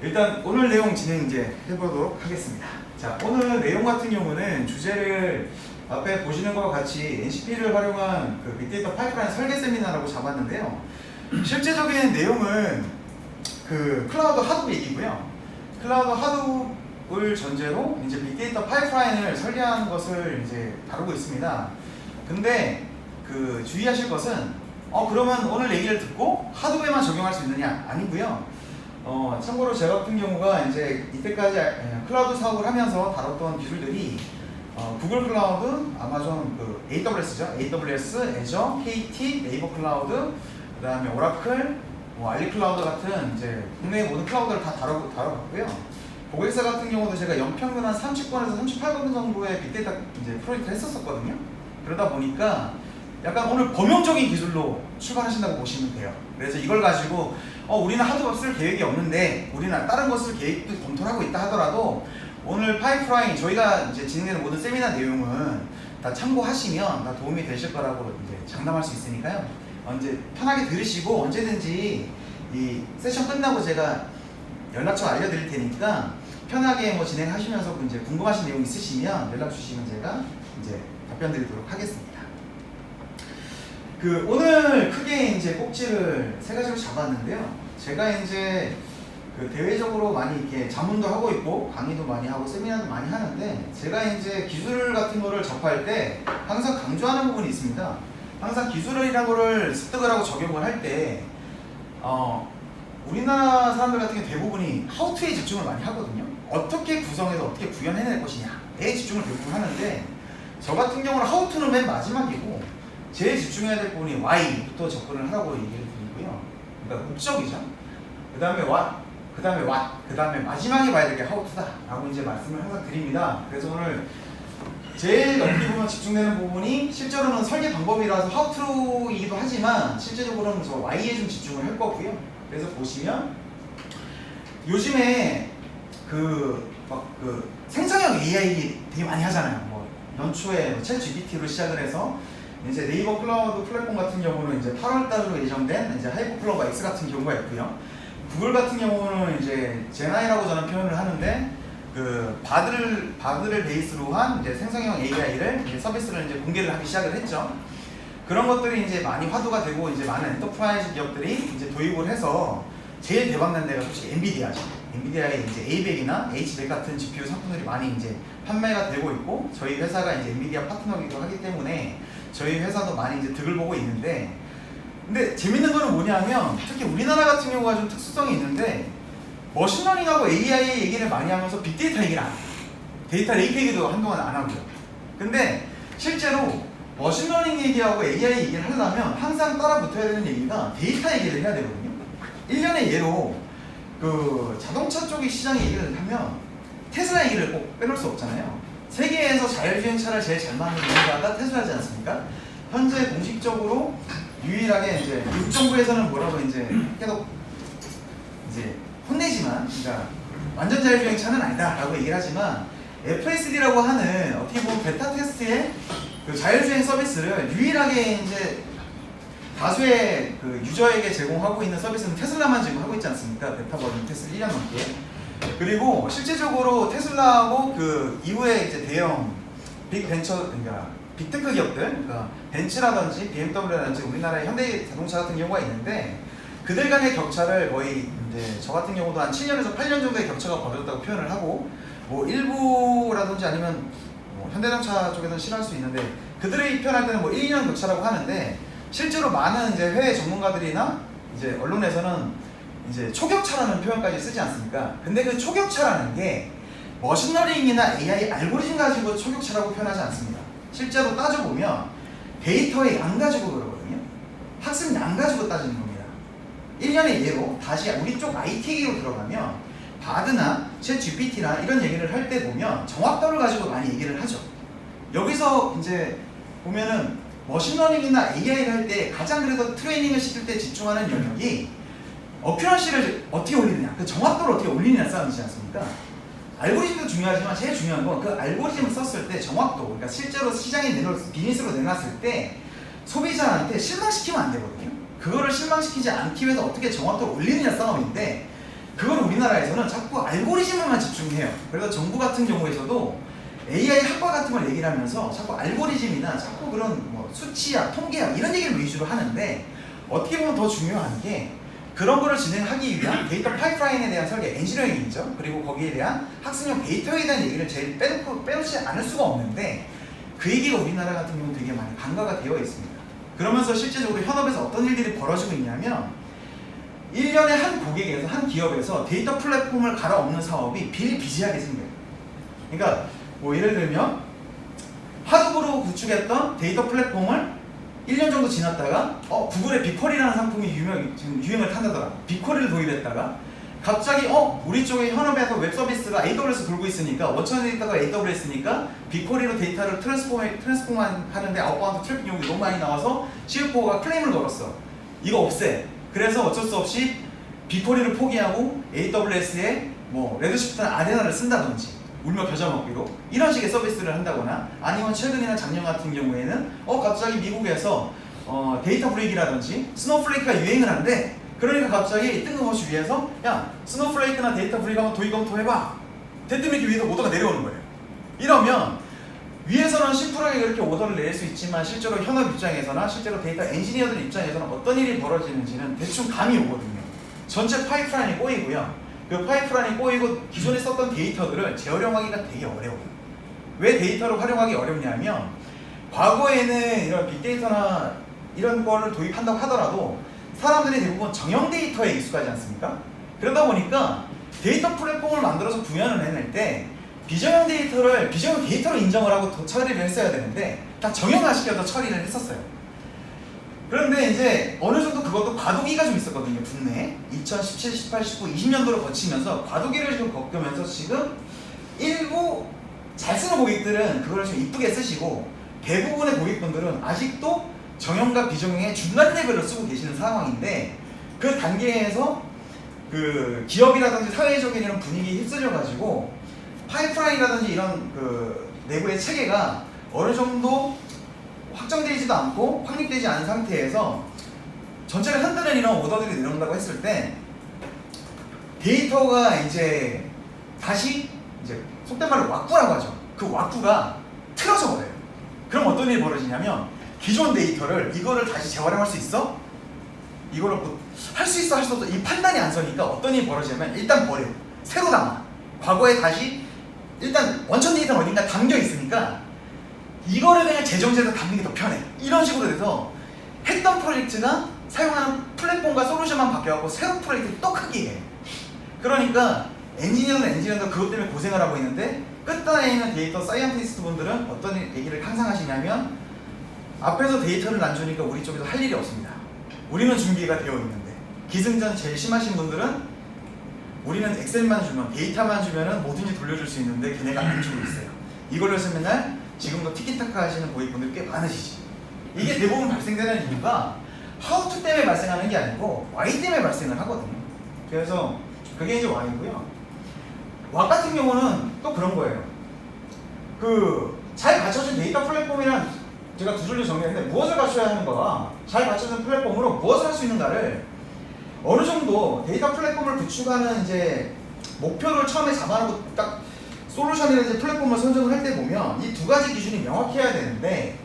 일단 오늘 내용 진행 이제 해보도록 하겠습니다. 자, 오늘 내용 같은 경우는 주제를 앞에 보시는 것과 같이 NCP를 활용한 그 빅데이터 파이프라인 설계 세미나라고 잡았는데요. 실제적인 내용은 그 클라우드 하드업 얘기고요. 클라우드 하드업을 전제로 이제 빅데이터 파이프라인을 설계하는 것을 이제 다루고 있습니다. 근데 그 주의하실 것은 그러면 오늘 얘기를 듣고 하드업에만 적용할 수 있느냐? 아니고요. 참고로 제 같은 경우가 이제 이때까지 클라우드 사업을 하면서 다뤘던 기술들이 구글 클라우드, 아마존 그 AWS죠. AWS, 애저, KT, 네이버 클라우드, 그 다음에 오라클, 알리 클라우드 같은 이제 국내 모든 클라우드를 다 다뤄봤고요. 고객사 같은 경우도 제가 연평균 한 30건에서 38건 정도의 빅데이터 이제 프로젝트를 했었거든요. 그러다 보니까 약간 오늘 범용적인 기술로 출발하신다고 보시면 돼요. 그래서 이걸 가지고 우리는 하드업 쓸 계획이 없는데 우리는 다른 거 쓸 계획도 검토를 하고 있다 하더라도 오늘 파이프라인 저희가 이제 진행되는 모든 세미나 내용은 다 참고하시면 다 도움이 되실 거라고 이제 장담할 수 있으니까요. 이제 편하게 들으시고 언제든지 이 세션 끝나고 제가 연락처 알려드릴 테니까 편하게 뭐 진행하시면서 이제 궁금하신 내용 있으시면 연락 주시면 제가 이제 답변 드리도록 하겠습니다. 오늘 크게 이제 꼭지를 세 가지로 잡았는데요. 제가 이제 그 대외적으로 많이 이렇게 자문도 하고 있고 강의도 많이 하고 세미나도 많이 하는데 제가 이제 기술 같은 거를 접할 때 항상 강조하는 부분이 있습니다. 항상 기술이라는 거를 습득을 하고 적용을 할 때 우리나라 사람들 같은 경우 대부분이 how to에 집중을 많이 하거든요. 어떻게 구성해서 어떻게 구현해낼 것이냐에 집중을 대부분 하는데 저 같은 경우는 how to는 맨 마지막이고 제일 집중해야 될 부분이 why부터 접근을 하라고 얘기를 드리고요. 그러니까 목적이죠. 그 다음에 what, 그 다음에 what, 그 다음에 마지막에 봐야 될 게 how to다 라고 이제 말씀을 항상 드립니다. 그래서 오늘 제일 어떻게 보면 집중되는 부분이 실제로는 설계 방법이라서 how to이기도 하지만 실제적으로는 저 why에 좀 집중을 할 거고요. 그래서 보시면 요즘에 그 생성형 AI 되게 많이 하잖아요. 뭐 연초에 챗 GPT로 시작을 해서 이제 네이버 클라우드 플랫폼 같은 경우는 이제 8월달로 예정된 이제 하이퍼플로바 X 같은 경우가 있고요. 구글 같은 경우는 이제 제나이라고 저는 표현을 하는데 그 바드를 베이스로 한 이제 생성형 AI를 이제 서비스를 이제 공개를 하기 시작을 했죠. 그런 것들이 이제 많이 화두가 되고 이제 많은 엔터프라이즈 기업들이 이제 도입을 해서 제일 대박난 데가 솔직히 엔비디아죠. 엔비디아의 이제 A100이나 H100 같은 GPU 상품들이 많이 이제 판매가 되고 있고 저희 회사가 이제 엔비디아 파트너이기도 하기 때문에 저희 회사도 많이 이제 득을 보고 있는데 근데 재밌는 거는 뭐냐면 특히 우리나라 같은 경우가 좀 특수성이 있는데 머신러닝하고 AI 얘기를 많이 하면서 빅데이터 얘기를 안 해요. 데이터 레이크 얘기도 한동안 안 하고요. 근데 실제로 머신러닝 얘기하고 AI 얘기를 하려면 항상 따라 붙어야 되는 얘기가 데이터 얘기를 해야 되거든요. 1년의 예로 그 자동차 쪽의 시장 얘기를 하면 테슬라 얘기를 꼭 빼놓을 수 없잖아요. 세계에서 자율주행차를 제일 잘 만드는 회사가 테슬라지 않습니까? 현재 공식적으로 유일하게 이제 미국 정부에서는 뭐라고 이제 계속 이제 혼내지만, 그러니까 완전 자율주행차는 아니다라고 얘기를 하지만 FSD라고 하는 어떻게 보면 베타 테스트의 그 자율주행 서비스를 유일하게 이제 다수의 그 유저에게 제공하고 있는 서비스는 테슬라만 지금 하고 있지 않습니까? 베타 버전 테스트 1년 넘게. 그리고 실제적으로 테슬라하고 그 이후에 이제 대형 빅벤처, 그러니까 빅테크 기업들, 그러니까 벤츠라든지 BMW라든지 우리나라의 현대 자동차 같은 경우가 있는데 그들 간의 격차를 거의 이제 저 같은 경우도 한 7년에서 8년 정도의 격차가 벌어졌다고 표현을 하고 뭐 일부라든지 아니면 뭐 현대자동차 쪽에서는 싫어할 수 있는데 그들의 표현할 때는 뭐 1, 2년 격차라고 하는데 실제로 많은 이제 해외 전문가들이나 이제 언론에서는 이제 초격차라는 표현까지 쓰지 않습니까? 근데 그 초격차라는 게 머신러닝이나 AI 알고리즘 가지고 초격차라고 표현하지 않습니다. 실제로 따져보면 데이터의 양 가지고 그러거든요. 학습 양 가지고 따지는 겁니다. 1년의 예로 다시 우리 쪽 IT 얘기로 들어가면 바드나 챗 GPT나 이런 얘기를 할 때 보면 정확도를 가지고 많이 얘기를 하죠. 여기서 이제 보면은 머신러닝이나 AI를 할 때 가장 그래도 트레이닝을 시킬 때 집중하는 영역이 어큐런시를 어떻게 올리느냐, 그 정확도를 어떻게 올리느냐 싸움이지 않습니까? 알고리즘도 중요하지만 제일 중요한 건 그 알고리즘을 썼을 때 정확도, 그러니까 실제로 시장에 비즈니스로 내놨을 때 소비자한테 실망시키면 안 되거든요. 그거를 실망시키지 않기 위해서 어떻게 정확도를 올리느냐 싸움인데 그걸 우리나라에서는 자꾸 알고리즘에만 집중해요. 그래서 정부 같은 경우에서도 AI 학과 같은 걸 얘기를 하면서 자꾸 알고리즘이나 자꾸 그런 뭐 수치학, 통계학 이런 얘기를 위주로 하는데, 어떻게 보면 더 중요한 게 그런 거를 진행하기 위한 데이터 파이프라인에 대한 설계, 엔지니어링이죠. 그리고 거기에 대한 학습용 데이터에 대한 얘기를 제일 빼놓지 않을 수가 없는데, 그 얘기가 우리나라 같은 경우는 되게 많이 간과가 되어 있습니다. 그러면서 실제적으로 현업에서 어떤 일들이 벌어지고 있냐면, 1년에 한 고객에서, 한 기업에서 데이터 플랫폼을 갈아엎는 사업이 비일비재하게 생겨요. 그러니까 뭐 예를 들면 하드브로 구축했던 데이터 플랫폼을 1년 정도 지났다가 구글의 빅쿼리라는 상품이 지금 유행을 탄다더라. 빅쿼리를 도입했다가 갑자기 우리 쪽에 현업에서 웹 서비스가 AWS 돌고 있으니까 원천 데이터가 AWS니까 빅쿼리로 데이터를 트랜스포 하는데 아웃바운드 트래픽 용이 너무 많이 나와서 CFO가 클레임을 걸었어. 이거 없애. 그래서 어쩔 수 없이 빅쿼리를 포기하고 AWS에 뭐 레드시프트나 아레나를 쓴다든지, 울며 겨자 먹기로 이런 식의 서비스를 한다거나, 아니면 최근이나 작년 같은 경우에는 갑자기 미국에서 데이터 브릭이라든지 스노우플레이크가 유행을 한대. 그러니까 갑자기 뜬금없이 위에서 야, 스노우플레이크나 데이터 브릭 한번 도입 검토해봐. 대뜸 이렇게 위에서 오더가 내려오는 거예요. 이러면 위에서는 심플하게 그렇게 오더를 낼 수 있지만, 실제로 현업 입장에서나 실제로 데이터 엔지니어들 입장에서는 어떤 일이 벌어지는지는 대충 감이 오거든요. 전체 파이프라인이 꼬이고요. 그 파이프라인이 꼬이고 기존에 썼던 데이터들을 재활용하기가 되게 어려워요. 왜 데이터를 활용하기 어렵냐면, 과거에는 이런 빅데이터나 이런 거를 도입한다고 하더라도 사람들이 대부분 정형 데이터에 익숙하지 않습니까? 그러다 보니까 데이터 플랫폼을 만들어서 구현을 해낼 때 비정형 데이터로 인정을 하고 처리를 했어야 되는데 다 정형화 시켜서 처리를 했었어요. 그런데 이제 어느 정도 그것도 과도기가 좀 있었거든요. 국내에 2017, 18, 19, 20년도를 거치면서 과도기를 좀 겪으면서 지금 일부 잘 쓰는 고객들은 그걸 좀 이쁘게 쓰시고, 대부분의 고객분들은 아직도 정형과 비정형의 중간 레벨을 쓰고 계시는 상황인데, 그 단계에서 그 기업이라든지 사회적인 이런 분위기에 휩쓸려가지고 파이프라인이라든지 이런 그 내부의 체계가 어느 정도 확정되지도 않고 확립되지 않은 상태에서 전체를 흔드는 이런 오더들이 내려온다고 했을 때, 데이터가 이제 다시 이제 속된 말로 왁구라고 하죠. 그 왁구가 틀어져 버려요. 그럼 어떤 일이 벌어지냐면, 기존 데이터를 이거를 다시 재활용할 수 있어? 이거를 뭐 할 수 있어, 할 수 없어, 이 판단이 안 서니까 어떤 일이 벌어지냐면 일단 버려. 새로 담아. 과거에 다시 일단 원천 데이터는 어딘가 담겨 있으니까 이거를 그냥 재정지해서 담는 게 더 편해. 이런 식으로 돼서 했던 프로젝트가 사용하는 플랫폼과 솔루션만 바뀌어갖고 새로운 프로젝트를 또 크게 해. 그러니까 엔지니어도 그것 때문에 고생을 하고 있는데, 끝단에 있는 데이터 사이언티스트 분들은 어떤 얘기를 항상 하시냐면, 앞에서 데이터를 안 주니까 우리 쪽에서 할 일이 없습니다. 우리는 준비가 되어 있는데, 기승전 제일 심하신 분들은 우리는 엑셀만 주면, 데이터만 주면은 뭐든지 돌려줄 수 있는데 걔네가 안 주고 있어요. 이걸로 해서 맨날 지금도 티키타카 하시는 고객분들이 꽤 많으시지. 이게 대부분 발생되는 이유가 how to 때문에 발생하는 게 아니고 why 때문에 발생을 하거든요. 그래서 그게 이제 why고요. why 같은 경우는 또 그런 거예요. 그 잘 갖춰진 데이터 플랫폼이란, 제가 두 줄로 정리했는데, 무엇을 갖춰야 하는가, 잘 갖춰진 플랫폼으로 무엇을 할 수 있는가를 어느 정도 데이터 플랫폼을 구축하는 이제 목표를 처음에 잡아놓고 딱 솔루션이나 플랫폼을 선정을 할 때 보면 이 두 가지 기준이 명확해야 되는데,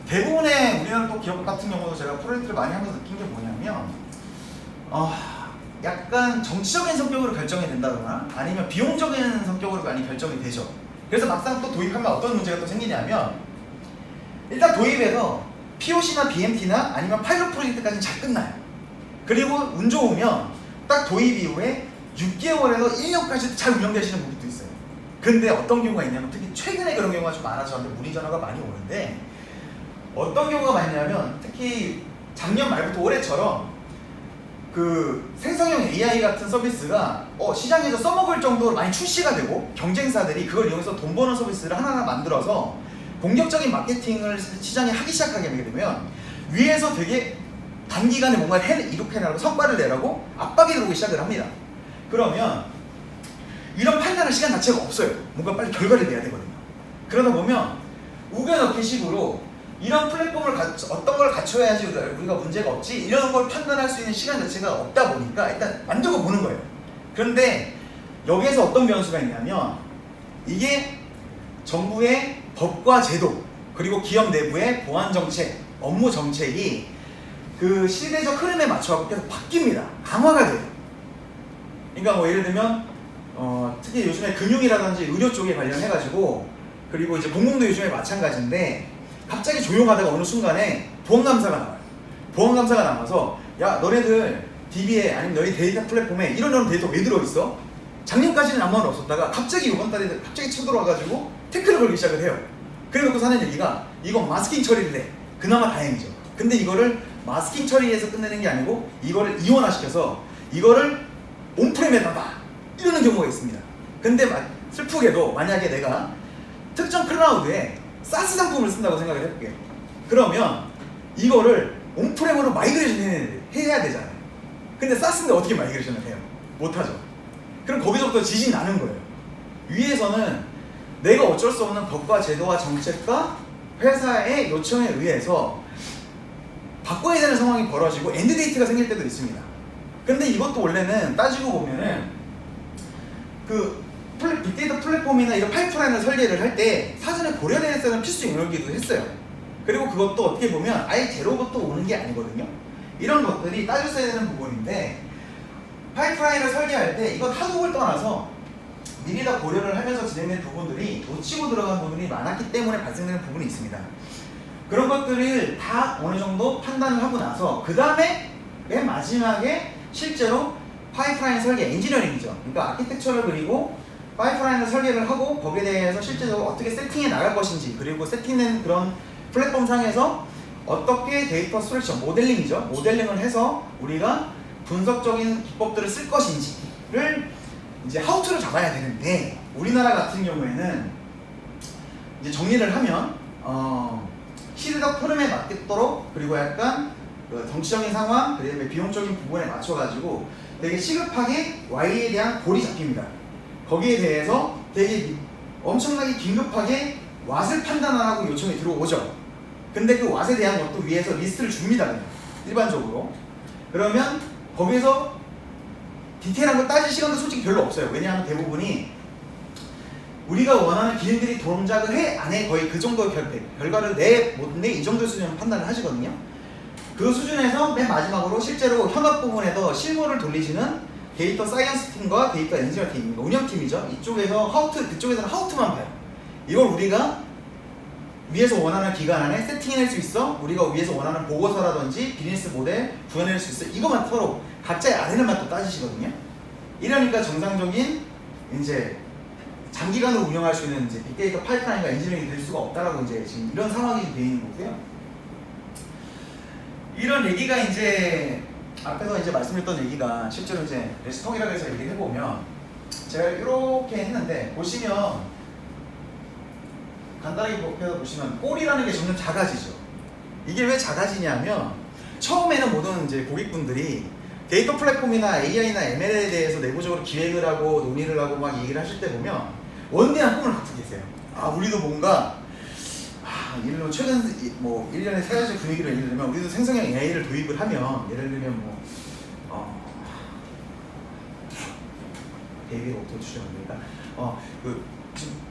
대부분의 우리나라 또 기업 같은 경우도 제가 프로젝트를 많이 하면서 느낀 게 뭐냐면, 약간 정치적인 성격으로 결정이 된다거나 아니면 비용적인 성격으로 많이 결정이 되죠. 그래서 막상 또 도입하면 어떤 문제가 또 생기냐면, 일단 도입해서 POC나 BMT나 아니면 파일럿 프로젝트까지는 잘 끝나요. 그리고 운 좋으면 딱 도입 이후에 6개월에서 1년까지 잘 운영되시는 분들도 있어요. 근데 어떤 경우가 있냐면, 특히 최근에 그런 경우가 좀 많아서 저한테 문의 전화가 많이 오는데, 어떤 경우가 많냐면, 특히 작년 말부터 올해처럼 그 생성형 AI 같은 서비스가 시장에서 써먹을 정도로 많이 출시가 되고, 경쟁사들이 그걸 이용해서 돈 버는 서비스를 하나하나 만들어서 공격적인 마케팅을 시장에 하기 시작하게 되면, 위에서 되게 단기간에 뭔가 이렇게 해내라고, 성과를 내라고 압박이 들어오기 시작을 합니다. 그러면 이런 판단할 시간 자체가 없어요. 뭔가 빨리 결과를 내야 되거든요. 그러다 보면 우겨넣기 식으로 이런 플랫폼을 어떤 걸 갖춰야지 우리가 문제가 없지, 이런 걸 판단할 수 있는 시간 자체가 없다 보니까 일단 만들고 보는 거예요. 그런데 여기에서 어떤 변수가 있냐면 이게 정부의 법과 제도 그리고 기업 내부의 보안 정책, 업무 정책이 그 시대적 흐름에 맞춰서 계속 바뀝니다. 강화가 돼요. 그러니까 뭐 예를 들면 특히 요즘에 금융이라든지 의료 쪽에 관련해가지고 그리고 이제 공공도 요즘에 마찬가지인데 갑자기 조용하다가 어느 순간에 보안감사가 나와요. 보안감사가 나와서 야 너네들 DB에 아니면 너희 데이터 플랫폼에 이런 데이터 왜 들어있어? 작년까지는 아무 말 없었다가 갑자기 이번 달에 갑자기 쳐들어와가지고 태클을 걸기 시작을 해요. 그래놓고 사는 얘기가 이건 마스킹 처리를 해. 그나마 다행이죠. 근데 이거를 마스킹 처리해서 끝내는 게 아니고 이거를 이원화시켜서 이거를 온프레임에 놔봐 이러는 경우가 있습니다. 근데 슬프게도 만약에 내가 특정 클라우드에 사스 상품을 쓴다고 생각을 해볼게요. 그러면 이거를 온프레임으로 마이그레이션 해야 되잖아요. 근데 사스인데 어떻게 마이그레이션을 해요? 못하죠. 그럼 거기서부터 지진이 나는 거예요. 위에서는 내가 어쩔 수 없는 법과 제도와 정책과 회사의 요청에 의해서 바꿔야 되는 상황이 벌어지고 엔드데이트가 생길 때도 있습니다. 근데 이것도 원래는 따지고 보면은 그 빅데이터 플랫폼이나 이런 파이프라인을 설계를 할 때 사전에 고려되어 있는 필수 영역이기도 했어요. 그리고 그것도 어떻게 보면 아예 제로부터 오는 게 아니거든요. 이런 것들이 따졌어야 되는 부분인데 파이프라인을 설계할 때 이건 하도를 떠나서 미리 다 고려를 하면서 진행된 부분들이 놓치고 들어간 부분이 많았기 때문에 발생되는 부분이 있습니다. 그런 것들을 다 어느 정도 판단을 하고 나서 그 다음에 맨 마지막에 실제로 파이프라인 설계 엔지니어링이죠. 그러니까 아키텍처를 그리고 파이프라인을 설계를 하고 거기에 대해서 실제적으로 어떻게 세팅해 나갈 것인지 그리고 세팅된 그런 플랫폼 상에서 어떻게 데이터 스트럭처 모델링이죠. 모델링을 해서 우리가 분석적인 기법들을 쓸 것인지를 이제 하우투를 잡아야 되는데 우리나라 같은 경우에는 이제 정리를 하면 시대적 흐름에 맞도록 그리고 약간 그 정치적인 상황 그다음에 비용적인 부분에 맞춰가지고 되게 시급하게 Y에 대한 골이 잡힙니다. 거기에 대해서 되게 엄청나게 긴급하게 왓을 판단하라고 요청이 들어오죠. 근데 그 왓에 대한 것도 위에서 리스트를 줍니다. 그냥. 일반적으로. 그러면 거기서 디테일한 걸 따질 시간도 솔직히 별로 없어요. 왜냐하면 대부분이 우리가 원하는 기능들이 동작을 해? 안 해? 거의 그 정도의 결과를 내? 못 내? 이 정도의 수준으로 판단을 하시거든요. 그 수준에서 맨 마지막으로 실제로 현업 부분에서 실무를 돌리시는 데이터 사이언스 팀과 데이터 엔지니어 팀, 운영팀이죠. 이쪽에서 하우트, 그쪽에서는 하우트만 봐요. 이걸 우리가 위에서 원하는 기간 안에 세팅해낼 수 있어? 우리가 위에서 원하는 보고서라든지 비즈니스 모델 구현해낼 수 있어? 이것만 서로 각자의 아래는만 또 따지시거든요. 이러니까 정상적인 이제 장기간으로 운영할 수 있는 이제 빅데이터 파이프라인과 엔지니어링이 될 수가 없다라고 이제 지금 이런 상황이 되어 있는 거고요. 이런 얘기가 이제 앞에서 이제 말씀드렸던 얘기가 실제로 이제 레스통이라고 해서 얘기를 해보면 제가 이렇게 했는데 보시면 간단하게 보시면 꼴이라는 게 점점 작아지죠. 이게 왜 작아지냐면 처음에는 모든 이제 고객분들이 데이터 플랫폼이나 AI나 ML에 대해서 내부적으로 기획을 하고 논의를 하고 막 얘기를 하실 때 보면 원대한 꿈을 갖고 계세요. 아 우리도 뭔가 예를 들면 최근 뭐 1년에 3가지 분위기를 예를 들면 우리도 생성형 AI를 도입을 하면 예를 들면 뭐 데이비가 어떻게 추정합니까?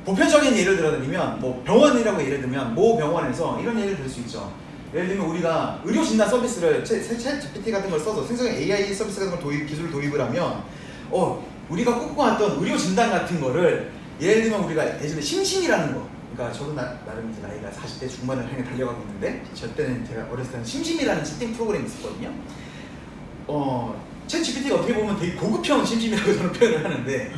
보편적인 예를 들어드리면 뭐 병원이라고 예를 들면 모 병원에서 이런 예를 들 수 있죠. 예를 들면 우리가 의료 진단 서비스를 챗 GPT 같은 걸 써서 생성형 AI 서비스 같은 걸 기술을 도입을 하면 우리가 꿈꿔왔던 의료 진단 같은 거를 예를 들면 우리가 예전에 심심이라는 거 그러니까 저도 나름 이제 나이가 40대 중반을 향해 달려가고 있는데 저 때는 제가 어렸을 때는 심심이라는 채팅 프로그램이 있었거든요. 챗 GPT가 어떻게 보면 되게 고급형 심심이라고 저는 표현을 하는데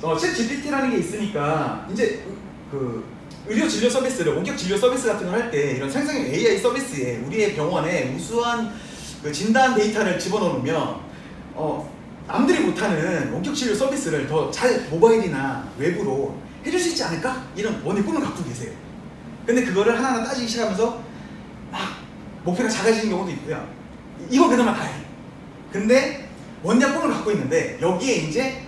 챗 GPT라는 게 있으니까 이제 그 의료 진료 서비스를 원격 진료 서비스 같은 걸 할 때 이런 생성형 AI 서비스에 우리의 병원에 우수한 그 진단 데이터를 집어넣으면 남들이 못하는 원격 진료 서비스를 더 잘 모바일이나 외부로 해줄 수 있지 않을까? 이런 원의 꿈을 갖고 계세요. 근데 그거를 하나하나 따지기 시작하면서 막 목표가 작아지는 경우도 있고요. 이거 그나마 다행이에요. 근데 원대한 꿈을 갖고 있는데 여기에 이제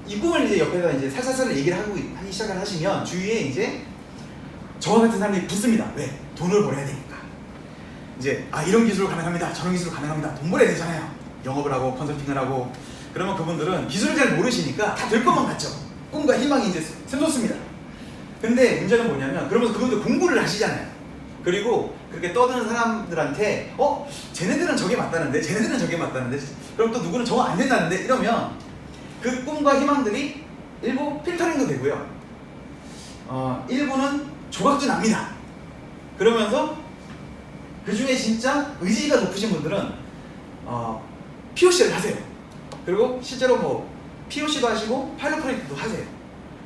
이 꿈을 이제 옆에서 이제 살살살 얘기를 하기 시작을 하시면 주위에 이제 저와 같은 사람들이 붙습니다. 왜? 돈을 벌어야 되니까. 이제 이런 기술로 가능합니다. 저런 기술로 가능합니다. 돈 벌어야 되잖아요. 영업을 하고 컨설팅을 하고 그러면 그분들은 기술을 잘 모르시니까 다 될 것만 같죠. 꿈과 희망이 이제 샘솟습니다. 근데 문제는 뭐냐면 그러면서 그분들 공부를 하시잖아요. 그리고 그렇게 떠드는 사람들한테 쟤네들은 저게 맞다는데 쟤네들은 저게 맞다는데 그럼 또 누구는 저거 안 된다는데 이러면 그 꿈과 희망들이 일부 필터링도 되고요. 일부는 조각도 납니다. 그러면서 그 중에 진짜 의지가 높으신 분들은 POC를 하세요. 그리고 실제로 뭐 POC도 하시고 파일럿 프로젝트도 하세요.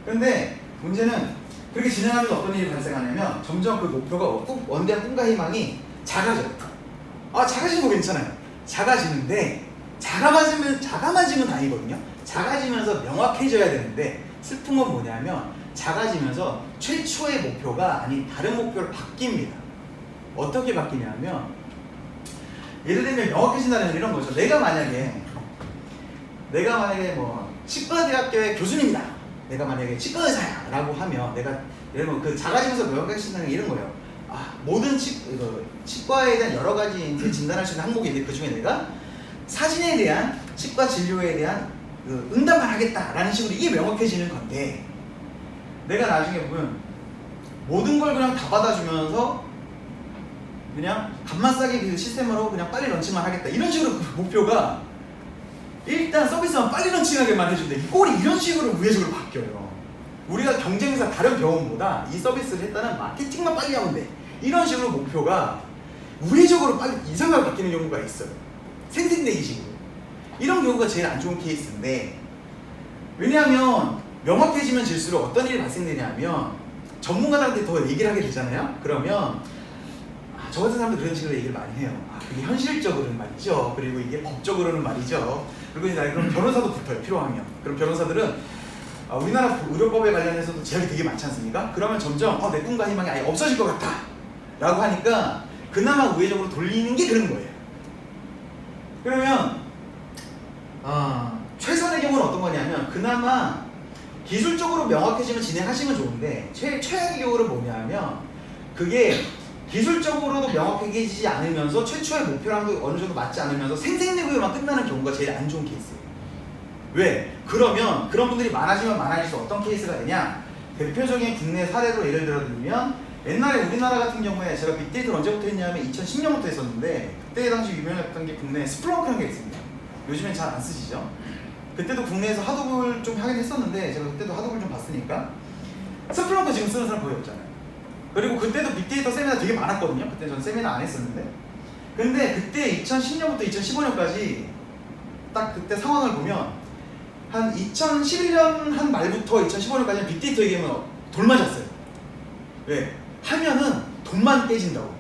근데 문제는 그렇게 진행하면서 어떤 일이 발생하냐면 점점 그 목표가 원대한 꿈과 희망이 작아져요. 작아지는 거 괜찮아요. 작아지는데 작아지면 다행이거든요. 작아지면서 명확해져야 되는데 슬픈 건 뭐냐면 작아지면서 최초의 목표가 아닌 다른 목표로 바뀝니다. 어떻게 바뀌냐면 예를 들면 명확해진다는 건 이런 거죠. 내가 만약에 뭐 치과대학교의 교수님이다. 내가 만약에 치과 의사야 라고 하면 내가 예를 들면 그 작아지면서 명확해진다는 게 이런 거예요. 모든 치과에 대한 여러 가지 이제 진단할 수 있는 항목이 있는데 그 중에 내가 사진에 대한 치과 진료에 대한 그 응답만 하겠다라는 식으로 이게 명확해지는 건데 내가 나중에 보면 모든 걸 그냥 다 받아주면서 그냥 값만 싸게 그 시스템으로 그냥 빨리 런칭만 하겠다 이런 식으로 그 목표가 일단 서비스만 빨리 런칭하게만 해준대. 이 꼴이 이런 식으로 우회적으로 바뀌어요. 우리가 경쟁사 다른 병원보다 이 서비스를 했다는 마케팅만 빨리 하면 돼. 이런 식으로 목표가 우회적으로 빨리 이상하게 바뀌는 경우가 있어요. 생색내기식으로. 이런 경우가 제일 안 좋은 케이스인데 왜냐하면 명확해지면 질수록 어떤 일이 발생되냐면 전문가들한테 더 얘기를 하게 되잖아요. 그러면 저 같은 사람들 그런 식으로 얘기를 많이 해요. 그게 현실적으로는 말이죠. 그리고 이게 법적으로는 말이죠. 그리고 이제 그럼 변호사도 붙어요. 필요하면. 그럼 변호사들은 우리나라 의료법에 관련해서도 제약이 되게 많지 않습니까? 그러면 점점 내 꿈과 희망이 아예 없어질 것 같다 라고 하니까 그나마 우회적으로 돌리는 게 그런 거예요. 그러면 최선의 경우는 어떤 거냐면 그나마 기술적으로 명확해지면 진행하시면 좋은데 최악의 경우는 뭐냐면 그게 기술적으로도 명확해지지 않으면서 최초의 목표랑도 어느 정도 맞지 않으면서 생색내고만 끝나는 경우가 제일 안 좋은 케이스예요. 왜? 그러면 그런 분들이 많아지면 많아질수록 어떤 케이스가 되냐? 대표적인 국내 사례로 예를 들면 옛날에 우리나라 같은 경우에 제가 빅데이터를 언제부터 했냐면 2010년부터 했었는데 그때 당시 유명했던 게 국내에 스플렁크라는 게 있습니다. 요즘엔 잘 안 쓰시죠? 그때도 국내에서 하도블 좀 하긴 했었는데 제가 그때도 하도블 좀 봤으니까 스플렁크 지금 쓰는 사람 거의 없잖아요. 그리고 그때도 빅데이터 세미나 되게 많았거든요. 그때 전 세미나 안 했었는데 근데 그때 2010년부터 2015년까지 딱 그때 상황을 보면 한 2011년 한 말부터 2015년까지는 빅데이터 얘기하면 돌맞았어요. 왜? 하면은 돈만 깨진다고.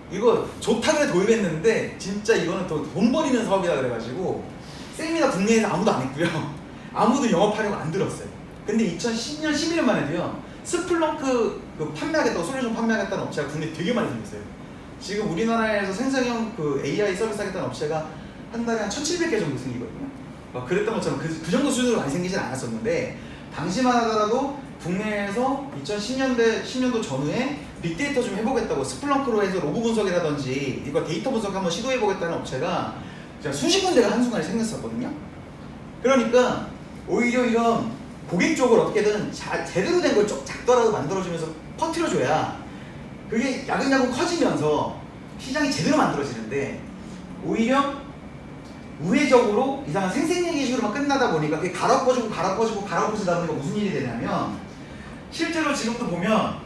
이거 좋다 그래 도입했는데 진짜 이거는 더 돈 버리는 사업이다 그래가지고 세미나 국내에서 아무도 안 했고요. 아무도 영업하려고 안 들었어요. 근데 2010년 11년만 해도요. 스플렁크 그 판매하겠다고 솔루션 판매하겠다는 업체가 국내에 되게 많이 생겼어요. 지금 우리나라에서 생성형 그 AI 서비스 하겠다는 업체가 한 달에 한 1,700개 정도 생기거든요. 그랬던 것처럼 그 정도 수준으로 많이 생기진 않았었는데 당시만 하더라도 국내에서 2010년도 전후에 빅데이터 좀 해보겠다고 스플렁크로 해서 로그 분석이라든지 이거 데이터 분석 한번 시도해보겠다는 업체가 수십 군데가 한순간에 생겼었거든요. 그러니까 오히려 이런 고객 쪽을 어떻게든 제대로 된 걸 좀 작더라도 만들어주면서 퍼뜨려줘야 그게 야금야금 커지면서 시장이 제대로 만들어지는데 오히려 우회적으로 이상한 생색내기식으로만 끝나다 보니까 그게 갈아엎어지다 보니까 무슨 일이 되냐면 실제로 지금도 보면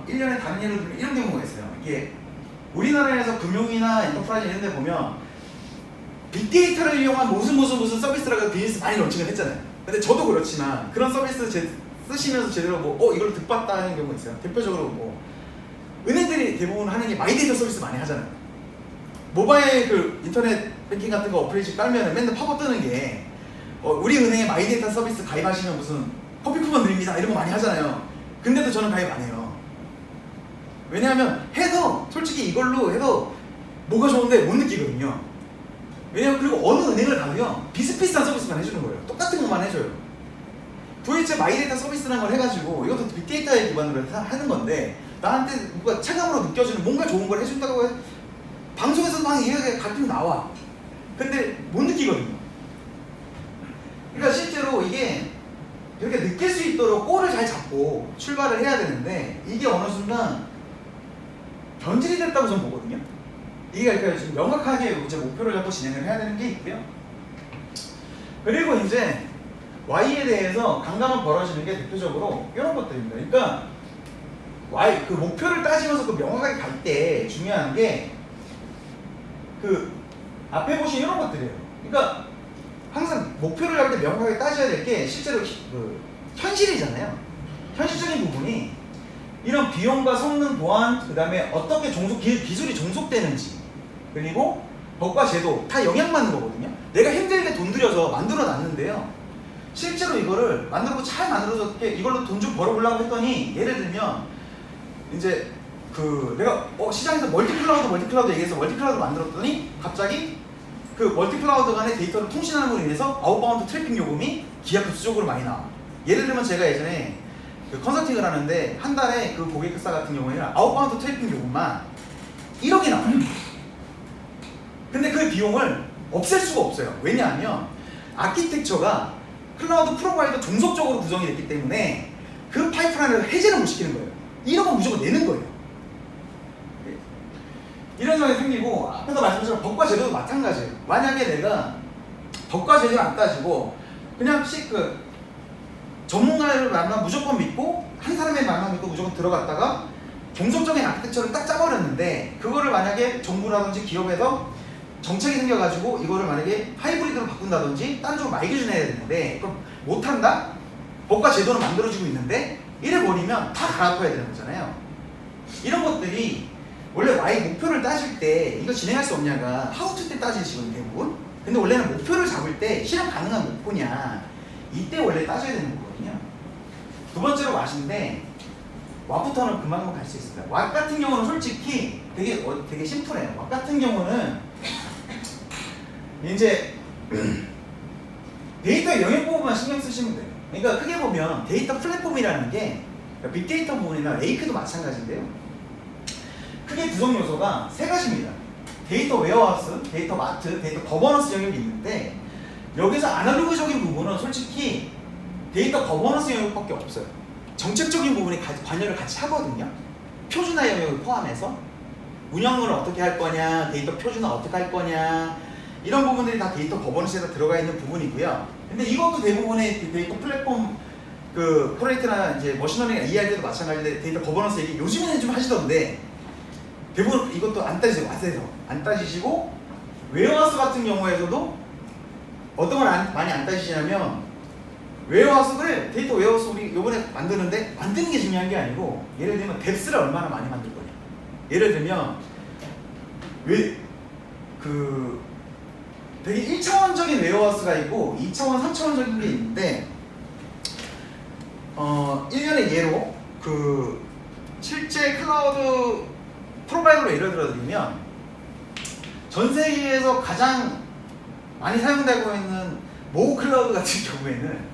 1년에 다른 예를 들면 이런 경우가 있어요. 이게 우리나라에서 금융이나 엔터프라이즈 이런 데 보면 빅데이터를 이용한 무슨 서비스라고 비즈니스 많이 런칭을 했잖아요. 근데 저도 그렇지만 그런 서비스 쓰시면서 제대로 이걸로 득봤다 하는 경우가 있어요. 대표적으로 은행들이 대부분 하는 게 마이데이터 서비스 많이 하잖아요. 모바일 그 인터넷 뱅킹 같은 거 어플리케이션 깔면 맨날 팝업 뜨는 게 우리 은행에 마이데이터 서비스 가입하시면 무슨 커피 쿠폰 드립니다 이런 거 많이 하잖아요. 근데도 저는 가입 안 해요. 왜냐하면 해도 솔직히 이걸로 해도 뭐가 좋은데 못 느끼거든요. 왜냐면 그리고 어느 은행을 가도요 비슷비슷한 서비스만 해주는 거예요. 똑같은 것만 해줘요. 도대체 마이데이터 서비스라는 걸 해가지고 이것도 빅데이터에 기반으로 하는 건데 나한테 뭔가 체감으로 느껴지는 뭔가 좋은 걸 해준다고 방송에서도 막 이야기가 가끔 나와. 근데 못 느끼거든요. 그러니까 실제로 이게 이렇게 느낄 수 있도록 골을 잘 잡고 출발을 해야 되는데 이게 어느 순간 변질이 됐다고 저는 보거든요. 이게 그러니까 좀 명확하게 이제 목표를 잡고 진행을 해야 되는 게 있고요. 그리고 이제 Y에 대해서 강감은 벌어지는 게 대표적으로 이런 것들입니다. 그러니까 Y 그 목표를 따지면서 그 명확하게 갈 때 중요한 게 그 앞에 보신 이런 것들이에요. 그러니까 항상 목표를 할 때 명확하게 따져야 될 게 실제로 그 현실이잖아요. 현실적인 부분이 이런 비용과 성능 보완, 그 다음에 어떻게 기술이 종속되는지, 그리고 법과 제도 다 영향받는 거거든요. 내가 힘들게 돈 들여서 만들어 놨는데요. 실제로 이거를 만들고 잘 만들어서 이걸로 돈 좀 벌어보려고 했더니 예를 들면 이제 그 내가 시장에서 멀티클라우드 얘기해서 멀티클라우드 만들었더니 갑자기 그 멀티클라우드 간의 데이터를 통신하는 걸로 인해서 아웃바운드 트래픽 요금이 기하급수적으로 많이 나와. 예를 들면 제가 예전에 그 컨설팅을 하는데 한 달에 그 고객사 같은 경우에는 아웃바운드 트래픽 요금만 1억이 나와요. 근데 그 비용을 없앨 수가 없어요. 왜냐하면 아키텍처가 클라우드 프로바이더 종속적으로 구성이 됐기 때문에 그 파이프라인을 해제를 못 시키는 거예요. 1억은 무조건 내는 거예요. 이런 상황이 생기고 앞에서 말씀드린 법과 제도도 마찬가지예요. 만약에 내가 법과 제도를 안 따지고 그냥 그 전문가를 만나 무조건 믿고 한 사람의 말만 믿고 무조건 들어갔다가 종속적인 아키텍처를 딱 짜버렸는데 그거를 만약에 정부라든지 기업에서 정책이 생겨가지고 이거를 만약에 하이브리드로 바꾼다든지 딴 쪽으로 마이그레이션해야 되는데 그럼 못한다? 법과 제도는 만들어지고 있는데 이래버리면 다 갈아엎어야 되는 거잖아요. 이런 것들이 원래 Y 목표를 따질 때 이거 진행할 수 없냐가 how to 때 따지시거든요 대부분. 근데 원래는 목표를 잡을 때 실현 가능한 목표냐 이때 원래 따져야 되는 거거든요. 두 번째로 What인데 What부터는 금방 갈 수 있습니다. What 같은 경우는 솔직히 되게 심플해요. What 같은 경우는 이제 데이터 영역 부분만 신경 쓰시면 돼요. 그러니까 크게 보면 데이터 플랫폼이라는 게 빅데이터 부분이나 레이크도 마찬가지인데요. 크게 구성 요소가 세 가지입니다. 데이터 웨어하우스, 데이터 마트, 데이터 거버넌스 영역이 있는데 여기서 아날로그적인 부분은 솔직히 데이터 거버넌스 영역밖에 없어요. 정책적인 부분에 관여를 같이 하거든요. 표준화 영역을 포함해서 운영을 어떻게 할 거냐, 데이터 표준화 어떻게 할 거냐 이런 부분들이 다 데이터 거버넌스에 들어가 있는 부분이고요. 근데 이것도 대부분의 데이터 플랫폼 그 프로젝트나 이제 머신러닝 이해할 때도 마찬가지인데 데이터 거버넌스 얘기 요즘에는 좀 하시던데 대부분 이것도 안 따지세요. 와서에서 안 따지시고 웨어하우스 같은 경우에서도 어떤 걸 많이 안 따지시냐면 웨어하우스 그래 데이터 웨어하우스 우리 요번에 만드는데 만드는 게 중요한 게 아니고 예를 들면 뎁스를 얼마나 많이 만들 거냐. 예를 들면 되게 1차원적인 웨어하우스가 있고 2차원, 3차원적인 게 있는데 1년의 예로 그 실제 클라우드 프로바이더로 예를 들어드리면 전 세계에서 가장 많이 사용되고 있는 모우 클라우드 같은 경우에는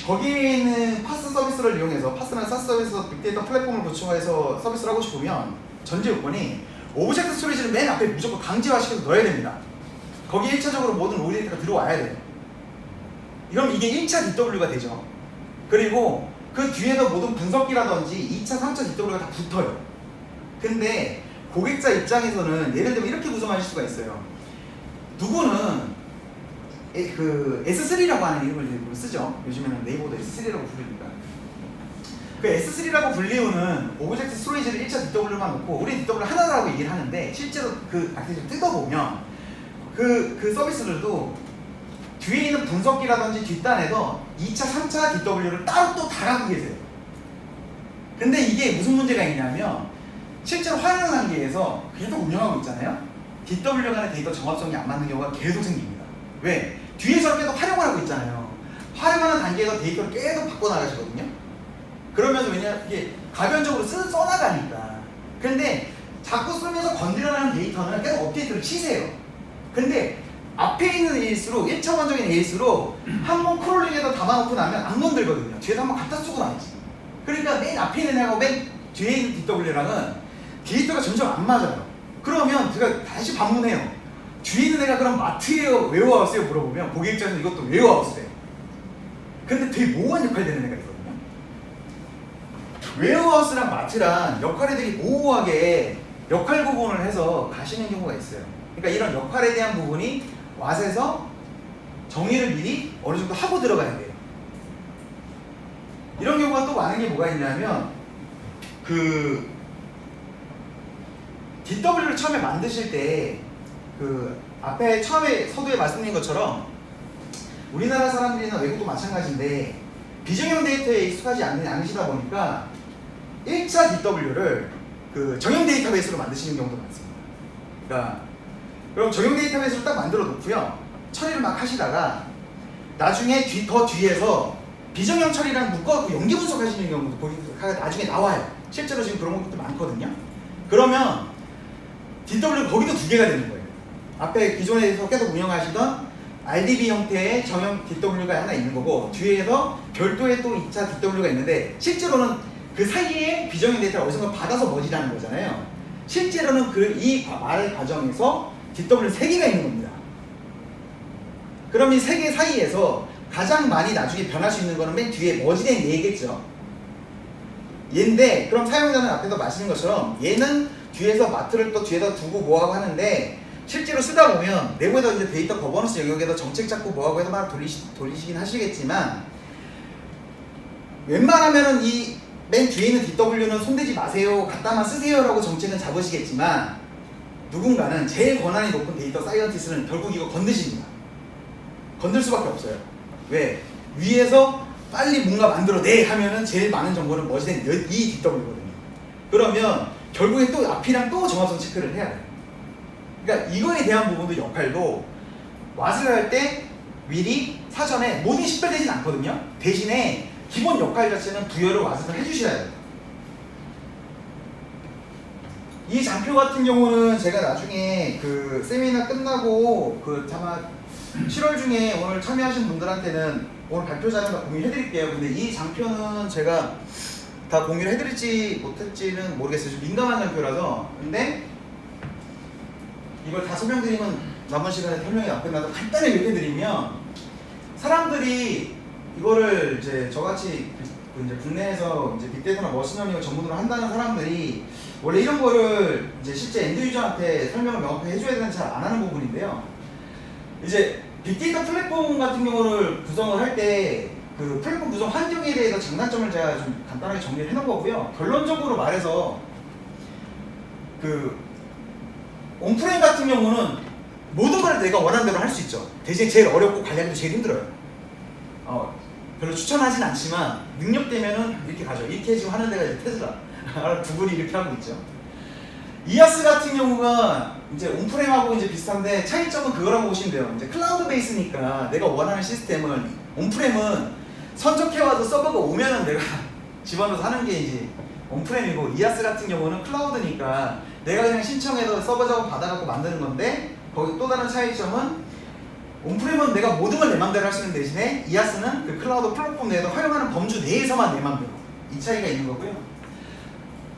거기에 있는 파스 서비스를 이용해서 파스나 사스 서비스 빅데이터 플랫폼을 구축해서 서비스를 하고 싶으면 전제 요건이 오브젝트 스토리지를 맨 앞에 무조건 강제화시켜서 넣어야 됩니다. 거기에 1차적으로 모든 로우 데이터가 들어와야 돼요. 그럼 이게 1차 DW가 되죠. 그리고 그 뒤에서 모든 분석기라든지 2차, 3차 DW가 다 붙어요. 근데 고객자 입장에서는 예를 들면 이렇게 구성하실 수가 있어요. 누구는 그 S3라고 하는 이름을 쓰죠. 요즘에는 네이버도 S3라고 부르니까. 그 S3라고 불리우는 오브젝트 스토리지를 1차 DW만 놓고 우리 DW 하나라고 얘기를 하는데 실제로 그 아키텍처를 뜯어보면 그 서비스들도 뒤에 있는 분석기라든지 뒷단에서 2차, 3차 DW를 따로 또 다 갖고 계세요. 근데 이게 무슨 문제가 있냐면 실제로 활용 단계에서 계속 운영하고 있잖아요. DW 간의 데이터 정합성이 안 맞는 경우가 계속 생깁니다. 왜? 뒤에서 계속 활용을 하고 있잖아요. 활용하는 단계에서 데이터를 계속 바꿔나가시거든요. 그러면서 왜냐면 이게 가변적으로 써나가니까. 근데 자꾸 쓰면서 건드려나가는 데이터는 계속 업데이트를 치세요. 근데 앞에 있는 AS로 1차원적인 AS로 한번 크롤링에다 담아놓고 나면 안 건들거든요. 뒤에서 한번 갖다 쓰고 나가지. 그러니까 맨 앞에 있는 애하고 맨 뒤에 있는 DW랑은 데이터가 점점 안 맞아요. 그러면 제가 다시 반문해요. 뒤에 있는 애가 그럼 마트예요? 웨어하우스예요? 물어보면 고객 입장에서 이것도 웨어하우스래요. 근데 되게 모호한 역할 되는 애가 있거든요. 웨어하우스랑 마트랑 역할이 되게 모호하게 역할 구분을 해서 가시는 경우가 있어요. 그러니까 이런 역할에 대한 부분이 왓에서 정의를 미리 어느 정도 하고 들어가야 돼요. 이런 경우가 또 많은 게 뭐가 있냐면 그 DW를 처음에 만드실 때 그 앞에 처음에 서두에 말씀드린 것처럼 우리나라 사람들이나 외국도 마찬가지인데 비정형 데이터에 익숙하지 않으시다 보니까 1차 DW를 그 정형 데이터베이스로 만드시는 경우도 많습니다. 그러니까 그럼 정형 데이터베이스를 딱 만들어 놓고요. 처리를 막 하시다가 나중에 더 뒤에서 비정형 처리랑 묶어갖고 연기 분석하시는 경우도 나중에 나와요. 실제로 지금 그런 것도 많거든요. 그러면 DW 거기도 두 개가 되는 거예요. 앞에 기존에서 계속 운영하시던 RDB 형태의 정형 DW가 하나 있는 거고 뒤에서 별도의 또 2차 DW가 있는데 실제로는 그 사이에 비정형 데이터를 어디선가 받아서 머지라는 거잖아요. 실제로는 이 말 과정에서 DW 3개가 있는 겁니다. 그럼 이 3개 사이에서 가장 많이 나중에 변할 수 있는 거는 맨 뒤에 머지된 얘겠죠. 얘인데 그럼 사용자는 앞에서 마시는 것처럼 얘는 뒤에서 마트를 또 뒤에다 두고 뭐하고 하는데 실제로 쓰다 보면 내부에다 이제 데이터 거버넌스 영역에서 정책 잡고 뭐하고 해서 막 돌리시긴 하시겠지만 웬만하면은 이 맨 뒤에 있는 DW는 손대지 마세요 갖다만 쓰세요 라고 정책은 잡으시겠지만 누군가는 제일 권한이 높은 데이터 사이언티스트는 결국 이거 건드십니다. 건들 수밖에 없어요. 왜? 위에서 빨리 뭔가 만들어내 하면은 제일 많은 정보는 머지된 이 DW거든요. 그러면 결국에 또 앞이랑 또 정합성 체크를 해야 돼요. 그러니까 이거에 대한 부분도 역할도 왓을 할 때 미리 사전에 모든 식별되진 않거든요. 대신에 기본 역할 자체는 부여를 왓에서 해주셔야 돼요. 이 장표 같은 경우는 제가 나중에 그 세미나 끝나고 그 아마 7월 중에 오늘 참여하신 분들한테는 오늘 발표 자료를 공유해드릴게요. 근데 이 장표는 제가 다 공유를 해드릴지 못할지는 모르겠어요. 좀 민감한 장표라서. 근데 이걸 다 설명드리면 남은 시간에 설명이 안 끝나서 간단히 요약해드리면 사람들이 이거를 이제 저같이 이제 국내에서 이제 빅데이터나 머신러닝을 전문으로 한다는 사람들이 원래 이런 거를 이제 실제 엔드 유저한테 설명을 명확하게 해줘야 되는 잘 안 하는 부분인데요. 이제 빅데이터 플랫폼 같은 경우를 구성을 할 때 그 플랫폼 구성 환경에 대해서 장단점을 제가 좀 간단하게 정리를 해놓은 거고요. 결론적으로 말해서 그 온프레임 같은 경우는 모든 걸 내가 원하는 대로 할 수 있죠. 대신 제일 어렵고 관리하기도 제일 힘들어요. 별로 추천하진 않지만 능력되면은 이렇게 가죠. 이렇게 지금 하는 데가 이제 테슬라, 구글이 이렇게 하고 있죠. 이아스 같은 경우가 이제 온프레임하고 이제 비슷한데 차이점은 그거라고 보시면 돼요. 이제 클라우드 베이스니까 내가 원하는 시스템을 온프레임은 선적해와서 서버가 오면은 내가 집어넣어서 하는 게 이제 온프레임이고 이아스 같은 경우는 클라우드니까 내가 그냥 신청해서 서버 작업 받아갖고 만드는 건데 거기 또 다른 차이점은 온프레임은 내가 모든 걸 내 맘대로 할 수 있는 대신에 이아스는 그 클라우드 플랫폼 내에서 활용하는 범주 내에서만 내 맘대로 이 차이가 있는 거고요.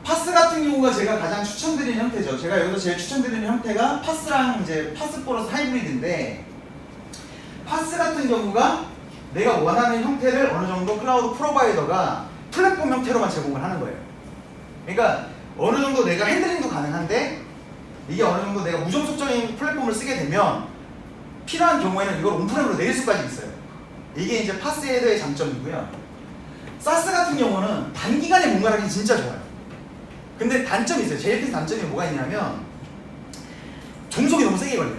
파스 같은 경우가 제가 가장 추천드리는 형태죠. 제가 여기서 제일 추천드리는 형태가 파스랑 이제 파스 플러스 하이브리드인데 파스 같은 경우가 내가 원하는 형태를 어느 정도 클라우드 프로바이더가 플랫폼 형태로만 제공을 하는 거예요. 그러니까 어느 정도 내가 핸들링도 가능한데 이게 어느 정도 내가 무종속적인 플랫폼을 쓰게 되면 필요한 경우에는 이걸 온프레임으로 내릴 수까지 있어요. 이게 이제 파스헤더의 장점이고요. 사스 같은 경우는 단기간에 뭔가를 하기 진짜 좋아요. 근데 단점이 있어요. 제일 큰 단점이 뭐가 있냐면 종속이 너무 세게 걸려요.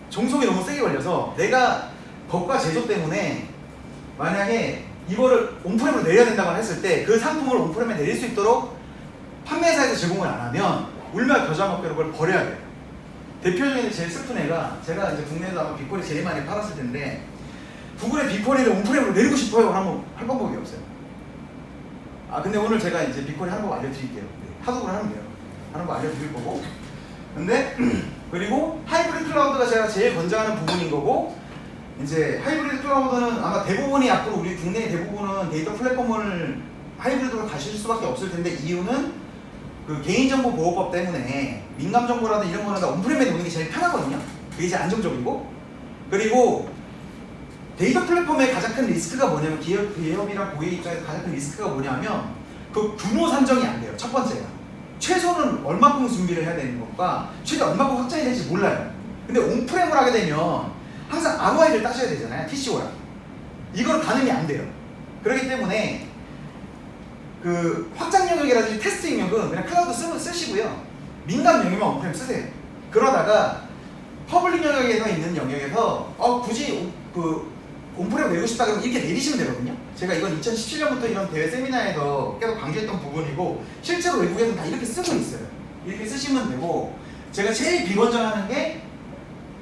종속이 너무 세게 걸려서 내가 법과 제조 때문에 만약에 이거를 온프레임으로 내려야 된다고 했을 때 그 상품을 온프레임에 내릴 수 있도록 판매사에서 제공을 안 하면 울며 겨자 먹기로 그걸 버려야 돼요. 대표적인 제일 슬픈 애가 제가 이제 국내에서 아마 빅쿼리 제일 많이 팔았을 텐데 구글의 빅쿼리를 온프레임으로 내리고 싶어요 하면 할 방법이 없어요. 근데 오늘 제가 이제 빅쿼리 하는 법 알려드릴게요. 하도를 하면 돼요. 하는 거 알려드릴 거고. 근데 그리고 하이브리드 클라우드가 제가 제일 권장하는 부분인 거고 이제 하이브리드 클라우드는 아마 대부분이 앞으로 우리 국내 대부분은 데이터 플랫폼을 하이브리드로 가실 수밖에 없을 텐데 이유는 그 개인정보 보호법 때문에 민감 정보라든 이런 거는 다 온프레임에 놓는 게 제일 편하거든요. 그게 제일 안정적이고 그리고 데이터 플랫폼의 가장 큰 리스크가 뭐냐면 기업이랑 고객 입장에서 가장 큰 리스크가 뭐냐면 그 규모 산정이 안 돼요. 첫 번째가 최소는 얼마큼 준비를 해야 되는 것과 최대 얼마큼 확장이 될지 몰라요. 근데 온프렘을 하게 되면 항상 ROI를 따져야 되잖아요. TCO랑 이걸 가늠이 안 돼요. 그렇기 때문에 그 확장 영역이라든지 테스트 영역은 그냥 클라우드 쓰시고요. 민감 영역만 온프렘 쓰세요. 그러다가 퍼블릭 영역에서 있는 영역에서 굳이 그 온프렘 내고 싶다 그러면 이렇게 내리시면 되거든요. 제가 이건 2017년부터 이런 대회 세미나에서 계속 강조했던 부분이고 실제로 외국에서는 다 이렇게 쓰고 있어요. 이렇게 쓰시면 되고 제가 제일 비건정하는 게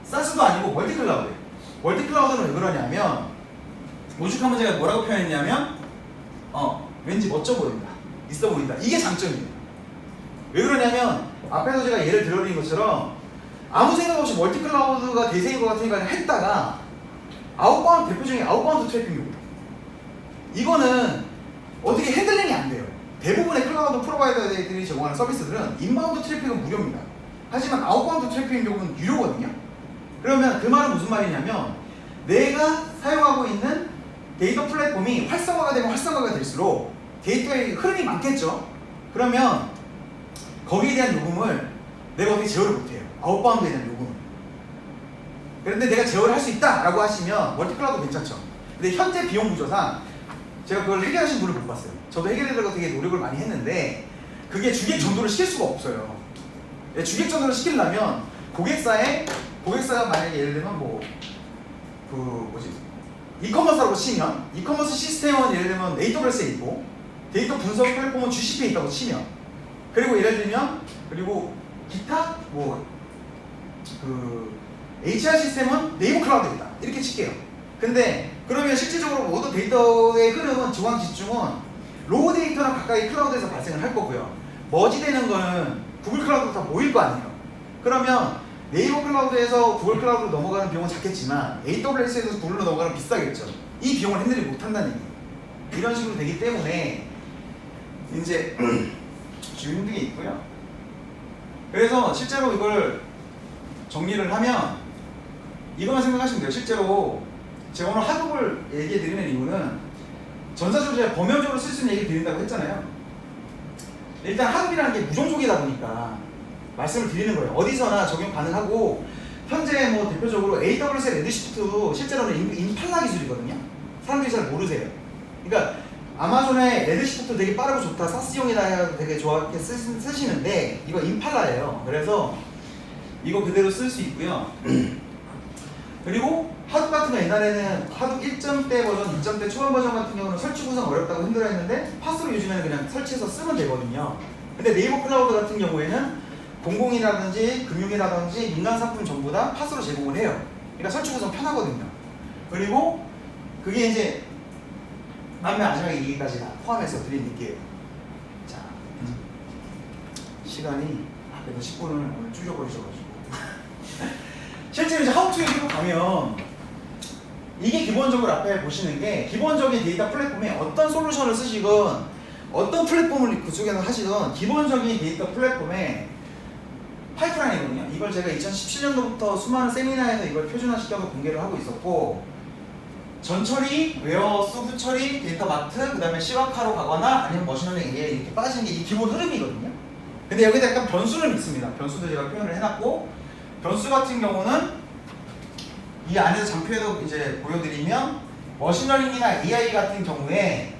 사스도 아니고 멀티클라우드예요. 멀티클라우드는 왜 그러냐면 오죽하면 제가 뭐라고 표현했냐면 왠지 멋져 보인다, 있어 보인다. 이게 장점이에요. 왜 그러냐면 앞에서 제가 예를 들어드린 것처럼 아무 생각 없이 멀티클라우드가 대세인 것 같으니까 했다가 아웃바운드 대표적인 아웃바운드 트래픽입니다. 이거는 어떻게 핸들링이 안 돼요. 대부분의 클라우드 프로바이더들이 제공하는 서비스들은 인바운드 트래픽은 무료입니다. 하지만 아웃바운드 트래픽인 경우는 유료거든요. 그러면 그 말은 무슨 말이냐면 내가 사용하고 있는 데이터 플랫폼이 활성화가 되면 활성화가 될수록 데이터의 흐름이 많겠죠. 그러면 거기에 대한 요금을 내가 어떻게 제어를 못해요. 아웃바운드에 대한 요금을. 그런데 내가 제어를 할 수 있다라고 하시면 멀티클라우드 괜찮죠. 근데 현재 비용 구조상 제가 그걸 해결하신 분을 못 봤어요. 저도 해결하려고 되게 노력을 많이 했는데 그게 주객 전도를 시킬 수가 없어요. 주객 전도를 시키려면 고객사가 만약에 예를 들면 이커머스라고 치면 이커머스 시스템은 예를 들면 AWS에 있고 데이터 분석 플랫폼은 GCP에 있다고 치면 그리고 예를 들면 그리고 기타 HR 시스템은 네이버 클라우드에 있다 이렇게 칠게요. 근데 그러면 실질적으로 모든 데이터의 흐름은 중앙 집중은 로우 데이터랑 가까이 클라우드에서 발생을 할 거고요. 머지되는 거는 구글 클라우드로 다 모일 거 아니에요. 그러면 네이버 클라우드에서 구글 클라우드로 넘어가는 비용은 작겠지만 AWS에서 구글로 넘어가면 비싸겠죠. 이 비용을 핸들이 못한다는 얘기예요. 이런 식으로 되기 때문에 이제 지금 힘든 게 있고요. 그래서 실제로 이걸 정리를 하면 이것만 생각하시면 돼요. 실제로 제가 오늘 하드업을 얘기해 드리는 이유는 전사적으로 제가 범용적으로 쓸 수 있는 얘기를 드린다고 했잖아요. 일단 하드업이라는 게 무종속이다 보니까 말씀을 드리는 거예요. 어디서나 적용 가능하고 현재 대표적으로 AWS 레드시프트도 실제로는 인팔라 기술이거든요. 사람들이 잘 모르세요. 그러니까 아마존의 레드시프트 되게 빠르고 좋다, 사스용이다 해서 되게 좋게 쓰시는데 이거 인팔라예요. 그래서 이거 그대로 쓸 수 있고요. 그리고 하둡 같은 거 옛날에는 하둡 1점대 버전, 2점대 초반 버전 같은 경우는 설치 구성 어렵다고 힘들어했는데 파스로 요즘에는 그냥 설치해서 쓰면 되거든요. 근데 네이버 클라우드 같은 경우에는 공공이라든지 금융이라든지 민간 상품 전부 다 파스로 제공을 해요. 그러니까 설치 구성 편하거든요. 그리고 그게 이제 마지막에 얘기까지 다 포함해서 드릴게요. 자, 시간이 그래도 10분을 오늘 줄여버리셔가지고 실제로 이제 하우투 얘기로 가면 이게 기본적으로 앞에 보시는 게 기본적인 데이터 플랫폼에 어떤 솔루션을 쓰시건 어떤 플랫폼을 그쪽에서 하시건 기본적인 데이터 플랫폼에 파이프라인이거든요. 이걸 제가 2017년도부터 수많은 세미나에서 이걸 표준화시켜서 공개를 하고 있었고 전처리, 웨어하우스, 후처리, 데이터 마트, 그 다음에 시각화로 가거나 아니면 머신러닝 AI 이렇게 빠지는 게 이 기본 흐름이거든요. 근데 여기다 약간 변수는 있습니다. 변수도 제가 표현을 해놨고 변수 같은 경우는 이 안에서 장표에도 이제 보여드리면 머신러닝이나 AI 같은 경우에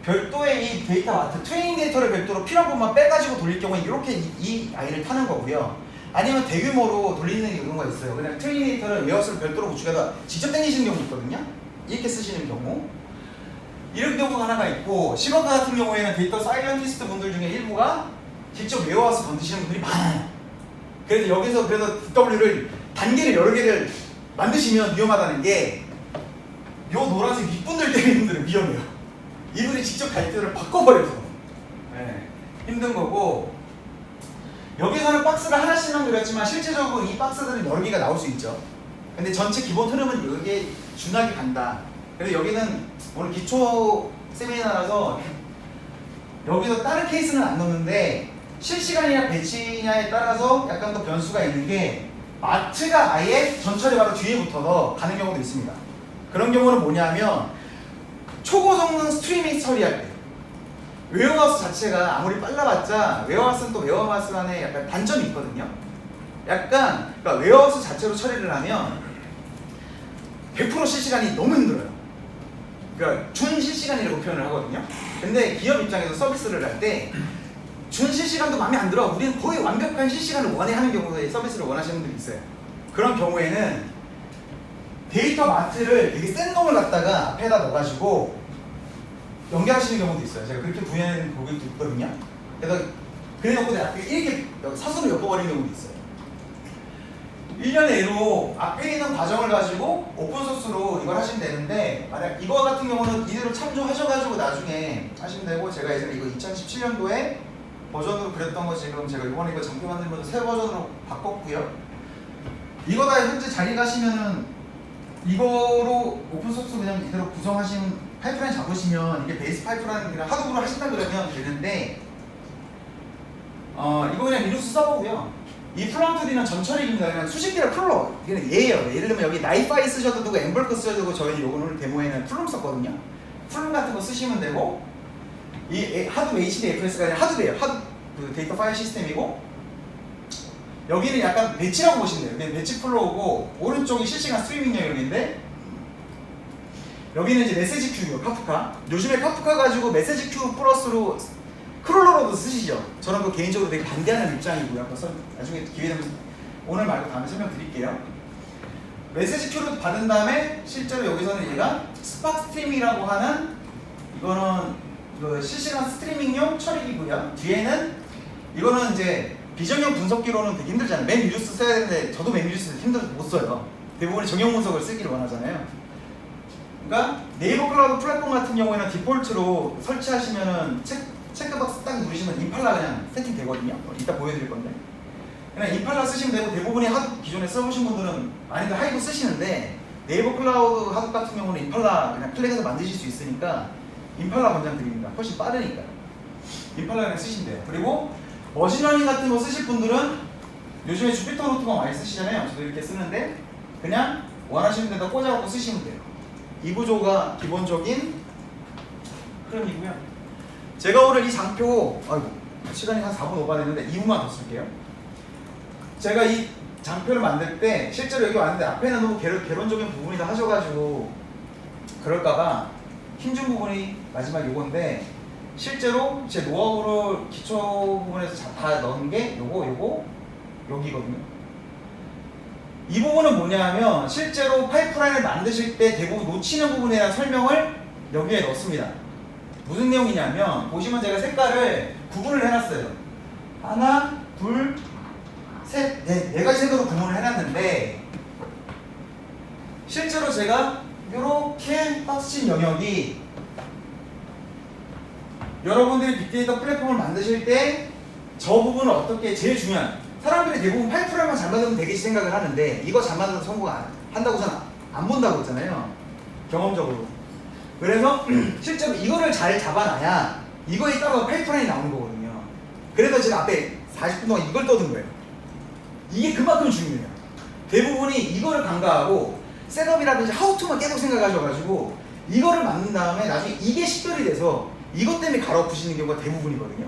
별도의 이 데이터 마트, 트레이닝 데이터를 별도로 필요한 것만 빼가지고 돌릴 경우에 이렇게 이 아이를 타는 거고요. 아니면 대규모로 돌리는 경우가 있어요. 그냥 트레이닝 데이터를 웨어하우스를 별도로 구축해서 직접 당기시는 경우 있거든요. 이렇게 쓰시는 경우 이런 경우가 하나가 있고 시각화 같은 경우에는 데이터 사이언티스트 분들 중에 일부가 직접 웨어하우스 건드시는 분들이 많아요. 그래서 여기서 DW를 단계를 여러 개를 만드시면 위험하다는 게 요 노란색 윗분들 때문에 분들은 위험해요. 이분이 직접 데이터를 바꿔버려서 힘든 거고 여기서는 박스가 하나씩만 그렸지만 실제적으로 이 박스들은 여러 개가 나올 수 있죠. 근데 전체 기본 흐름은 여기에 준하게 간다. 그래서 여기는 오늘 기초 세미나라서 여기서 다른 케이스는 안 넣는데 실시간이냐 배치냐에 따라서 약간 더 변수가 있는 게 마트가 아예 전철이 바로 뒤에 붙어서 가는 경우도 있습니다. 그런 경우는 뭐냐면 초고성능 스트리밍 처리할 때 웨어하우스 자체가 아무리 빨라봤자 웨어하우스는 또 웨어하우스만의 약간 단점이 있거든요. 약간 그러니까 웨어하우스 자체로 처리를 하면 100% 실시간이 너무 힘들어요. 그러니까 준실시간이라고 표현을 하거든요. 근데 기업 입장에서 서비스를 할 때 준실시간도 마음에 안 들어. 우리는 거의 완벽한 실시간을 원해 하는 경우에 서비스를 원하시는 분들이 있어요. 그런 경우에는 데이터 마트를 되게 센 놈을 갖다가 앞에다 넣어가지고 연결하시는 경우도 있어요. 제가 그렇게 구현하는 고객도 있거든요. 그래서 그래 놓고 이렇게 사선으로 엮어버리는 경우도 있어요. 1년의 예로 앞에 있는 과정을 가지고 오픈소스로 이걸 하시면 되는데, 만약 이거 같은 경우는 이대로 참조하셔가지고 나중에 하시면 되고, 제가 예전에 이거 2017년도에 버전으로 그렸던 거 지금 제가 이번에 이거 장표 만들면서 새 버전으로 바꿨고요. 이거 다 현재 자리 가시면은 이거로 오픈소스 그냥 이대로 구성하신 파이프라인 잡으시면 이게 베이스 파이프라인이랑 하드으로 하신다 그러면 되는데, 이거 그냥 리눅스 서버고요. 이 플럼2D는 전처리입니다. 그냥 수십 개를 풀러. 이게 얘예요. 예를 들면 여기 나이파이 쓰셔도 되고 엠벌크 쓰셔도 되고, 저희 요거 오늘 데모에는 플럼 썼거든요. 플럼 같은 거 쓰시면 되고, 이 하드 HDFS가 아니라 하드예요. 하드 그 데이터 파일 시스템이고, 여기는 약간 배치라고 보시면 돼요. 여기는 배치 플로우고, 오른쪽이 실시간 스트리밍 영역인데, 여기는 이제 메시지 큐요, 카프카. 요즘에 카프카 가지고 메시지 큐 플러스로 크롤러로도 쓰시죠. 저는 그 개인적으로 되게 반대하는 입장이고요. 그래서 나중에 기회 되면 오늘 말고 다음에 설명드릴게요. 메시지 큐를 받은 다음에 실제로 여기서는 얘가 스팍 스트리밍이라고 하는, 이거는 그 실시간 스트리밍용 처리기고요. 뒤에는 이거는 이제 비정형 분석기로는 되게 힘들잖아요. 맨유리스 써야 되는데 저도 맨유리스 힘들어서 못 써요. 대부분이 정형 분석을 쓰기를 원하잖아요. 그러니까 네이버 클라우드 플랫폼 같은 경우에는 디폴트로 설치하시면은 체크박스 딱 누르시면 임팔라 그냥 세팅 되거든요. 이따 보여드릴 건데, 그냥 임팔라 쓰시면 되고, 대부분이 하드 기존에 써보신 분들은 많이들 하이브 쓰시는데, 네이버 클라우드 하드 같은 경우는 임팔라 그냥 클릭해서 만드실 수 있으니까 임팔라 권장드립니다. 훨씬 빠르니까 임팔라 그냥 쓰시면 돼요. 그리고 머신러닝 같은 거 쓰실 분들은 요즘에 주피터 노트북 많이 쓰시잖아요. 저도 이렇게 쓰는데 그냥 원하시는 데다 꽂아갖고 쓰시면 돼요. 이 구조가 기본적인 흐름이고요. 제가 오늘 이 장표, 아이고 시간이 한 4분 오버됐는데 2분만 더 쓸게요. 제가 이 장표를 만들 때 실제로 여기 왔는데 앞에는 너무 개론적인 부분이 다 하셔가지고 그럴까봐 힘준 부분이 마지막 요건데, 실제로 제 노하우를 기초 부분에서 다 넣은 게 요거 여기거든요. 이 부분은 뭐냐면 실제로 파이프라인을 만드실 때 대부분 놓치는 부분에 대한 설명을 여기에 넣습니다. 무슨 내용이냐면, 보시면 제가 색깔을 구분을 해놨어요. 하나, 둘, 셋, 네 가지 색으로 구분을 해놨는데, 실제로 제가 이렇게 박스친 영역이 여러분들이 빅데이터 플랫폼을 만드실 때 저 부분을 어떻게, 제일 중요한, 사람들이 대부분 파이프라인만 잘 만들면 되겠지 생각을 하는데, 이거 잘 만들어서 성공 한다고 저는 안 본다고 했잖아요. 경험적으로. 그래서 실제로 이거를 잘 잡아놔야 이거에 따라서 파이프라인이 나오는 거거든요. 그래서 제가 앞에 40분 동안 이걸 떠든 거예요. 이게 그만큼 중요해요. 대부분이 이거를 간과하고 셋업이라든지 하우투만 계속 생각하셔가지고 이거를 만든 다음에 나중에 이게 식별이 돼서 이것 때문에 갈아엎으시는 경우가 대부분이거든요.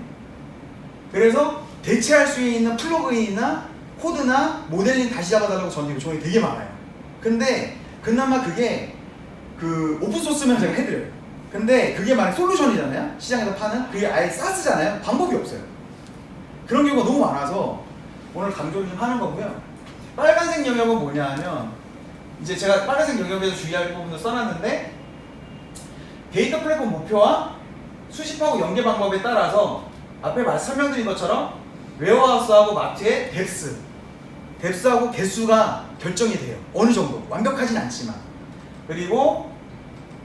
그래서 대체할 수 있는 플러그인이나 코드나 모델링 다시 잡아달라고 저한테 요청이 되게 많아요. 근데 그나마 그게 그 오픈소스면 제가 해드려요. 근데 그게 만약 솔루션이잖아요. 시장에서 파는 그게 아예 사스잖아요. 방법이 없어요. 그런 경우가 너무 많아서 오늘 강조를 좀 하는 거고요. 빨간색 영역은 뭐냐 하면, 이제 제가 빨간색 영역에서 주의할 부분을 써놨는데, 데이터 플랫폼 목표와 수집하고 연계 방법에 따라서 앞에 설명드린 것처럼 웨어하우스하고 마트의 뎁스하고 개수가 결정이 돼요. 어느 정도 완벽하진 않지만. 그리고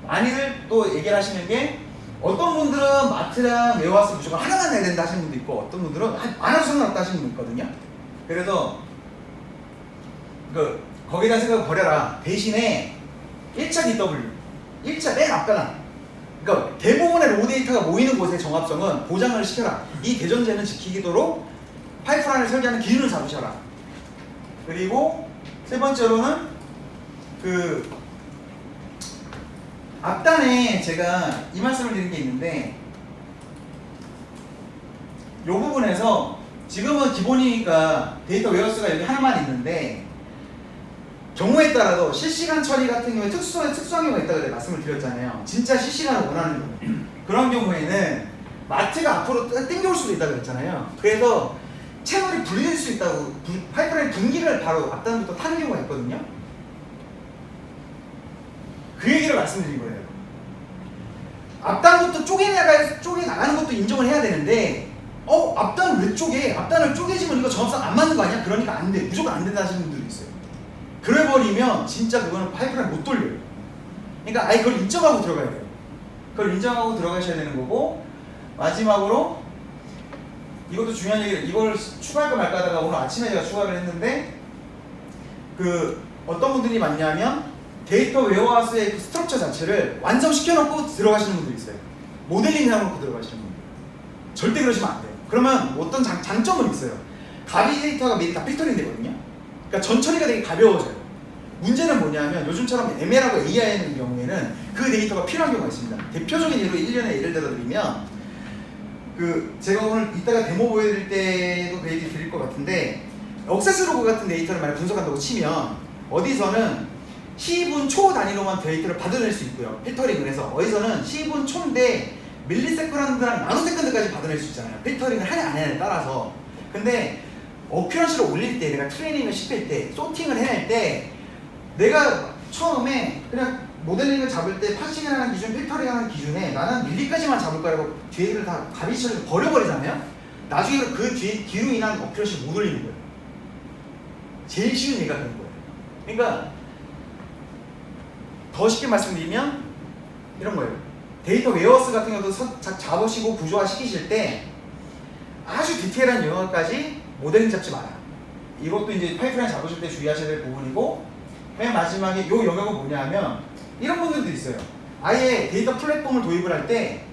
많이들 또 얘기를 하시는 게, 어떤 분들은 마트랑 웨어하우스 무조건 하나만 내야 된다 하시는 분도 있고, 어떤 분들은 많아도 상관없다 하시는 분도 있거든요. 그래서 거기다 생각을 버려라. 대신에 1차 DW, 1차 맨 앞단한, 그러니까 대부분의 로우 데이터가 모이는 곳의 정합성은 보장을 시켜라. 이 대전제는 지키도록 파이프라인을 설계하는 기준을 잡으셔라. 그리고 세 번째로는 앞단에 제가 이 말씀을 드린 게 있는데 이 부분에서 지금은 기본이니까 데이터 웨어스가 여기 하나만 있는데 경우에 따라서 실시간 처리 같은 경우에 특수한 경우가 있다고 제가 말씀을 드렸잖아요. 진짜 실시간을 원하는 경우 그런 경우에는 마트가 앞으로 땡겨올 수도 있다고 그랬잖아요. 그래서 채널이 분리될 수 있다고 파이프라인 분기를 바로 앞단부터 타는 경우가 있거든요. 그 얘기를 말씀드린 거예요. 앞단부터 쪼개나가는 것도 인정을 해야 되는데 앞단을 왜 쪼개? 앞단을 쪼개지면 이거 정합상 안 맞는 거 아니야? 그러니까 안 돼. 무조건 안 된다 하시는 분들이 있어요. 그래버리면 진짜 그거는 파이프라인 못 돌려요. 그러니까 아예 그걸 인정하고 들어가야 돼요. 그걸 인정하고 들어가셔야 되는 거고, 마지막으로 이것도 중요한 얘기를, 이걸 추가할까 말까 하다가 오늘 아침에 제가 추가를 했는데, 어떤 분들이 많냐면 데이터 웨어하우스의 그 스트럭처 자체를 완성시켜놓고 들어가시는 분들이 있어요. 모델링 해놓고 들어가시는 분들. 절대 그러시면 안 돼요. 그러면 어떤 장점은 있어요. 가비 데이터가 미리 다 필터링 되거든요. 그러니까 전처리가 되게 가벼워져요. 문제는 뭐냐면 요즘처럼 ML하고 AI의 경우에는 그 데이터가 필요한 경우가 있습니다. 대표적인 예로 1년에 예를 들어드리면 제가 오늘 이따가 데모 보여드릴 때도 그 얘기 드릴 것 같은데, 억세스 로그 같은 데이터를 만약 분석한다고 치면 어디서는 시분 초 단위로만 데이터를 받아낼 수 있고요. 필터링을 해서 어디서는 시분 초인데 밀리세컨드랑 나노세컨드까지 받아낼 수 있잖아요. 필터링을 하냐 안 하냐에 따라서. 근데 어큐런시를 올릴 때, 내가 트레이닝을 시킬 때, 소팅을 해낼 때, 내가 처음에 그냥 모델링을 잡을 때 파싱이라는 기준, 필터링하는 기준에 나는 밀리까지만 잡을 거라고 뒤를 다 가비처럼 버려버리잖아요. 나중에 그 뒤로 인한 어큐런시 못 올리는 거예요. 제일 쉬운 얘기가 그런 거예요. 그러니까 더 쉽게 말씀드리면 이런 거예요. 데이터 웨어하우스 같은 경우도 잡으시고 구조화 시키실 때 아주 디테일한 영역까지 모델링 잡지 마라. 이것도 이제 파이프라인 잡으실 때 주의하셔야 될 부분이고, 맨 마지막에 이 영역은 뭐냐 하면 이런 분들도 있어요. 아예 데이터 플랫폼을 도입을 할 때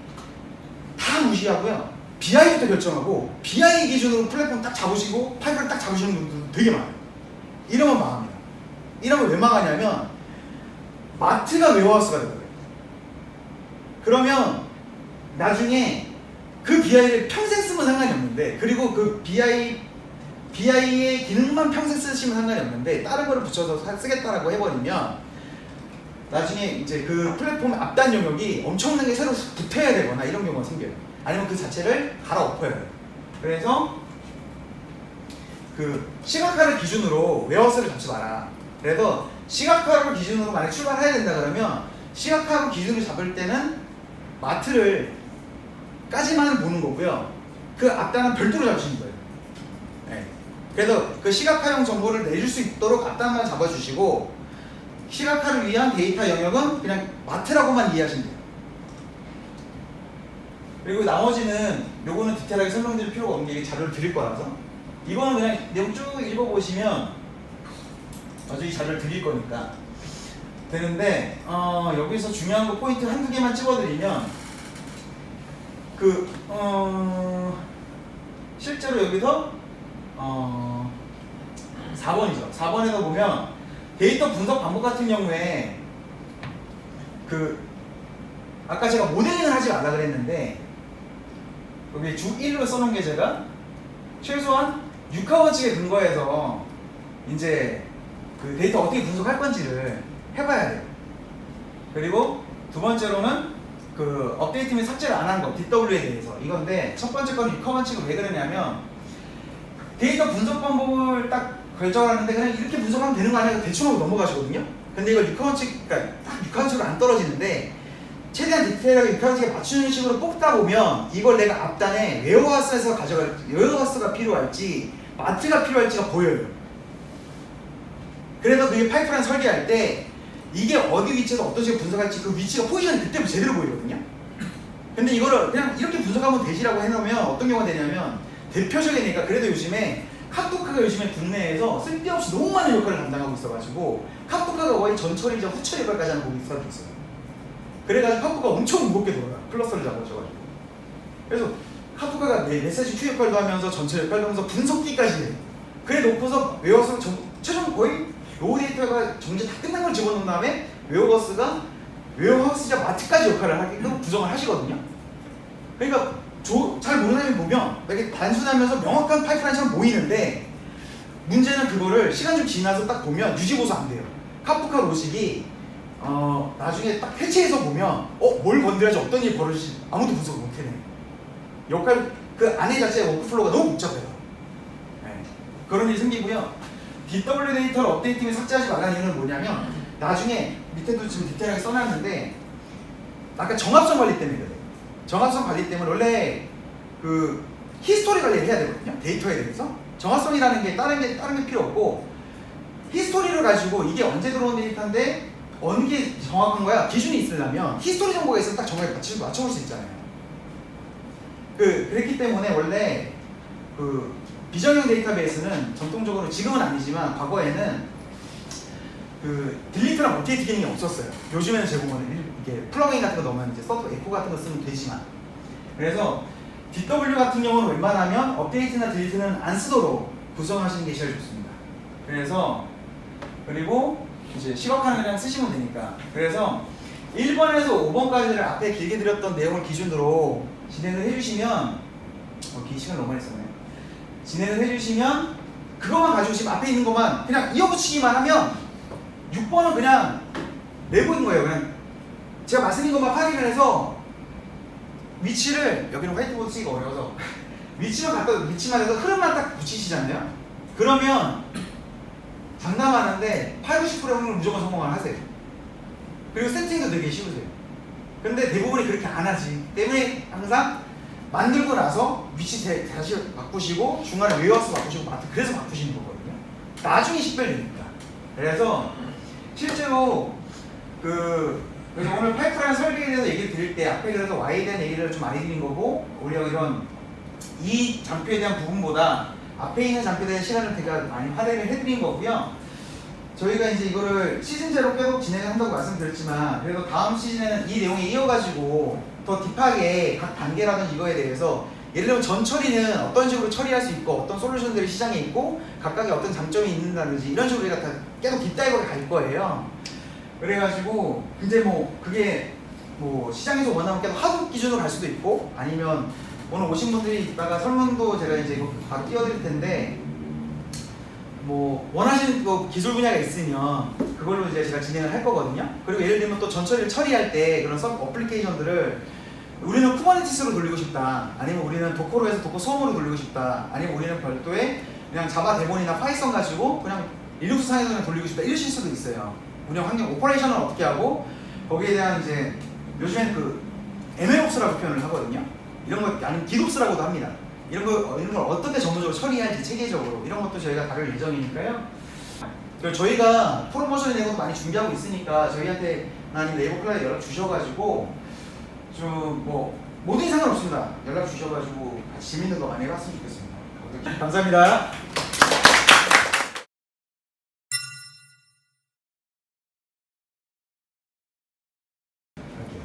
다 무시하고요. BI부터 결정하고 BI 기준으로 플랫폼 딱 잡으시고 파이프라인 딱 잡으시는 분들도 되게 많아요. 이러면 망합니다. 이러면 왜 망하냐면 마트가 웨어하우스가 되거든요. 그러면 나중에 그 BI를 평생 쓰면 상관이 없는데, 그리고 그 BI의 기능만 평생 쓰시면 상관이 없는데 다른 거를 붙여서 쓰겠다라고 해버리면 나중에 이제 그 플랫폼 앞단 영역이 엄청나게 새로 붙어야 되거나 이런 경우가 생겨요. 아니면 그 자체를 갈아엎어야 돼요. 그래서 시각화를 기준으로 웨어하우스를 잡지 마라. 그래서 시각화를 기준으로 만약 출발을 해야 된다 그러면 시각화를 기준으로 잡을 때는 마트를 까지만 보는 거고요. 그 앞단은 별도로 잡으시는 거예요. 네. 그래서 그 시각화용 정보를 내줄 수 있도록 앞단만 잡아주시고, 시각화를 위한 데이터 영역은 그냥 마트라고만 이해하시면 돼요. 그리고 나머지는 요거는 디테일하게 설명드릴 필요가 없는 게 자료를 드릴 거라서, 이거는 그냥 내용 쭉 읽어보시면 나중에 자료를 드릴 거니까 되는데, 여기서 중요한 거 포인트 한두 개만 찍어드리면, 실제로 여기서 4번이죠. 4번에서 보면 데이터 분석 방법 같은 경우에 아까 제가 모델링을 하지 말라 그랬는데 여기 주 1로 써놓은 게 제가 최소한 6화 원칙에 근거해서 이제 그 데이터 어떻게 분석할 건지를 해봐야 돼요. 그리고 두 번째로는 업데이트 및 삭제를 안 한 거, DW에 대해서 이건데, 첫 번째 거는 6화 원칙을 왜 그러냐면 데이터 분석 방법을 딱 결정하는데 그냥 이렇게 분석하면 되는 거 아니야? 대충 하고 넘어가시거든요. 근데 이걸 6화 원칙, 그러니까 딱 6화 원칙으로 안 떨어지는데 최대한 디테일하게 6화 원칙에 맞추는 식으로 뽑다 보면 이걸 내가 앞단에 웨어하우스에서 가져갈지, 웨어하우스가 필요할지 마트가 필요할지가 보여요. 그래서 그게 파이프라인 설계할 때 이게 어디 위치에서 어떤 식으로 분석할지 그 위치가 포지션이 그때부터 제대로 보이거든요. 근데 이거를 그냥 이렇게 분석하면 되지라고 해놓으면 어떤 경우가 되냐면, 대표적이니까 그래도 요즘에 카프카가 요즘에 국내에서 쓸데없이 너무 많은 역할을 담당하고 있어가지고 카프카가 거의 전처리이자 후처리 역할까지 하는 곡이 있어요. 그래가지고 카프카가 엄청 무겁게 돌아요. 클러스터를 잡아줘가지고. 그래서 카프카가 메시지 큐 역할도 하면서 전처리 역할도 하면서 분석기까지 해요. 그래 놓고서 웨어하우스가 최종 거의 로 데이터가 정제 다 끝난 걸 집어넣은 다음에 웨어하우스가 웨어하우스자 마트까지 역할을 하게끔 구성을 하시거든요. 그러니까 잘 모르는 사람이 보면 이렇게 단순하면서 명확한 파이프라인처럼 보이는데 문제는 그거를 시간 좀 지나서 딱 보면 유지보수 안 돼요. 카프카 로직이 나중에 딱 해체해서 보면 뭘 건드려야지 어떤 일이 벌어질지 아무도 분석을 못 해내요. 역할 그 안에 자체의 워크플로우가 너무 복잡해요. 네. 그런 일이 생기고요. DW 데이터를 업데이트 및 삭제하지 말라는 이유는 뭐냐면 나중에 밑에도 지금 디테일하게 써놨는데 아까 정합성 관리 때문에 그래요. 정합성 관리 때문에 원래 그 히스토리 관리를 해야 되거든요. 데이터에 대해서 정합성이라는 게 다른 게 필요 없고 히스토리를 가지고 이게 언제 들어온 데이터인데 어느 게 정확한 거야 기준이 있으려면 히스토리 정보가 있으면 딱 정확하게 맞춰볼 수 있잖아요. 그랬기 때문에 원래 그 비정형 데이터베이스는 전통적으로 지금은 아니지만 과거에는 그 딜리트랑 업데이트 기능이 없었어요. 요즘에는 제공은 이게 플러그인 같은 거 넣으면 이제 서브 에코 같은 거 쓰면 되지만 그래서 DW 같은 경우는 웬만하면 업데이트나 딜리트는 안 쓰도록 구성하시는 게 제일 좋습니다. 그리고 이제 실업하는 그냥 쓰시면 되니까 그래서 1번에서 5번까지를 앞에 길게 드렸던 내용을 기준으로 진행을 해주시면 긴 시간 너무 많이 썼네요. 진행을 해주시면 그것만 가지고 지금 앞에 있는 것만 그냥 이어붙이기만 하면 6번은 그냥 내보인 거예요. 그냥 제가 말씀드린 것만 확인을 해서 위치를 여기는 화이트보드 쓰기가 어려워서 위치만 해서 흐름만 딱 붙이시잖아요. 그러면 장담하는데 80~90% 확률로 무조건 성공을 하세요. 그리고 세팅도 되게 쉬우세요. 근데 대부분이 그렇게 안 하지 때문에 항상 만들고 나서 위치 다시 바꾸시고 중간에 웨어하우스 바꾸시고 그래서 바꾸시는 거거든요. 나중에 식별되니까. 그래서 실제로 그래서 오늘 파이프라인 설계에 대해서 얘기를 드릴 때 앞에 그래서 Y에 대한 얘기를 좀 많이 드린 거고 오히려 이런 이 장표에 대한 부분보다 앞에 있는 장표에 대한 시간을 제가 많이 할애를 해드린 거고요. 저희가 이제 이거를 시즌제로 계속 진행을 한다고 말씀드렸지만 그래도 다음 시즌에는 이 내용에 이어가지고 더 딥하게 각 단계라든지 이거에 대해서 예를 들면 전 처리는 어떤 식으로 처리할 수 있고 어떤 솔루션들이 시장에 있고 각각의 어떤 장점이 있는다든지 이런 식으로 우리가 다 계속 딥다이브를 갈 거예요. 그래가지고 이제 그게 시장에서 원하는 계속 하도 기준으로 갈 수도 있고 아니면 오늘 오신 분들이 있다가 설문도 제가 이제 이거 바로 띄워드릴 텐데 원하시는 기술 분야가 있으면 그걸로 이제 제가 진행을 할 거거든요. 그리고 예를 들면 또 전처리를 처리할 때 그런 서브 어플리케이션들을 우리는 쿠버네티스로 돌리고 싶다 아니면 우리는 도커로 해서 도커 소음으로 돌리고 싶다 아니면 우리는 별도의 그냥 자바 데몬이나 파이썬 가지고 그냥 리눅스 상에서 그냥 돌리고 싶다 이러실 수도 있어요. 운영 환경 오퍼레이션을 어떻게 하고 거기에 대한 이제 요즘엔 그 MLOps라고 표현을 하거든요. 이런 거 아니면 DDoS라고도 합니다. 이런 걸 어떻게 전문적으로 처리할지 체계적으로 이런 것도 저희가 다룰 예정이니까요. 그리고 저희가 프로모션에 대해서 많이 준비하고 있으니까 저희한테 아니면 네이버 클라우드에 연락 주셔가지고 좀 뭐든 상관없습니다. 연락 주셔가지고 같이 재밌는 거 많이 해봤으면 좋겠습니다. 감사합니다.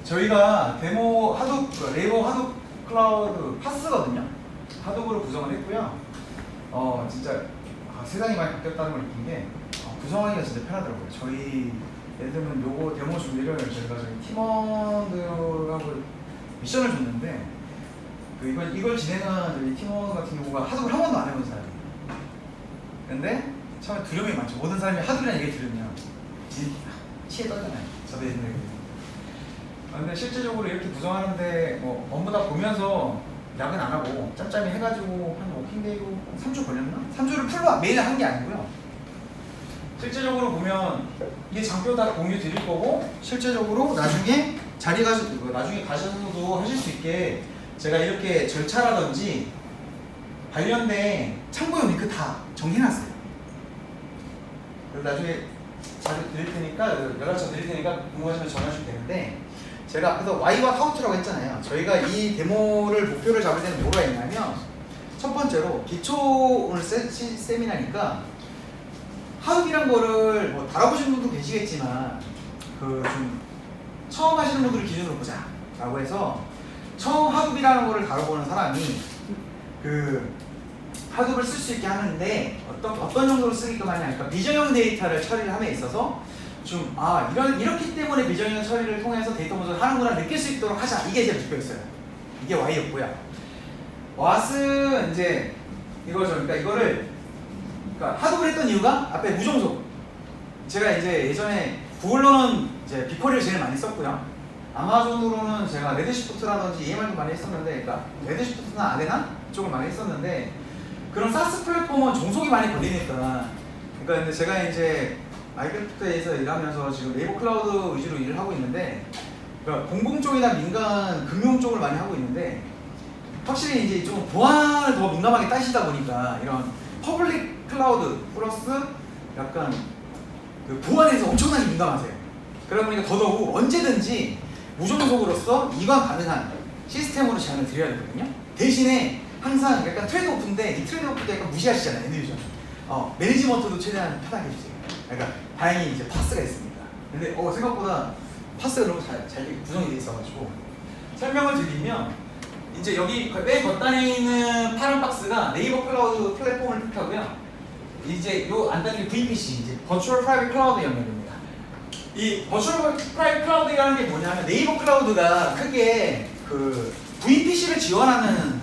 저희가 데모 하둡, 네이버 하둡 클라우드 파스거든요. 하둡으로 구성을 했고요. 진짜 세상이 많이 바뀌었다는 걸 느낀 게 구성하기가 진짜 편하더라고요. 저희 예를 들면 요거 데모 준비를 저희가 저희 팀원들하고 미션을 줬는데 이걸 진행한 저희 팀원 같은 경우가 하둡을 한 번도 안 해본 사람이에요. 근데 처음에 두려움이 많죠. 모든 사람이 하둡이라는 얘기를 들으면 치에 떨잖아요. 저도 옛날에. 근데 실제적으로 이렇게 구성하는데 업무 다 보면서 야근 안 하고 짬짬이 해가지고 한 워킹데이로 3주 걸렸나? 3주를 풀로 매일 한 게 아니고요. 실제적으로 보면 이게 장표 다 공유 드릴 거고 실제적으로 나중에 나중에 가셔서도 하실 수 있게 제가 이렇게 절차라든지 관련된 참고용 링크 다 정리해놨어요. 그래서 나중에 자료 드릴 테니까 연락처 드릴 테니까 궁금하시면 전화주시면 되는데 제가 앞에서 Y와 하우투라고 했잖아요. 저희가 이 데모를 목표를 잡을 때는 뭐가 있냐면 첫 번째로 기초 오늘 세미나니까 하둡이란 거를 다뤄보시는 분도 계시겠지만 좀 처음 하시는 분들을 기준으로 보자 라고 해서 처음 하둡이라는 거를 다뤄보는 사람이 하둡을 쓸 수 있게 하는데 어떤 정도로 쓰게끔 하냐. 그러니까 비정형 데이터를 처리를 함에 있어서 좀 이렇기 때문에 비정형 처리를 통해서 데이터 분석을 하는구나 느낄 수 있도록 하자. 이게 제 목표였어요. 이게 Y였고요. What은 이제 이거죠. 그러니까 이거를 하드를 했던 이유가 앞에 무종속. 제가 이제 예전에 구글로는 이제 빅쿼리를 제일 많이 썼고요. 아마존으로는 제가 레드시프트라든지 EMR도 많이 했었는데, 그러니까 레드시프트나 아데나 쪽을 많이 했었는데, 그런 사스 플랫폼은 종속이 많이 걸리니까. 그러니까 근데 제가 이제 마이크로소프트에서 일하면서 지금 네이버 클라우드 위주로 일을 하고 있는데, 그러니까 공공 쪽이나 민간 금융 쪽을 많이 하고 있는데, 확실히 이제 좀 보안을 더 민감하게 따시다 보니까 이런 퍼블릭 클라우드 플러스 약간 그 보안에서 엄청나게 민감하세요. 그러다 보니까 더더욱 언제든지 무종속으로서 이관 가능한 시스템으로 제안을 드려야 되거든요. 대신에 항상 약간 트레이드 오프인데 이 트레이드 오프도 약간 무시하시잖아요. 엔드유저. 매니지먼트도 최대한 편하게 해주세요. 그러니까 다행히 이제 파스가 있습니다. 근데 생각보다 파스가 너무 잘 구성이 되어 있어가지고 설명을 드리면, 이제 여기 맨 겉단에 있는 파란 박스가 네이버 클라우드 플랫폼을 뜻하고요. 이제 요 안단이 VPC, 이제 버추얼 프라이빗 클라우드 영역입니다. 이 버추얼 프라이빗 클라우드라는 게 뭐냐면, 네이버 클라우드가 크게 그 VPC를 지원하는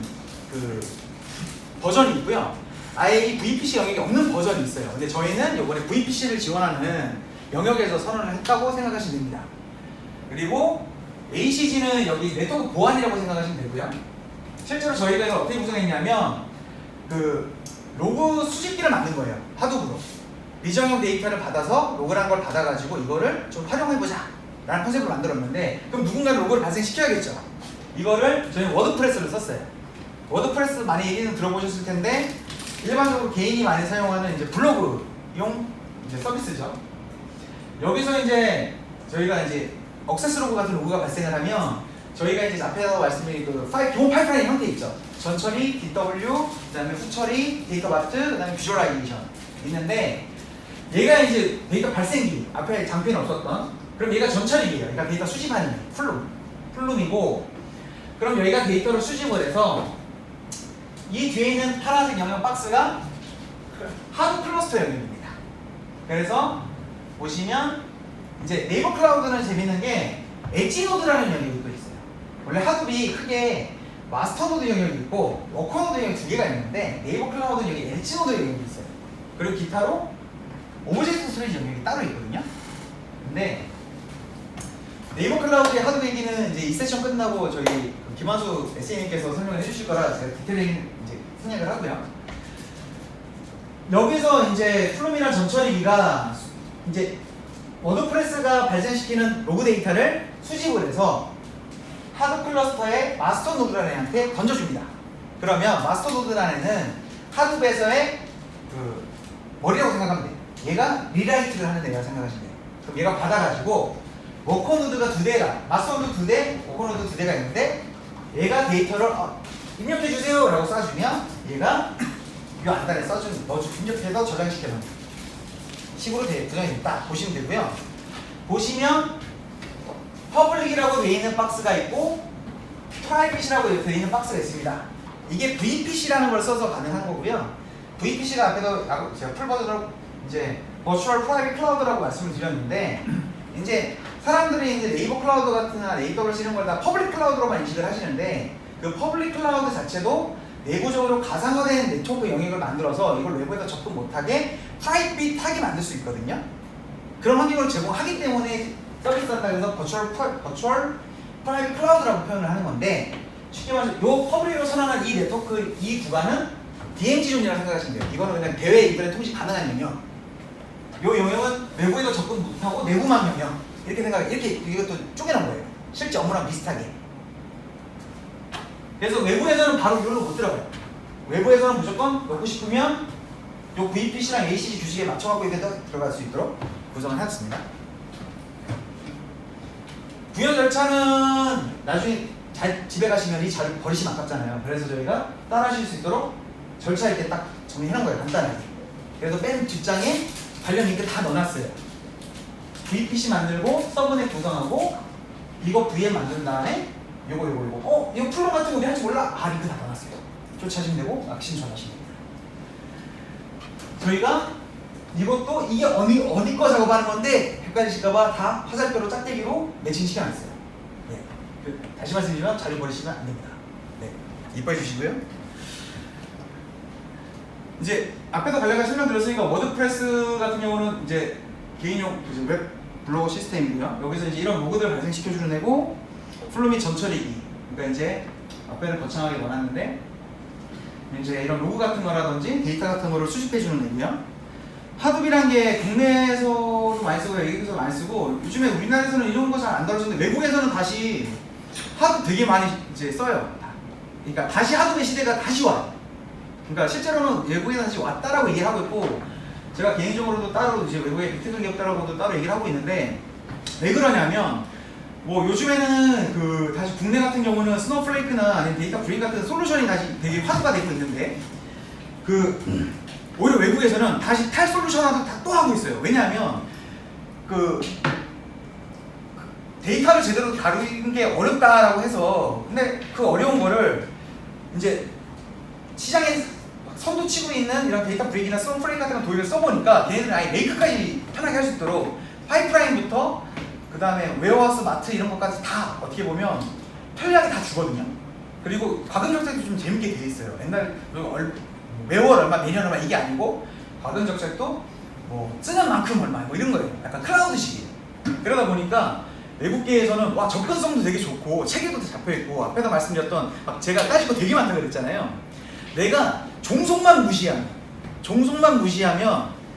그 버전이 있고요. 아예 이 VPC 영역이 없는 버전이 있어요. 근데 저희는 이번에 VPC를 지원하는 영역에서 선언을 했다고 생각하시면 됩니다. 그리고 ACG는 여기 네트워크 보안이라고 생각하시면 되고요. 실제로 저희가 이걸 어떻게 구성했냐면, 그 로그 수집기를 만든 거예요. 하드브로 비정형 데이터를 받아서 로그란 걸 받아가지고 이거를 좀 활용해보자 라는 컨셉을 만들었는데, 그럼 누군가 로그를 발생시켜야겠죠. 이거를 저희는 워드프레스를 썼어요. 워드프레스 많이 얘기는 들어보셨을 텐데, 일반적으로 개인이 많이 사용하는 이제 블로그용 이제 서비스죠. 여기서 이제 저희가 이제 억세스 로그 같은 로그가 발생을 하면, 저희가 이제 앞에서 말씀드린 그 기본 파이프라인 형태 있죠. 전처리, DW, 그다음에 후처리, 데이터 마트, 그다음에 비주얼라이제이션 있는데, 얘가 이제 데이터 발생기 앞에 장표는 없었던, 그럼 얘가 전처리기예요. 그러니까 데이터 수집하는 플룸이고, 그럼 여기가 데이터를 수집을 해서 이 뒤에 있는 파란색 영역 박스가 하드 클러스터 영역입니다. 그래서 보시면 이제 네이버 클라우드는 재밌는 게 엣지 노드라는 영역이 또 있어요. 원래 하드비 크게 마스터 노드 영역이 있고 워커 노드 영역이 두 개가 있는데, 네이버 클라우드는 여기 엣지 노드 영역이 있어요. 그리고 기타로 오브젝트 스토리지 영역이 따로 있거든요. 근데 네이버 클라우드의 하드 얘기는 이제 이 세션 끝나고 저희 김한수 SA님께서 설명을 해주실 거라 제가 디테일링 이제 생략을 하고요. 여기서 이제 플룸이나 전처리기가 이제 워드프레스가 발생시키는 로그 데이터를 수집을 해서 하드 클러스터의 마스터 노드라는 애한테 던져줍니다. 그러면 마스터 노드라는 애는 하드베서의 그 머리라고 생각하면 돼요. 얘가 리라이트를 하는 애라고 생각하시면 돼요. 그럼 얘가 받아가지고 워커 노드가 두 대가, 마스터 노드 두 대, 워커 노드 두 대가 있는데, 얘가 데이터를 입력해주세요 라고 쏴주면 얘가 이 안단에 입력해서 저장시켜놓는 식으로 구성이 됐다 보시면 되고요. 보시면 퍼블릭이라고 되어 있는 박스가 있고 프라이빗이라고 되어 있는 박스가 있습니다. 이게 VPC라는 걸 써서 가능한 거고요. VPC가 앞에도 제가 풀버전으로 이제 버추얼 프라이빗 클라우드라고 말씀을 드렸는데, 이제 사람들이 이제 네이버 클라우드 같은 AWS 이런 걸 다 퍼블릭 클라우드로만 인식을 하시는데, 그 퍼블릭 클라우드 자체도 내부적으로 가상화된 네트워크 영역을 만들어서 이걸 외부에서 접근 못하게 프라이빗하게 만들 수 있거든요. 그런 환경을 제공하기 때문에 서비스한다 해서 버추얼 프라이빗 클라우드라고 표현을 하는 건데, 쉽게 말해서 이 퍼블릭으로 선언한 이 네트워크 이 구간은 DMZ 존이라고 생각하시면 돼요. 이거는 그냥 대외 인터넷 통신 가능한 영역. 이 영역은 외부에도 접근 못하고 내부만 영역. 이렇게 이것도 쪼개놓은 거예요. 실제 업무랑 비슷하게. 그래서 외부에서는 바로 이걸로 못 들어가요. 외부에서는 무조건 넣고 싶으면 요 VPC랑 ACG 규칙에 맞춰갖고 이렇게 들어갈 수 있도록 구성을 해놨습니다. 구현 절차는 나중에 집에 가시면 이 자료 버리시면 아깝잖아요. 그래서 저희가 따라하실 수 있도록 절차 이렇게 딱 정리해놓은 거예요. 간단하게. 그래서 맨 뒷장에 관련 링크 다 넣어놨어요. VPC 만들고 서브넷 구성하고 이거 VM 만든 다음에 요거 이거 플럼 같은 거 우리 할지 몰라? 링크 다 넣어놨어요. 쫓아주시면 되고 신청하시면 됩니다. 저희가 이것도 이게 어디 거 작업하는 건데 헷갈리실까봐 다 화살표로 짝대기로 매칭시켜놨어요. 네. 다시 말씀드리면 자료 버리시면 안 됩니다. 네. 이뻐해 주시고요. 이제 앞에서 간략하게 설명드렸으니까 워드프레스 같은 경우는 이제 개인용 웹 블로거 시스템이고요. 여기서 이제 이런 로그들 발생시켜주는 애고, 플로 및 전처리기. 그러니까 이제 앞에는 거창하게 원하는데 이제 이런 로그 같은 거라든지 데이터 같은 거를 수집해주는 애고요. 하둡이란 게 국내에서도 많이 쓰고 외국에서 많이 쓰고, 요즘에 우리나라에서는 이런 거 잘 안 다루시는데 외국에서는 다시 하둡 되게 많이 이제 써요. 그러니까 다시 하둡의 시대가 다시 와요. 그러니까 실제로는 외국에 다시 왔다라고 얘기하고 있고, 제가 개인적으로도 따로 이제 외국의 빅테크 기업들하고도 따로 얘기를 하고 있는데, 왜 그러냐면 뭐 요즘에는 그 다시 국내 같은 경우는 스노우플레이크나 아니면 데이터 브릭 같은 솔루션이 다시 되게 화두가 되고 있는데, 그 오히려 외국에서는 다시 탈 솔루션하고 또 하고 있어요. 왜냐하면 그 데이터를 제대로 다루는 게 어렵다라고 해서, 근데 그 어려운 거를 이제 시장에 선두 치고 있는 이런 데이터 브릭이나 스노우플레이크 같은 거 도입을 써보니까 걔네들은 아예 메이크까지 편하게 할 수 있도록 파이프라인부터 그 다음에 웨어하우스, 마트 이런 것까지 다 어떻게 보면 편리하게 다 주거든요. 그리고 과금적색도 좀 재밌게 돼 있어요. 옛날 매월 얼마, 매년 얼마 이게 아니고 과금적색도 뭐 쓰는 만큼 얼마 뭐 이런 거예요. 약간 클라우드식이에요. 그러다 보니까 외국계에서는 와 접근성도 되게 좋고 체계도 잡혀있고, 앞에서 말씀드렸던 막 제가 따질 거 되게 많다고 그랬잖아요. 내가 종속만 무시하면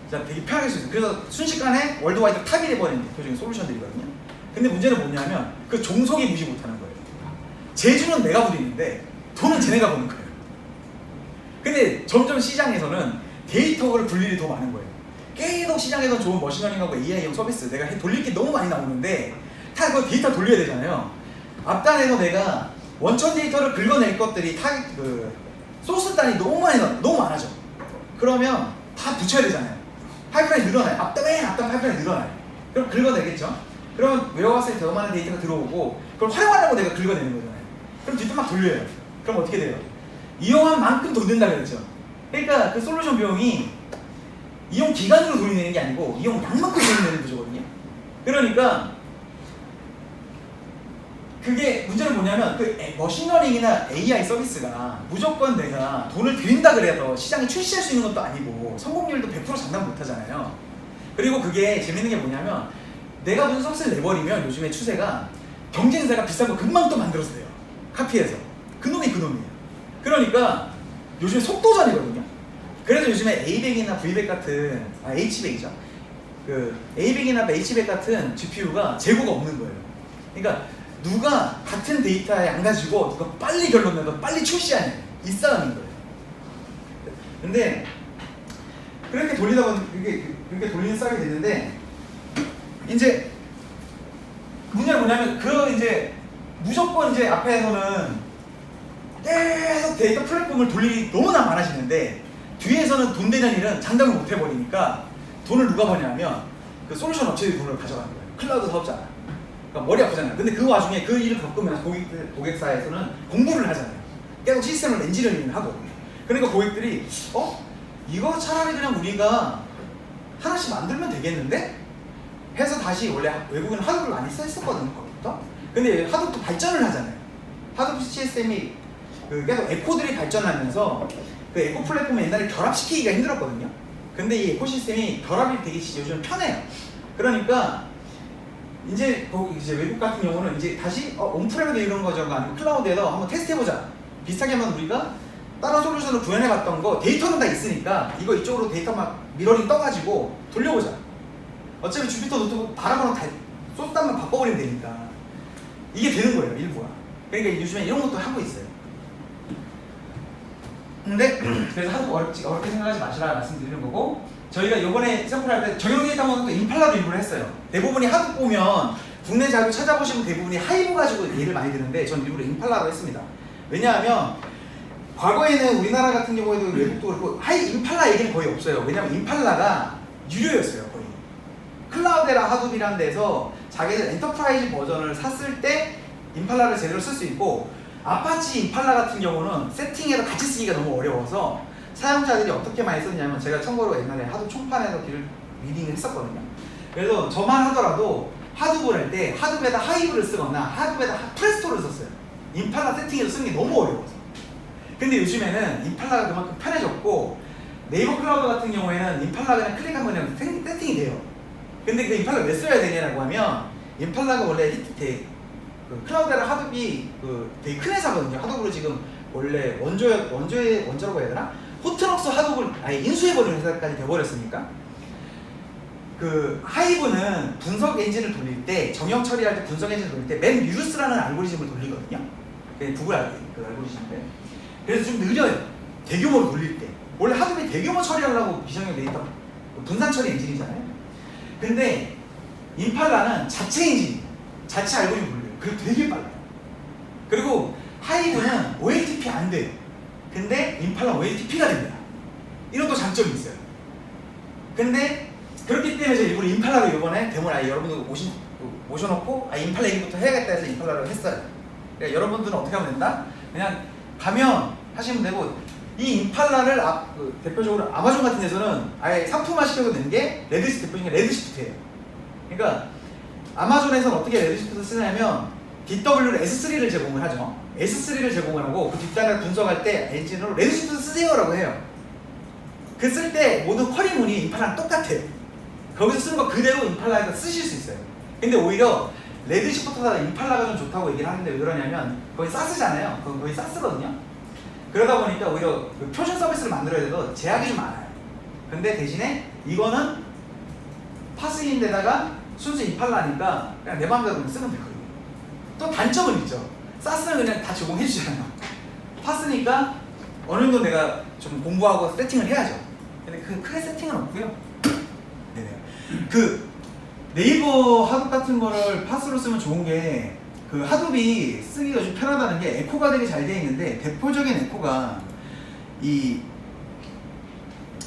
진짜 되게 편하게 쓸 수 있어요. 그래서 순식간에 월드와이드 탑이 돼버리는 대표적인 솔루션들이거든요. 근데 문제는 뭐냐면 그 종속이 무시 못하는 거예요. 제주는 내가 부리는데 돈은 쟤네가 버는 거예요. 근데 점점 시장에서는 데이터를 불 일이 더 많은 거예요. 계속 시장에서 좋은 머신러닝하고 AI형 서비스 내가 돌릴 게 너무 많이 나오는데 다 그 데이터 돌려야 되잖아요. 앞단에서 내가 원천 데이터를 긁어낼 것들이 소스 단이 너무 많아져. 그러면 다 붙여야 되잖아요. 파이프라인 늘어나요. 앞단 파이프라인 늘어나요. 그럼 긁어내겠죠. 그러면 웨어하우스에 더 많은 데이터가 들어오고, 그걸 활용하려고 내가 긁어내는 거잖아요. 그럼 뒷단 막 돌려요. 그럼 어떻게 돼요? 이용한 만큼 돈 든다 그랬죠. 그러니까 그 솔루션 비용이 이용 기간으로 돈이 내는 게 아니고 이용 양만큼 돈이 내는 구조거든요. 그러니까 그게 문제는 뭐냐면 그 머신러닝이나 AI 서비스가 무조건 내가 돈을 들인다 그래서 시장에 출시할 수 있는 것도 아니고 성공률도 100% 장담 못 하잖아요. 그리고 그게 재밌는 게 뭐냐면 내가 무슨 서비스를 내버리면 요즘에 추세가 경쟁사가 비싼 거 금방 또 만들어서 돼요. 카피해서. 그놈이에요. 그러니까 요즘에 속도전이거든요. 그래서 요즘에 A백이나 V백 같은 H백이죠. 그 A백이나 H백 같은 GPU가 재고가 없는 거예요. 그러니까 누가 같은 데이터에 안 가지고 누가 빨리 결론 내서 빨리 출시하냐 이 싸움인 거예요. 근데 그렇게 돌리다 보면 그렇게 돌리는 싸움이 됐는데, 이제 문제는 뭐냐면 이제 무조건 이제 앞에서는 계속 데이터 플랫폼을 돌릴 일이 너무나 많아지는데 뒤에서는 돈 되는 일은 장담을 못 해버리니까 돈을 누가 버냐면 그 솔루션 업체들이 돈을 가져가는 거예요. 클라우드 사업자. 그러니까 머리 아프잖아요. 근데 그 와중에 그 일을 겪으면서 고객사에서는 공부를 하잖아요. 계속 시스템을 엔지니어링을 하고. 그러니까 고객들이 이거 차라리 그냥 우리가 하나씩 만들면 되겠는데? 해서 다시 원래 외국은 하둡을 많이 썼었거든요. 거기부터. 근데 하둡도 발전을 하잖아요. 하둡 시스템이 계속 에코들이 발전하면서 그 에코 플랫폼을 옛날에 결합시키기가 힘들었거든요. 근데 이 에코시스템이 결합이 되게 요즘 편해요. 그러니까 이제 외국 같은 경우는 이제 다시 온프레임에도 이런 거죠. 아니면 클라우드에서 한번 테스트해보자. 비슷하게 하면 우리가 다른 솔루션을 구현해봤던 거 데이터는 다 있으니까 이거 이쪽으로 데이터 막 미러링 떠가지고 돌려보자. 어차피 주피터 노트북 다른 거는 다 소스단만 바꿔버리면 되니까 이게 되는 거예요, 일부가. 그러니까 요즘에 이런 것도 하고 있어요. 근데 그래서 하도 어렵게 생각하지 마시라 말씀드리는 거고, 저희가 이번에 샘플할 때 적용 데이터 모드도 임팔라로 일부를 했어요. 대부분이 하도 보면 국내 자료 찾아보시면 대부분이 하이브 가지고 예를 많이 드는데 전 일부러 임팔라로 했습니다. 왜냐하면 과거에는 우리나라 같은 경우에도 외국도 그렇고 임팔라 얘기는 거의 없어요. 왜냐하면 임팔라가 유료였어요, 거의. 클라우드랑 하둡이라는 데서 자기들 엔터프라이즈 버전을 샀을 때 임팔라를 제대로 쓸 수 있고, 아파치 임팔라 같은 경우는 세팅해서 같이 쓰기가 너무 어려워서 사용자들이 어떻게 많이 썼냐면, 제가 참고로 옛날에 하도 총판에서 리딩을 했었거든요. 그래서 저만 하더라도 하드볼 할 때 하드에다 하이브를 쓰거나 하드에다 프레스토를 썼어요. 임팔라 세팅해서 쓰는 게 너무 어려워서. 근데 요즘에는 임팔라가 그만큼 편해졌고 네이버 클라우드 같은 경우에는 임팔라 그냥 클릭하면 그냥 세팅이 돼요. 근데 그 임팔라 왜 써야 되냐라고 하면 임팔라가 원래 그 클라우드랑 하드비 되게 큰 회사거든요. 하드볼을 지금 원래 원조라고 해야 되나? 호트럭스 하드볼 아예 인수해버리는 회사까지 돼버렸으니까 그 하이브는 분석 엔진을 돌릴 때 정형 처리할 때 분석 엔진을 돌릴 때 맨유스라는 알고리즘을 돌리거든요. 구글 알고리즘인데 그래서 좀 느려요. 대규모로 돌릴 때 원래 하드비 대규모 처리하려고 비정형 데이터 분산 처리 엔진이잖아요. 근데 임팔라는 자체 엔진 자체 알고리즘 돌려요. 그리고 되게 빨라요. 그리고 하이브는 OLTP 안 돼요. 근데 임팔라 OLTP가 됩니다. 이런 또 장점이 있어요. 근데 그렇기 때문에 제가 일부러 임팔라로 이번에 데모를 여러분들 모셔놓고 임팔라 얘기부터 해야겠다 해서 임팔라로 했어요. 그러니까 여러분들은 어떻게 하면 된다? 그냥 가면 하시면 되고 이 임팔라를 대표적으로 아마존 같은 데서는 아예 상품화 시켜서 낸 게 레드시프트 대표 중에 레드시프트예요. 그러니까 아마존에서는 어떻게 레드시프트를 쓰냐면 DW를 S3를 제공을 하죠. S3를 제공을 하고 그 뒷단을 분석할 때 엔진으로 레드시프트 쓰세요라고 해요. 그 쓸 때 모든 쿼리문이 임팔라랑 똑같아요. 거기서 쓰는 거 그대로 임팔라에서 쓰실 수 있어요. 근데 오히려 레드시프트보다 임팔라가 좀 좋다고 얘기를 하는데 왜 그러냐면 거의 사스잖아요. 거의 사스거든요. 그러다 보니까 오히려 그 표준 서비스를 만들어야 돼도 제약이 좀 많아요. 근데 대신에 이거는 파스인데다가 순수 임팔라니까 그냥 내 마음대로 쓰면 되거든요. 또 단점은 있죠. 사스는 그냥 다 제공해 주잖아요. 파스니까 어느 정도 내가 좀 공부하고 세팅을 해야죠. 근데 크게 세팅은 없고요. 네네. 그 네이버 하드 같은 거를 파스로 쓰면 좋은 게 그 하드비 쓰기가 좀 편하다는 게 에코가 되게 잘 되어 있는데 대표적인 에코가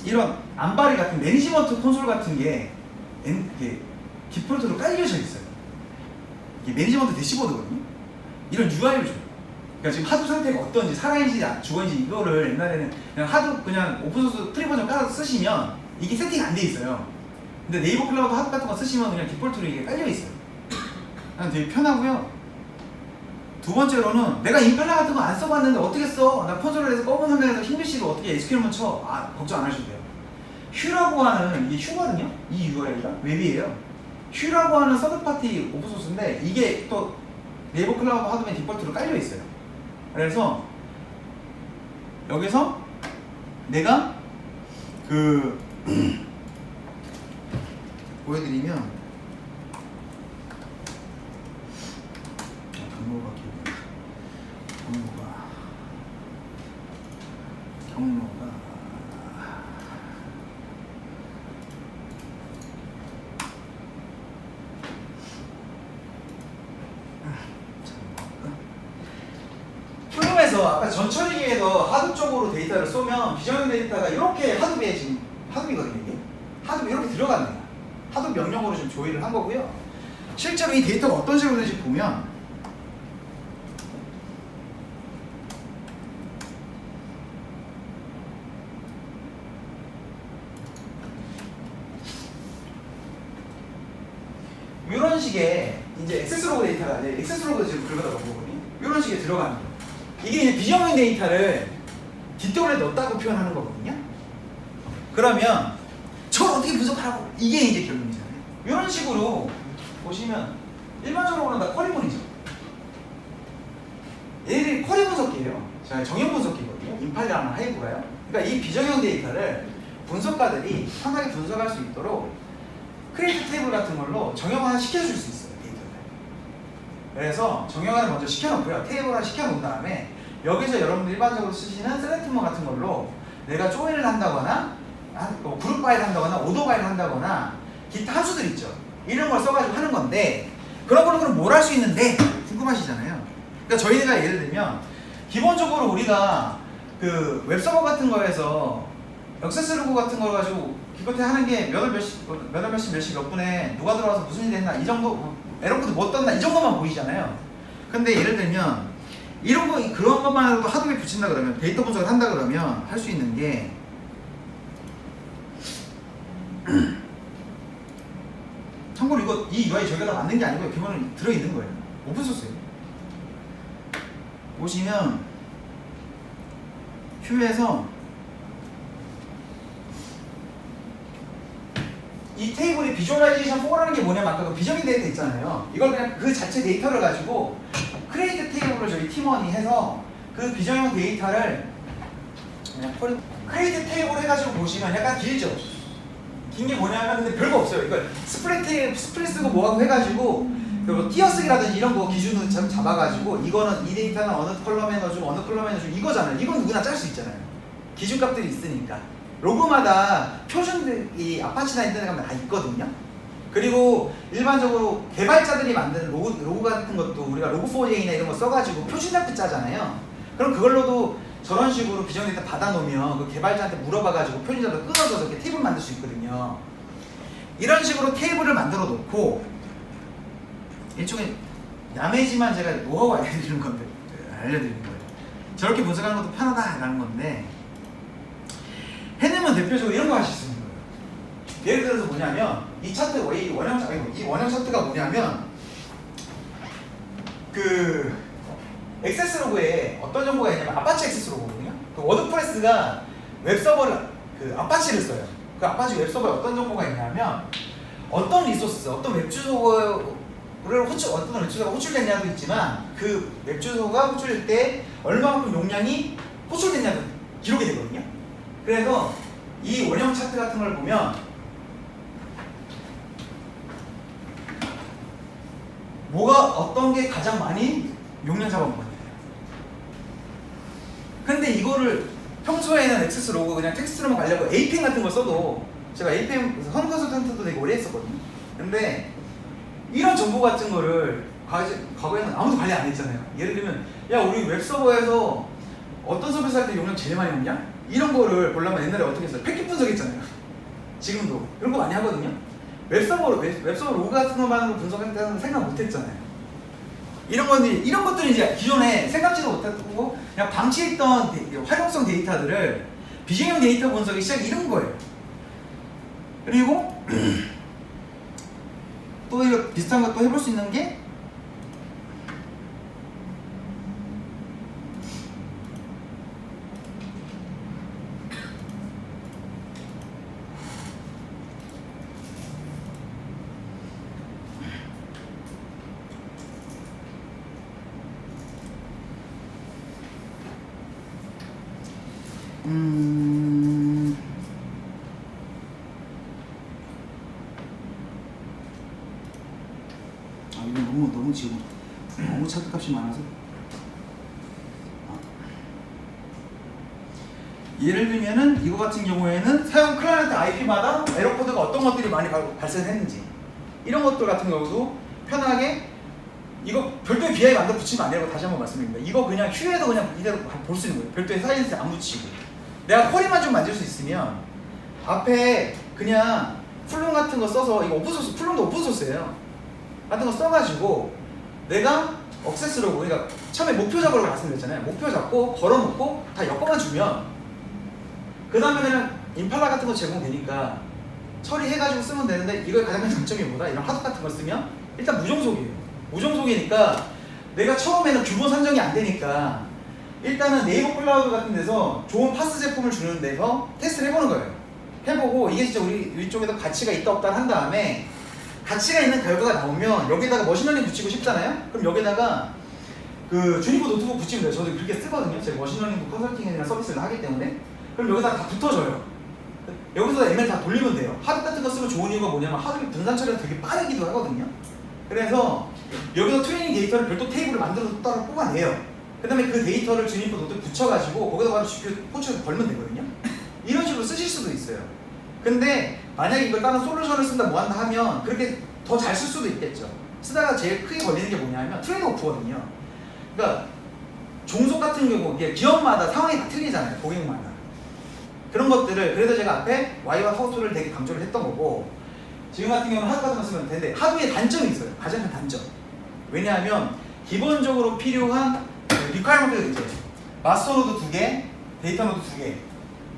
이런 안바리 같은 매니지먼트 콘솔 같은 게 디폴트로 깔려져 있어요. 이게 매니지먼트 대시보드거든요. 이런 UI를 줘요. 그러니까 지금 하드 상태가 어떤지 살아있는지 죽어있는지 이거를 옛날에는 그냥 오픈소스 프리 버전 깔아서 쓰시면 이게 세팅이 안 돼 있어요. 근데 네이버 클라우드 하드 같은 거 쓰시면 그냥 디폴트로 이게 깔려 있어요. 그냥 되게 편하고요. 두 번째로는 내가 임팔라 같은 거 안 써봤는데 어떻게 써? 나 콘솔에서 검은 화면에서 흰 글씨로 어떻게 SQL만 쳐? 걱정 안 하셔도 돼요. 휴라고 하는 이게 휴거든요? 이 URL이가 웹이에요. 휴라고 하는 서드파티 오픈소스인데 이게 또 네이버 클라우드 하드면 디폴트로 깔려 있어요. 그래서 여기서 내가 보여드리면 경로가 플룸에서 아까 전처리기에서 하드 쪽으로 데이터를 쏘면 비정형 데이터가 이렇게 하드비에 지금 하드비거든요. 이게 하드비 이렇게 들어갑니다. 하드 명령어로 좀 조회를 한 거고요. 실제로 이 데이터가 어떤 식으로 되는지 보면 이런 식의 이제 액세스로그 데이터가 액세스로그 지금 긁어다 놓은 거거든요. 이런 식의 들어가는 거. 이게 이제 비정형 데이터를 DW에 넣었다고 표현하는 거거든요. 그러면 저걸 어떻게 분석하라고? 이게 이제 결론이잖아요. 이런 식으로 보시면 일반적으로는 다 쿼리 분이죠. 얘들이 쿼리 분석기예요. 정형 분석기거든요. 임팔라나 하이브가요. 그러니까 이 비정형 데이터를 분석가들이 편하게 분석할 수 있도록 크리에이트 테이블 같은 걸로 정형화 시켜줄 수 있어요. 데이터를. 그래서 정형화를 먼저 시켜놓고요. 테이블화 시켜놓은 다음에 여기서 여러분들 일반적으로 쓰시는 셀렉트머 같은 걸로 내가 조인을 한다거나 그룹 파일을 한다거나 오더 파일을 한다거나 기타 함수들 있죠. 이런 걸 써가지고 하는 건데 그런 걸로 그럼 뭘 할 수 있는데 궁금하시잖아요. 그러니까 저희가 예를 들면 기본적으로 우리가 그 웹서버 같은 거에서 액세스로그 같은 걸 가지고 기껏해 하는 게 몇 월 몇 시 몇 분에 누가 들어와서 무슨 일이 했나 이 정도 에러코드 뭐 떴나 이 정도만 보이잖아요. 근데 예를 들면 이런 거 그런 것만으로도 하드웨어에 붙인다 그러면 데이터 분석을 한다 그러면 할 수 있는 게 참고로 이 UI 저희가 다 만든 게 아니고요. 기본은 들어있는 거예요. 오픈소스예요. 보시면 큐에서 이 테이블이 비주얼라이제이션 4라는 게 뭐냐면 아까 그 비정인 데이터 있잖아요. 이걸 그냥 그 자체 데이터를 가지고 크리에이트 테이블을 저희 팀원이 해서 그 비정형 데이터를 그냥 크리에이트 테이블 해가지고 보시면 약간 길죠. 긴 게 뭐냐면 근데 별거 없어요. 이걸 스플릿 쓰고 뭐하고 해가지고 그리고 띄어쓰기라든지 이런 거 기준으로 잡아가지고 이거는 이 데이터는 어느 컬럼에 넣어주고 어느 컬럼에 넣어주고 이거잖아요. 이건 누구나 짤 수 있잖아요. 기준값들이 있으니까. 로그마다 표준들이 아파치나 인터넷 가면 다 있거든요. 그리고 일반적으로 개발자들이 만드는 로고 같은 것도 우리가 로그4j나 이런 거 써가지고 표준값도 짜잖아요. 그럼 그걸로도 저런 식으로 비정 데이터 받아놓으면 그 개발자한테 물어봐가지고 표준값도 끊어서 이렇게 테이블 만들 수 있거든요. 이런 식으로 테이블을 만들어 놓고 일종의 야매지만 제가 노하우 알려드리는 거예요. 저렇게 분석하는 것도 편하다라는 건데 해내면 대표적으로 이런 거 하실 수 있는 거예요. 예를 들어서 뭐냐면 이 차트 이 원형 차트가 뭐냐면 그 액세스 로그에 어떤 정보가 있냐면 아파치 액세스 로그거든요. 그 워드프레스가 웹서버를 그 아파치를 써요. 그 아파치 웹서버에 어떤 정보가 있냐면 어떤 리소스, 어떤 웹주소가 호출됐냐도 있지만 그 웹주소가 호출될 때 얼마만큼 용량이 호출됐냐도 기록이 되거든요. 그래서 이 원형 차트 같은 걸 보면 뭐가 어떤 게 가장 많이 용량 잡아먹은 거예요. 근데 이거를 평소에는 액세스 로그 그냥 텍스트로만 가려고 APM 같은 걸 써도 제가 APM 선거 컨설턴트도 되게 오래 했었거든요. 근데 이런 정보 같은 거를 과거에는 아무도 관리 안 했잖아요. 예를 들면 야 우리 웹서버에서 어떤 서비스 할 때 용량 제일 많이 먹냐? 이런 거를 보려면 옛날에 어떻게 했어요? 패킷 분석했잖아요. 지금도 이런 거 많이 하거든요. 웹서버 로그 같은 것만으로 분석한다는 생각 못 했잖아요. 이런 것들이 이제 기존에 생각지도 못했고 그냥 방치했던 활용성 데이터들을 비정형 데이터 분석이 시작 이런 거예요. 그리고 또 이거 비슷한 것도 해볼 수 있는 게 이거 너무 지금 너무 차트 값이 많아서 예를 들면은 이거 같은 경우에는 사용 클라이언트 IP마다 에러 코드가 어떤 것들이 많이 발생했는지 이런 것들 같은 경우도 편하게 이거 별도의 BI 만들어 붙이면 안 되고 다시 한번 말씀드립니다. 이거 그냥 큐에도 그냥 이대로 볼 수 있는 거예요. 별도의 사이언스 안 붙이고 내가 쿼리만 좀 만들 수 있으면 앞에 그냥 플룸 같은 거 써서 이거 오픈소스 플룸도 오픈소스예요. 같은 거 써가지고 내가 억세스 로그 그러니까 처음에 목표 잡으라고 말씀드렸잖아요. 목표 잡고 걸어놓고 다 엮어만 주면 그 다음에 그냥 임팔라 같은 거 제공되니까 처리해가지고 쓰면 되는데 이걸 가장 큰 장점이 뭐다? 이런 하드 같은 걸 쓰면 일단 무종속이에요. 무종속이니까 내가 처음에는 규모 산정이 안 되니까 일단은 네이버 클라우드 같은 데서 좋은 파스 제품을 주는 데서 테스트를 해보는 거예요. 해보고 이게 진짜 우리 쪽에도 가치가 있다 없다 한 다음에 가치가 있는 결과가 나오면 여기다가 머신러닝 붙이고 싶잖아요? 그럼 여기다가 그 주니퍼 노트북 붙이면 돼요. 저도 그렇게 쓰거든요. 제가 머신러닝 컨설팅이나 서비스를 하기 때문에. 그럼 여기다가 다 붙어져요. 여기서 ML 다 돌리면 돼요. 하드 같은 거 쓰면 좋은 이유가 뭐냐면 하드 분산 처리가 되게 빠르기도 하거든요. 그래서 여기서 트레이닝 데이터를 별도 테이블을 만들어서 따로 뽑아내요. 그 다음에 그 데이터를 주니퍼 노트북 붙여가지고 거기다 바로 GPU 포츠에서 걸면 되거든요. 이런 식으로 쓰실 수도 있어요. 근데 만약에 이걸 다른 솔루션을 쓴다 뭐 한다 하면 그렇게 더 잘 쓸 수도 있겠죠. 쓰다가 제일 크게 걸리는 게 뭐냐면 트레이드오프거든요. 그러니까 종속 같은 경우 이게 기업마다 상황이 다 틀리잖아요. 고객마다. 그런 것들을 그래서 제가 앞에 Y와 하우스를 되게 강조를 했던 거고 지금 같은 경우는 하드 같은 거 쓰면 되는데 하드의 단점이 있어요. 가장 큰 단점. 왜냐하면 기본적으로 필요한 리퀘어먼트가 이제 마스터 노드 2개, 데이터 노드 2개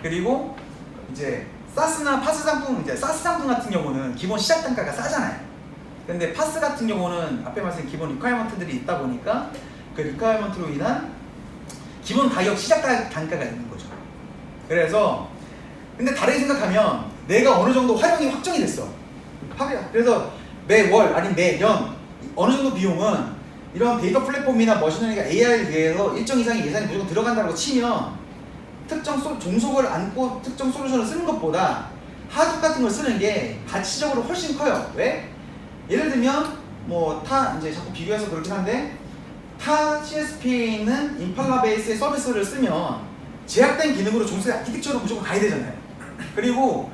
그리고 이제 사스나 파스 상품, 이제 사스 상품 같은 경우는 기본 시작 단가가 싸잖아요. 근데 파스 같은 경우는 앞에 말씀드린 기본 리퀘어먼트들이 있다 보니까 그 리퀘어먼트로 인한 기본 가격 시작 단가가 있는 거죠. 그래서 근데 다르게 생각하면 내가 어느 정도 활용이 확정이 됐어. 그래서 매월 아니면 매년 어느 정도 비용은 이런 데이터 플랫폼이나 머신러닝 AI를 위해서 일정 이상의 예산이 무조건 들어간다고 치면 특정 종속을 안고 특정 솔루션을 쓰는 것보다 하드 같은 걸 쓰는 게 가치적으로 훨씬 커요. 왜? 예를 들면 뭐 이제 자꾸 비교해서 그렇긴 한데 타 CSP에 있는 임팔라 베이스의 서비스를 쓰면 제약된 기능으로 종속의 아키텍처로 무조건 가야 되잖아요. 그리고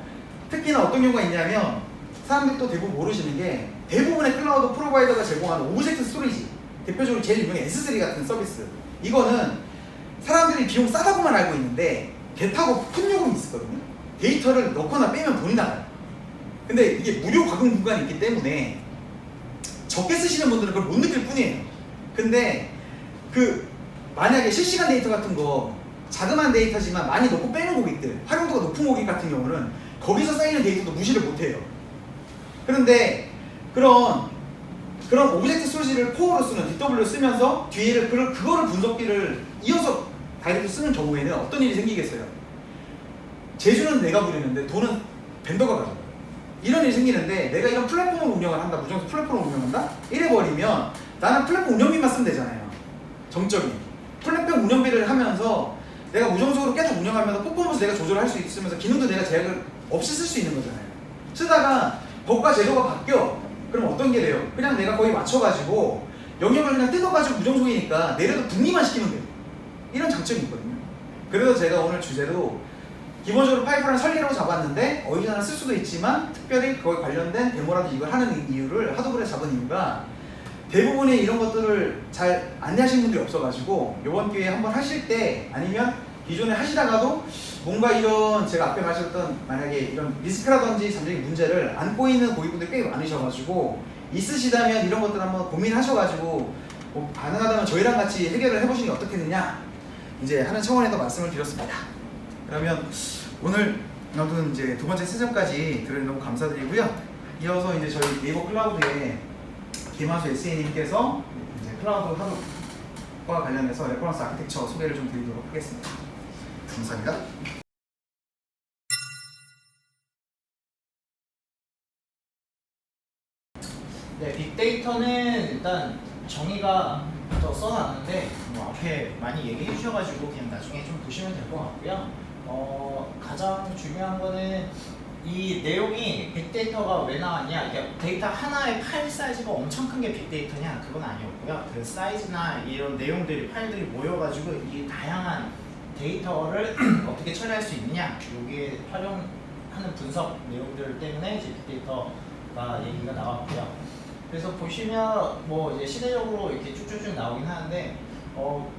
특히나 어떤 경우가 있냐면 사람들이 또 대부분 모르시는 게 대부분의 클라우드 프로바이더가 제공하는 오브젝트 스토리지, 대표적으로 제일 유명한 S3 같은 서비스, 이거는 사람들이 비용 싸다고만 알고 있는데 개타고 푼 요금이 있거든요. 데이터를 넣거나 빼면 돈이 나가요. 근데 이게 무료 과금 구간이 있기 때문에 적게 쓰시는 분들은 그걸 못 느낄 뿐이에요. 근데 만약에 실시간 데이터 같은 거 자그마한 데이터지만 많이 넣고 빼는 고객들, 활용도가 높은 고객 같은 경우는 거기서 쌓이는 데이터도 무시를 못해요. 그런데 그런 오브젝트 스토리지를 코어로 쓰는 DW를 쓰면서 뒤에를 그거를 분석기를 이어서 다이렉트 쓰는 경우에는 어떤 일이 생기겠어요? 제주는 내가 부리는데 돈은 벤더가 가져가요. 이런 일이 생기는데 내가 이런 플랫폼을 운영을 한다, 무정에서 플랫폼을 운영한다? 이래버리면 나는 플랫폼 운영비만 쓰면 되잖아요. 정적인 플랫폼 운영비를 하면서 내가 무정적으로 계속 운영하면서 퍼포먼스 내가 조절할 수 있으면서 기능도 내가 제약을 없이 쓸 수 있는 거잖아요. 쓰다가 법과 제도가 바뀌어. 그럼 어떤 게 돼요? 그냥 내가 거의 맞춰가지고 영역을 그냥 뜯어가지고 무정속이니까 내려도 분리만 시키면 돼요. 이런 장점이 있거든요. 그래서 제가 오늘 주제로 기본적으로 파이프라인 설계로 잡았는데 어디서나 쓸 수도 있지만 특별히 그거에 관련된 데모라도 이걸 하는 이유를 하드볼에 잡은 이유가 대부분의 이런 것들을 잘 안내하시는 분들이 없어가지고 이번 기회에 한번 하실 때 아니면 기존에 하시다가도 뭔가 이런 제가 앞에 말씀드렸던 만약에 이런 리스크라든지 잠재적 문제를 안고 있는 고객분들이 꽤 많으셔가지고 있으시다면 이런 것들 한번 고민하셔가지고 뭐 가능하다면 저희랑 같이 해결을 해보시는 게 어떻겠느냐 이제 하는 차원에서 말씀을 드렸습니다. 그러면 오늘 아무튼 이제 두 번째 세점까지 들어주셔서 너무 감사드리고요. 이어서 이제 저희 네이버 클라우드에 김하수 SA님께서 이제 클라우드 하드과 관련해서 레퍼런스 아키텍처 소개를 좀 드리도록 하겠습니다. 감사합니다. 네, 빅데이터는 일단 정의가 더 써놨는데 뭐 앞에 많이 얘기해 주셔가지고 그냥 나중에 좀 보시면 될 것 같고요. 가장 중요한 거는 이 내용이 빅데이터가 왜 나왔냐, 그러니까 데이터 하나의 파일 사이즈가 엄청 큰 게 빅데이터냐, 그건 아니었고요. 그 사이즈나 이런 내용들이 파일들이 모여가지고 이 다양한 데이터를 어떻게 처리할 수 있느냐, 여기에 활용하는 분석 내용들 때문에 이제 빅데이터가 얘기가 나왔고요. 그래서 보시면 뭐 이제 시대적으로 이렇게 쭉쭉쭉 나오긴 하는데 뭐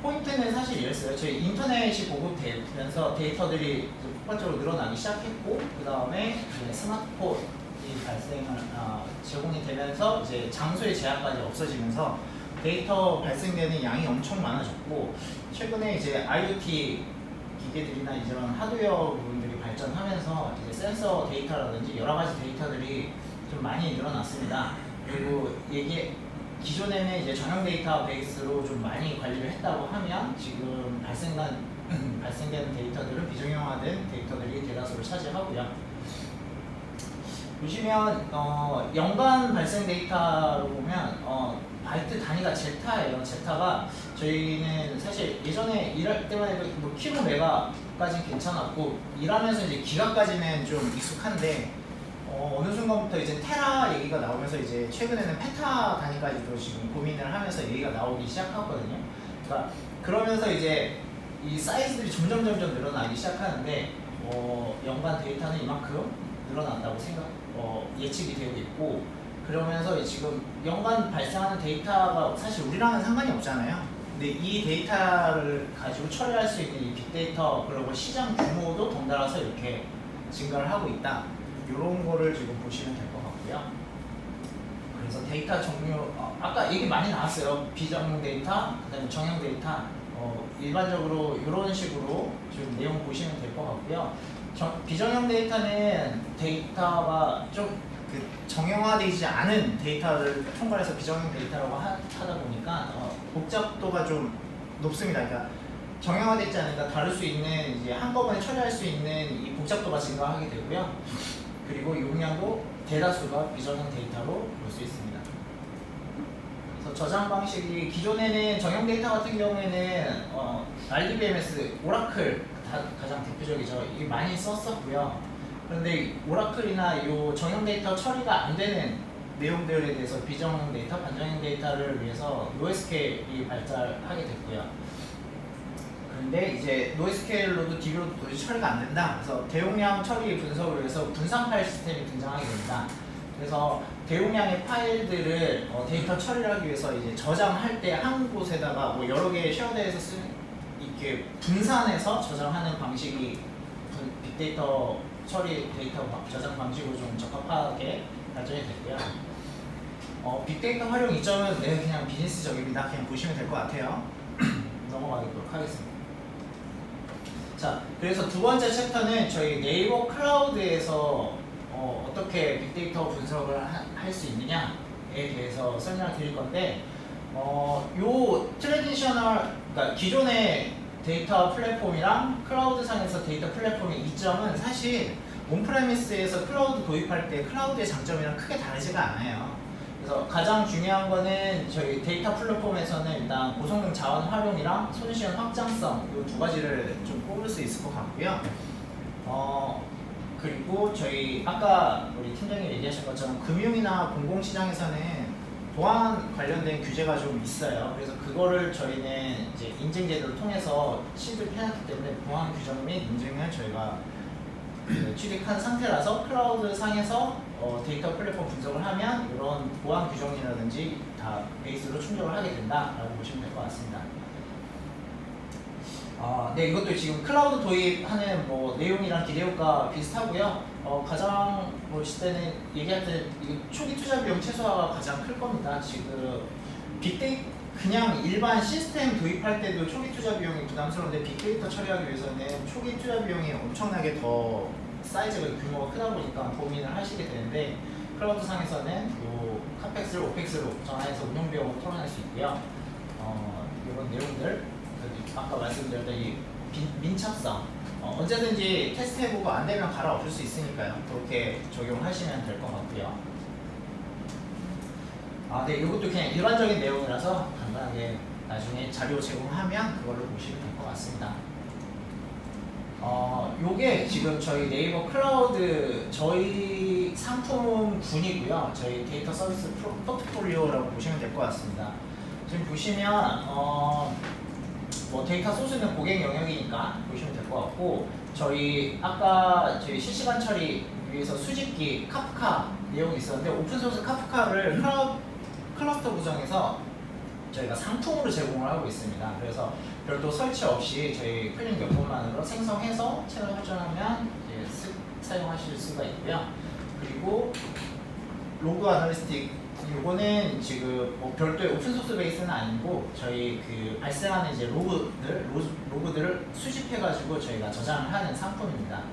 포인트는 사실 이랬어요. 저희 인터넷이 보급되면서 데이터들이 폭발적으로 늘어나기 시작했고, 그 다음에 스마트폰이 제공이 되면서 이제 장소의 제약까지 없어지면서 데이터 발생되는 양이 엄청 많아졌고, 최근에 이제 IoT 기계들이나 이런 하드웨어 부분들이 발전하면서 이제 센서 데이터라든지 여러 가지 데이터들이 좀 많이 늘어났습니다. 그리고 기존에는 이제 전용 데이터 베이스로 좀 많이 관리를 했다고 하면 지금 발생되는 데이터들은 비정형화된 데이터들이 대다수를 차지하고요. 보시면 연간 발생 데이터로 보면 바이트 단위가 제타예요. 제타가 저희는 사실 예전에 일할 때만 해도 뭐 킬로 메가까지는 괜찮았고 일하면서 이제 기가까지는 좀 익숙한데 어느 순간부터 이제 테라 얘기가 나오면서 이제 최근에는 페타 단위까지도 지금 고민을 하면서 얘기가 나오기 시작하거든요. 그러니까 그러면서 이제 이 사이즈들이 점점 늘어나기 시작하는데 연간 데이터는 이만큼 늘어난다고 예측이 되고 있고, 그러면서 지금 연간 발생하는 데이터가 사실 우리랑은 상관이 없잖아요. 근데 이 데이터를 가지고 처리할 수 있는 이 빅데이터 글로벌 시장 규모도 덩달아서 이렇게 증가를 하고 있다. 이런 거를 지금 보시면 될 것 같고요. 그래서 데이터 종류, 아까 얘기 많이 나왔어요. 비정형 데이터, 그다음에 정형 데이터. 일반적으로 이런 식으로 좀 내용 보시면 될 것 같고요. 비정형 데이터는 데이터가 좀 그 정형화되지 않은 데이터를 총괄해서 비정형 데이터라고 하다 보니까 복잡도가 좀 높습니다. 그러니까 정형화되지 않으니까 다룰 수 있는 이제 한꺼번에 처리할 수 있는 이 복잡도가 증가하게 되고요. 그리고 용량도 대다수가 비정형 데이터로 볼 수 있습니다. 그래서 저장 방식이 기존에는 정형 데이터 같은 경우에는 RDBMS, 오라클 가장 대표적이죠. 이게 많이 썼었고요. 그런데 오라클이나 이 정형 데이터 처리가 안 되는 내용들에 대해서 비정형 데이터, 반정형 데이터를 위해서 NoSQL이 발달하게 됐고요. 그런데 이제 NoSQL로도 DB로도 도저히 처리가 안 된다. 그래서 대용량 처리 분석을 위해서 분산 파일 시스템이 등장하게 됩니다. 그래서 대용량의 파일들을 데이터 처리를 하기 위해서 이제 저장할 때 한 곳에다가 뭐 여러 개의 쉐어드에서 이렇게 분산해서 저장하는 방식이 빅데이터 처리 데이터 저장 방식으로 좀 적합하게 발전이 됐고요. 빅데이터 활용 이점은 그냥 비즈니스적입니다. 그냥 보시면 될 것 같아요. 넘어가도록 하겠습니다. 자, 그래서 두 번째 챕터는 저희 네이버 클라우드에서 어떻게 빅데이터 분석을 할 수 있느냐에 대해서 설명을 드릴 건데, 요 트래디셔널, 그러니까 기존의 데이터 플랫폼이랑 클라우드상에서 데이터 플랫폼의 이점은 사실 온프레미스에서 클라우드 도입할 때 클라우드의 장점이랑 크게 다르지가 않아요. 그래서 가장 중요한 거는 저희 데이터 플랫폼에서는 일단 고성능 자원 활용이랑 손실현 확장성 이 두 가지를 좀 꼽을 수 있을 것 같고요. 그리고 저희 아까 우리 팀장님 얘기하신 것처럼 금융이나 공공시장에서는 보안 관련된 규제가 좀 있어요. 그래서 그거를 저희는 이제 인증 제도를 통해서 취득을 해놨기 때문에 보안 규정 및 인증을 저희가 취득한 상태라서 클라우드 상에서 데이터 플랫폼 분석을 하면 이런 보안 규정이라든지 다 베이스로 충족을 하게 된다라고 보시면 될 것 같습니다. 네, 이것도 지금 클라우드 도입하는 뭐 내용이랑 기대효과 비슷하고요. 가장 보실 때는 얘기할 때 초기 투자 비용 최소화가 가장 클 겁니다. 지금 빅데이터 그냥 일반 시스템 도입할 때도 초기 투자 비용이 부담스러운데 빅데이터 처리하기 위해서는 초기 투자 비용이 엄청나게 더 사이즈가 규모가 크다 보니까 고민을 하시게 되는데 클라우드 상에서는 요 카펙스를 오펙스로 전환해서 운영 비용을 털어낼 수 있고요. 이런 내용들 아까 말씀드렸던 이 민첩성 언제든지 테스트해보고 안 되면 갈아엎을 수 있으니까요. 그렇게 적용하시면 될 것 같고요. 네, 이것도 그냥 일반적인 내용이라서 간단하게 나중에 자료 제공하면 그걸로 보시면 될 것 같습니다. 요게 지금 저희 네이버 클라우드 저희 상품군이고요. 저희 데이터 서비스 포트폴리오라고 보시면 될 것 같습니다. 지금 보시면 뭐 데이터 소스는 고객 영역이니까 보시면 될 것 같고, 저희 아까 저희 실시간 처리 위해서 수집기 카프카 내용이 있었는데 오픈소스 카프카를 클러스터 구성해서 저희가 상품으로 제공을 하고 있습니다. 그래서 별도 설치 없이 저희 클릭 몇 번만으로 생성해서 채널 설정하면 이제 사용하실 수가 있고요. 그리고 로그 아날리스틱 요거는 지금 뭐 별도의 오픈소스 베이스는 아니고 저희 그 발생하는 이제 로그들을 수집해가지고 저희가 저장을 하는 상품입니다.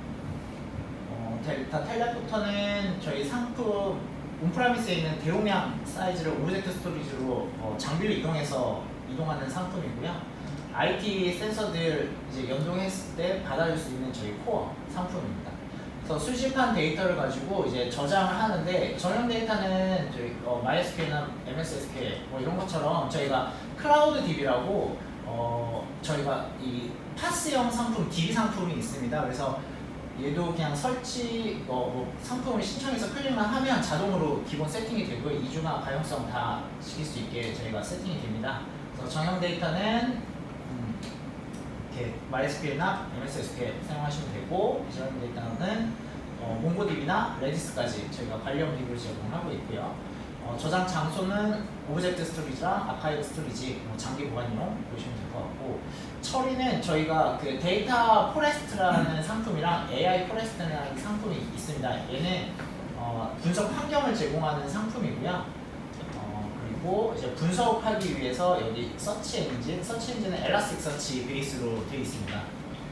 데이터 텔레포터는 저희 상품 온프라미스에 있는 대용량 사이즈를 오브젝트 스토리지로 장비를 이동하는 상품이고요. IT 센서들 이제 연동했을 때 받아줄 수 있는 저희 코어 상품입니다. 그래서 수집한 데이터를 가지고 이제 저장을 하는데 전용 데이터는 저희 MySQL이나 MSSQL 뭐 이런 것처럼 저희가 클라우드 DB라고 저희가 이 파스형 상품 DB 상품이 있습니다. 그래서 얘도 그냥 설치 뭐 상품을 신청해서 클릭만 하면 자동으로 기본 세팅이 되고요. 이중화 가용성 다 시킬 수 있게 저희가 세팅이 됩니다. 그래서 정형 데이터는 이렇게 MySQL이나 MSSQL 사용하시면 되고, 비정형 데이터는 몽고DB나 레디스까지 저희가 관련 DB를 제공하고 있고요. 저장 장소는 오브젝트 스토리지랑 아카이브 스토리지, 장기 보관용 보시면 될 것 같고, 처리는 저희가 그 데이터 포레스트라는 상품이랑 AI 포레스트라는 상품이 있습니다. 얘는 분석 환경을 제공하는 상품이고요. 그리고 이제 분석하기 위해서 여기 서치 엔진은 엘라스틱 서치 베이스로 되어 있습니다.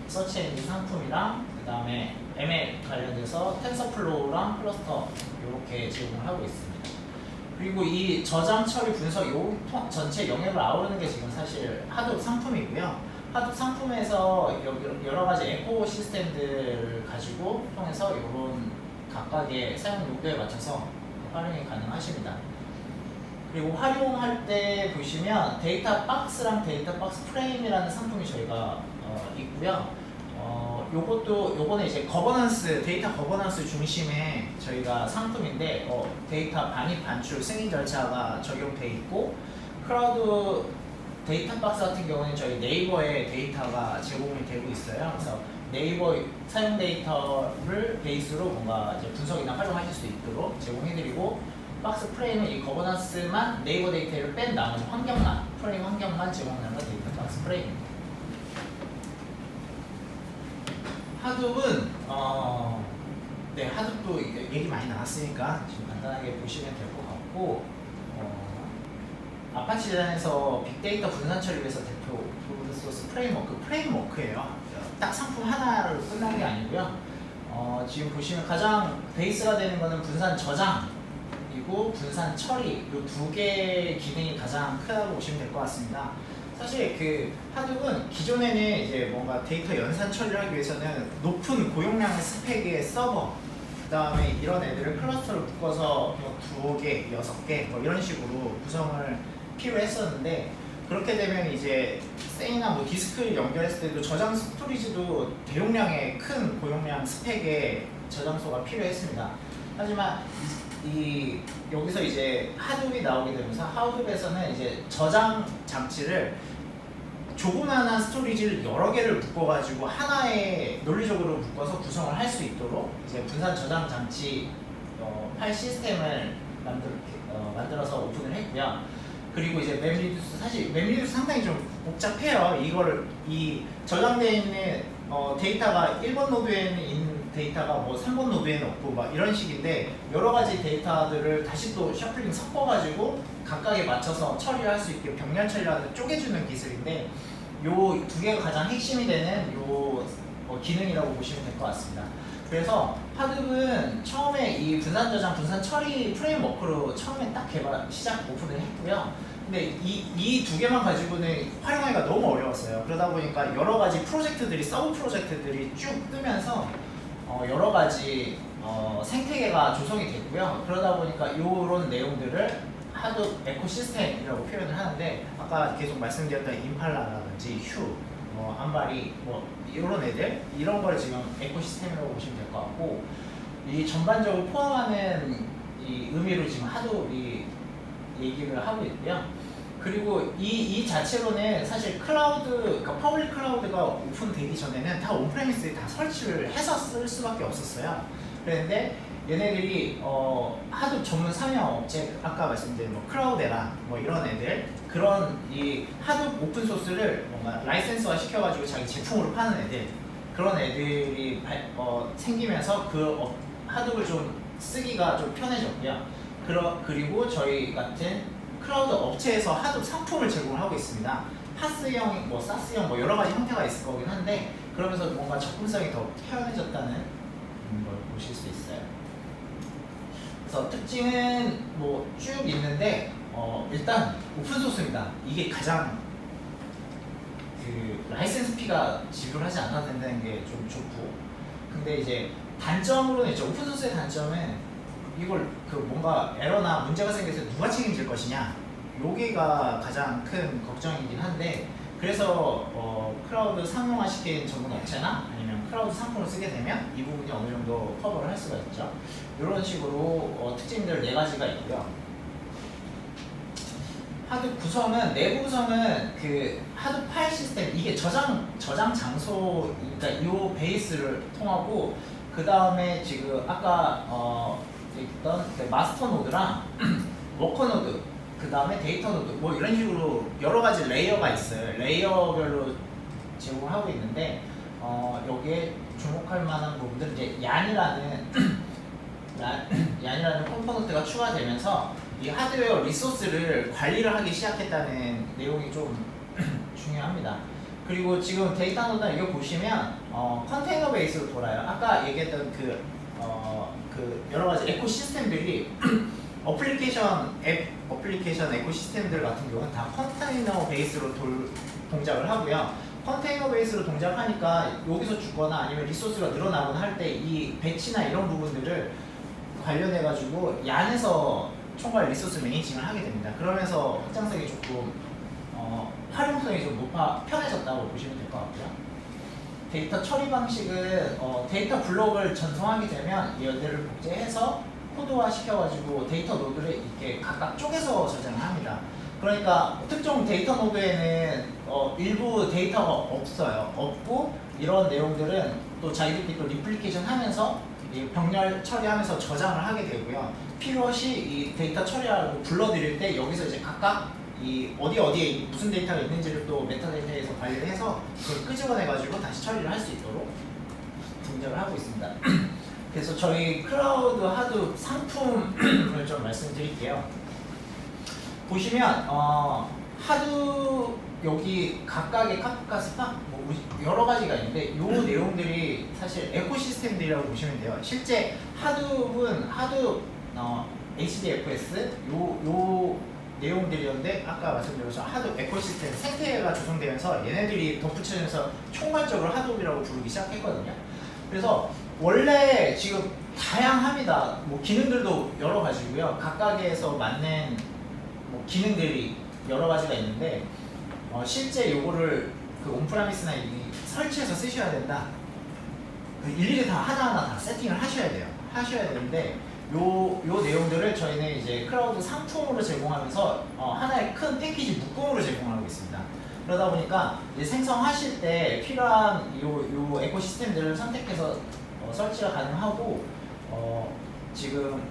서치 엔진 상품이랑 그 다음에 ML 관련돼서 텐서플로우랑 클러스터 이렇게 제공을 하고 있습니다. 그리고 이 저장 처리 분석 요 전체 영역을 아우르는 게 지금 사실 하둡 상품이고요. 하둡 상품에서 여러 가지 에코 시스템들을 가지고 통해서 이런 각각의 사용 용도에 맞춰서 활용이 가능하십니다. 그리고 활용할 때 보시면 데이터 박스랑 데이터 박스 프레임이라는 상품이 저희가 있고요. 요거는 이제 거버넌스, 데이터 거버넌스 중심의 저희가 상품인데 데이터 반입 반출 승인 절차가 적용돼 있고, 클라우드 데이터 박스 같은 경우는 저희 네이버에 데이터가 제공이 되고 있어요. 그래서 네이버 사용 데이터를 베이스로 뭔가 이제 분석이나 활용하실 수 있도록 제공해드리고, 박스 프레임은 이 거버넌스만 네이버 데이터를 뺀 나머지 환경만, 프레임 환경만 제공하는 데이터 박스 프레임입니다. 하둡은 네, 하둡도 얘기 많이 나왔으니까 지금 간단하게 보시면 될 것 같고, 아파치 재단에서 빅데이터 분산 처리 위해서 대표 소스 프레임워크예요. 딱 상품 하나로 끝난 게 아니고요. 지금 보시면 가장 베이스가 되는 거는 분산 저장이고 분산 처리, 이 두 개의 기능이 가장 크다고 보시면 될 것 같습니다. 사실 그 하둡은 기존에는 이제 뭔가 데이터 연산 처리를 하기 위해서는 높은 고용량의 스펙의 서버, 그 다음에 이런 애들을 클러스터로 묶어서 뭐 2개, 6개 뭐 이런 식으로 구성을 필요했었는데, 그렇게 되면 이제 세이나 뭐 디스크를 연결했을 때도 저장 스토리지도 대용량의 큰 고용량 스펙의 저장소가 필요했습니다. 하지만 여기서 이제 하둡이 나오게 되면서 하둡에서는 이제 저장 장치를 조그마한 스토리지를 여러 개를 묶어가지고 하나의 논리적으로 묶어서 구성을 할 수 있도록 이제 분산 저장 장치 파일 시스템을 만들어서 오픈을 했고요. 그리고 이제 맵리듀스, 사실 맵리듀스 상당히 좀 복잡해요. 이 저장되어 있는 데이터가 1번 노드에는 있는 데이터가 뭐 3번 노드에는 없고 막 이런 식인데, 여러 가지 데이터들을 다시 또 셔플링 섞어가지고 각각에 맞춰서 처리를 할 수 있게 병렬 처리라는 쪼개주는 기술인데, 요 두 개가 가장 핵심이 되는 요 기능이라고 보시면 될 것 같습니다. 그래서 하둡은 처음에 이 분산 저장, 분산 처리 프레임워크로 처음에 딱 시작 오픈을 했고요. 근데 이 두 개만 가지고는 활용하기가 너무 어려웠어요. 그러다 보니까 여러 가지 프로젝트들이, 서브 프로젝트들이 쭉 뜨면서 여러 가지 생태계가 조성이 됐고요. 그러다 보니까 이런 내용들을 하둡 에코시스템이라고 표현을 하는데, 아까 계속 말씀드렸던 임팔라라든지 휴, 안바리 이런 애들, 이런 걸 지금 에코시스템이라고 보시면 될 것 같고, 이 전반적으로 포함하는 이 의미로 지금 하둡이 얘기를 하고 있고요. 그리고 이 자체로는 사실 그러니까 퍼블릭 클라우드가 오픈되기 전에는 다 온프레미스에 다 설치를 해서 쓸 수밖에 없었어요. 그런데 얘네들이 하둡 전문 상용 업체, 아까 말씀드린 뭐 클라우데라 뭐 이런 애들, 그런 이 하둡 오픈 소스를 뭔가 라이센스화 시켜가지고 자기 제품으로 파는 애들, 그런 애들이 생기면서 그 하둡을 좀 쓰기가 좀 편해졌고요. 그리고 저희 같은 클라우드 업체에서 하둡 상품을 제공하고 있습니다. 파스형, 뭐 사스형, 뭐 여러 가지 형태가 있을 거긴 한데, 그러면서 뭔가 접근성이 더 편해졌다는 걸 보실 수 있어요. 그래서 특징은 뭐 쭉 있는데, 일단 오픈 소스입니다. 이게 가장 그 라이센스 피가 지불하지 않아도 된다는 게 좀 좋고, 근데 이제 단점으로는 이제 오픈 소스의 단점은 이걸 그 뭔가 에러나 문제가 생겨서 누가 책임질 것이냐, 요게가 가장 큰 걱정이긴 한데, 그래서 클라우드 상용화 시킨 전문 업체나 아니면 클라우드 상품을 쓰게 되면 이 부분이 어느 정도 커버를 할 수가 있죠. 이런 식으로 특징들 4가지가 있고요. 하둡 구성은, 내부 구성은 그 하둡 파일 시스템, 이게 저장 장소, 그러니까 이 베이스를 통하고, 그 다음에 지금 아까 있던 그 마스터 노드랑 워커 노드, 그 다음에 데이터 노드, 뭐 이런 식으로 여러 가지 레이어가 있어요. 레이어별로 제공하고 있는데, 여기에 주목할 만한 부분들은 이제 얀이라는 컴포넌트가 추가되면서 이 하드웨어 리소스를 관리를 하기 시작했다는 내용이 좀 중요합니다. 그리고 지금 데이터 노드 이거 보시면 컨테이너 베이스로 돌아요. 아까 얘기했던 그 여러 가지 에코시스템들이 어플리케이션 에코시스템들 같은 경우는 다 컨테이너 베이스로 동작을 하고요. 컨테이너 베이스로 동작하니까 여기서 죽거나 아니면 리소스가 늘어나거나 할 때 이 배치나 이런 부분들을 관련해 가지고 얀에서 총괄 리소스 매니징을 하게 됩니다. 그러면서 확장성이 조금 활용성이 좀 편해졌다고 보시면 될 것 같고요. 데이터 처리 방식은 데이터 블록을 전송하게 되면 얘들을 복제해서 코드화 시켜가지고 데이터 노드를 이렇게 각각 쪼개서 저장을 합니다. 그러니까 특정 데이터 노드에는 일부 데이터가 없고 이런 내용들은 또 자기들끼리 또 리플리케이션 하면서 병렬 처리하면서 저장을 하게 되고요. 필요시 이 데이터 처리하고 불러드릴 때 여기서 이제 각각 이 어디에 무슨 데이터가 있는지를 또 메타데이터에서 관리를 해서 그걸 끄집어내가지고 다시 처리를 할 수 있도록 동작을 하고 있습니다. 그래서 저희 클라우드 하드 상품을 좀 말씀드릴게요. 보시면 하드 여기 각각의 카프카 스팍 뭐 여러 가지가 있는데 요 내용들이 사실 에코시스템들이라고 보시면 돼요. 실제 하드는 하드 HDFS 요 내용들이었는데 아까 말씀드린 것처럼 하드 에코시스템 생태계가 조성되면서 얘네들이 덧붙여지면서 총괄적으로 하드이라고 부르기 시작했거든요. 그래서 원래 지금 다양합니다. 뭐 기능들도 여러 가지고요. 각각에서 맞는 뭐 기능들이 여러 가지가 있는데 실제 요거를 그 온프라미스나 설치해서 쓰셔야 된다. 일일이 다 하나하나 다 세팅을 하셔야 돼요. 하셔야 되는데 요 내용들을 저희는 이제 클라우드 상품으로 제공하면서 하나의 큰 패키지 묶음으로 제공하고 있습니다. 그러다 보니까 이제 생성하실 때 필요한 요 에코시스템들을 선택해서 설치가 가능하고 지금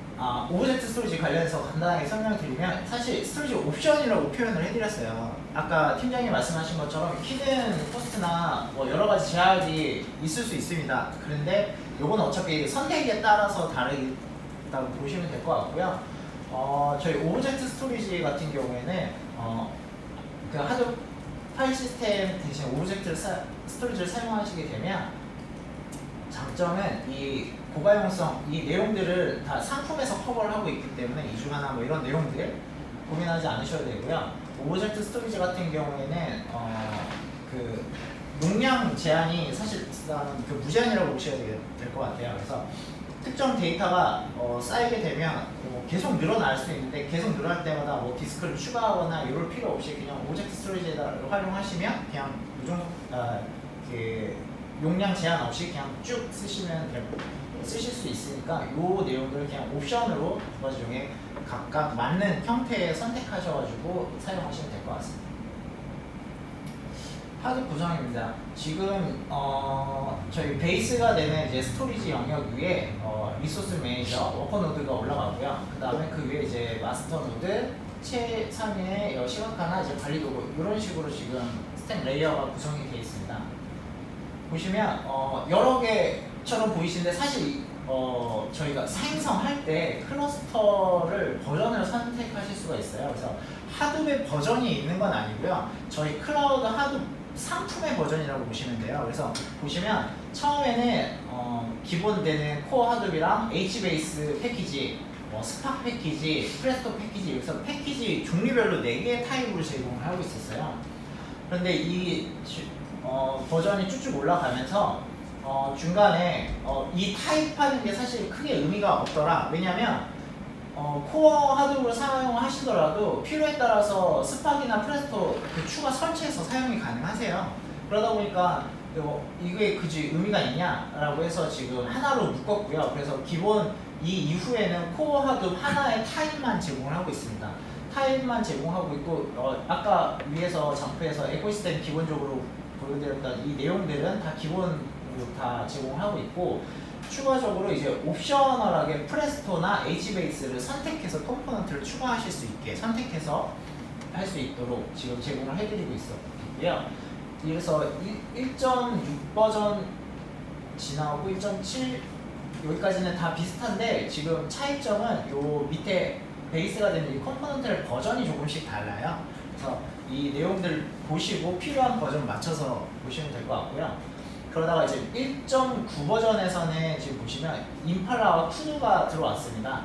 오브젝트 스토리지 관련해서 간단하게 설명드리면 사실 스토리지 옵션이라고 표현을 해드렸어요. 아까 팀장님 말씀하신 것처럼 히든 코스트나 뭐 여러 가지 제약이 있을 수 있습니다. 그런데 요건 어차피 선택에 따라서 다르다고 보시면 될 것 같고요. 저희 오브젝트 스토리지 같은 경우에는 그 하드 파일 시스템 대신 오브젝트 스토리지를 사용하시게 되면 장점은 이 고가용성, 이 내용들을 다 상품에서 커버를 하고 있기 때문에 이중하나 뭐 이런 내용들 고민하지 않으셔도 되고요. 오브젝트 스토리지 같은 경우에는 그 용량 제한이 사실상 그 무제한이라고 보셔야 될 것 같아요. 그래서 특정 데이터가 쌓이게 되면 계속 늘어날 수 있는데 계속 늘어날 때마다 뭐 디스크를 추가하거나 이럴 필요 없이 그냥 오브젝트 스토리지를 활용하시면 그냥 그 용량 제한 없이 그냥 쭉 쓰시면 되고 쓰실 수 있으니까 이 내용들을 그냥 옵션으로 두 가지 중에 각각 맞는 형태에 선택하셔가지고 사용하시면 될 것 같습니다. 하드 구성입니다. 지금 저희 베이스가 되는 이제 스토리지 영역 위에 리소스 매니저, 워커 노드가 올라가고요. 그 다음에 그 위에 이제 마스터 노드, 최상위에 시각화나 이제 관리 도구 이런 식으로 지금 스택 레이어가 구성이 되어 있습니다. 보시면 여러 개처럼 보이시는데 사실 저희가 생성할 때 클러스터를 버전을 선택하실 수가 있어요. 그래서 하드의 버전이 있는 건 아니고요. 저희 클라우드 하드 상품의 버전이라고 보시면 돼요. 그래서 보시면 처음에는 기본 되는 코어 하드비랑 HBase 패키지, 스팍 패키지, 프레스토 패키지 여기서 패키지 종류별로 4개의 타입으로 제공을 하고 있었어요. 그런데 이 버전이 쭉쭉 올라가면서 중간에 이 타입하는 게 사실 크게 의미가 없더라. 왜냐면 코어 하드를 사용하시더라도 필요에 따라서 스팍이나 프레스토 그 추가 설치해서 사용이 가능하세요. 그러다 보니까 이게 그지 의미가 있냐라고 해서 지금 하나로 묶었고요. 그래서 기본 이 이후에는 코어 하드 하나의 타입만 제공을 하고 있습니다. 타입만 제공하고 있고 아까 위에서 장표에서 에코시스템 기본적으로 보여드렸던 이 내용들은 다 기본으로 다 제공하고 있고 추가적으로 이제 옵셔널하게 프레스토나 HBase를 선택해서 컴포넌트를 추가하실 수 있게 선택해서 할 수 있도록 지금 제공을 해드리고 있었고요. 그래서 1.6 버전 지나오고 1.7 여기까지는 다 비슷한데 지금 차이점은 요 밑에 베이스가 되는 이 컴포넌트의 버전이 조금씩 달라요. 그래서 이 내용들 보시고 필요한 버전 맞춰서 보시면 될 것 같고요. 그러다가 이제 1.9 버전에서는 지금 보시면 임팔라와 쿠두가 들어왔습니다.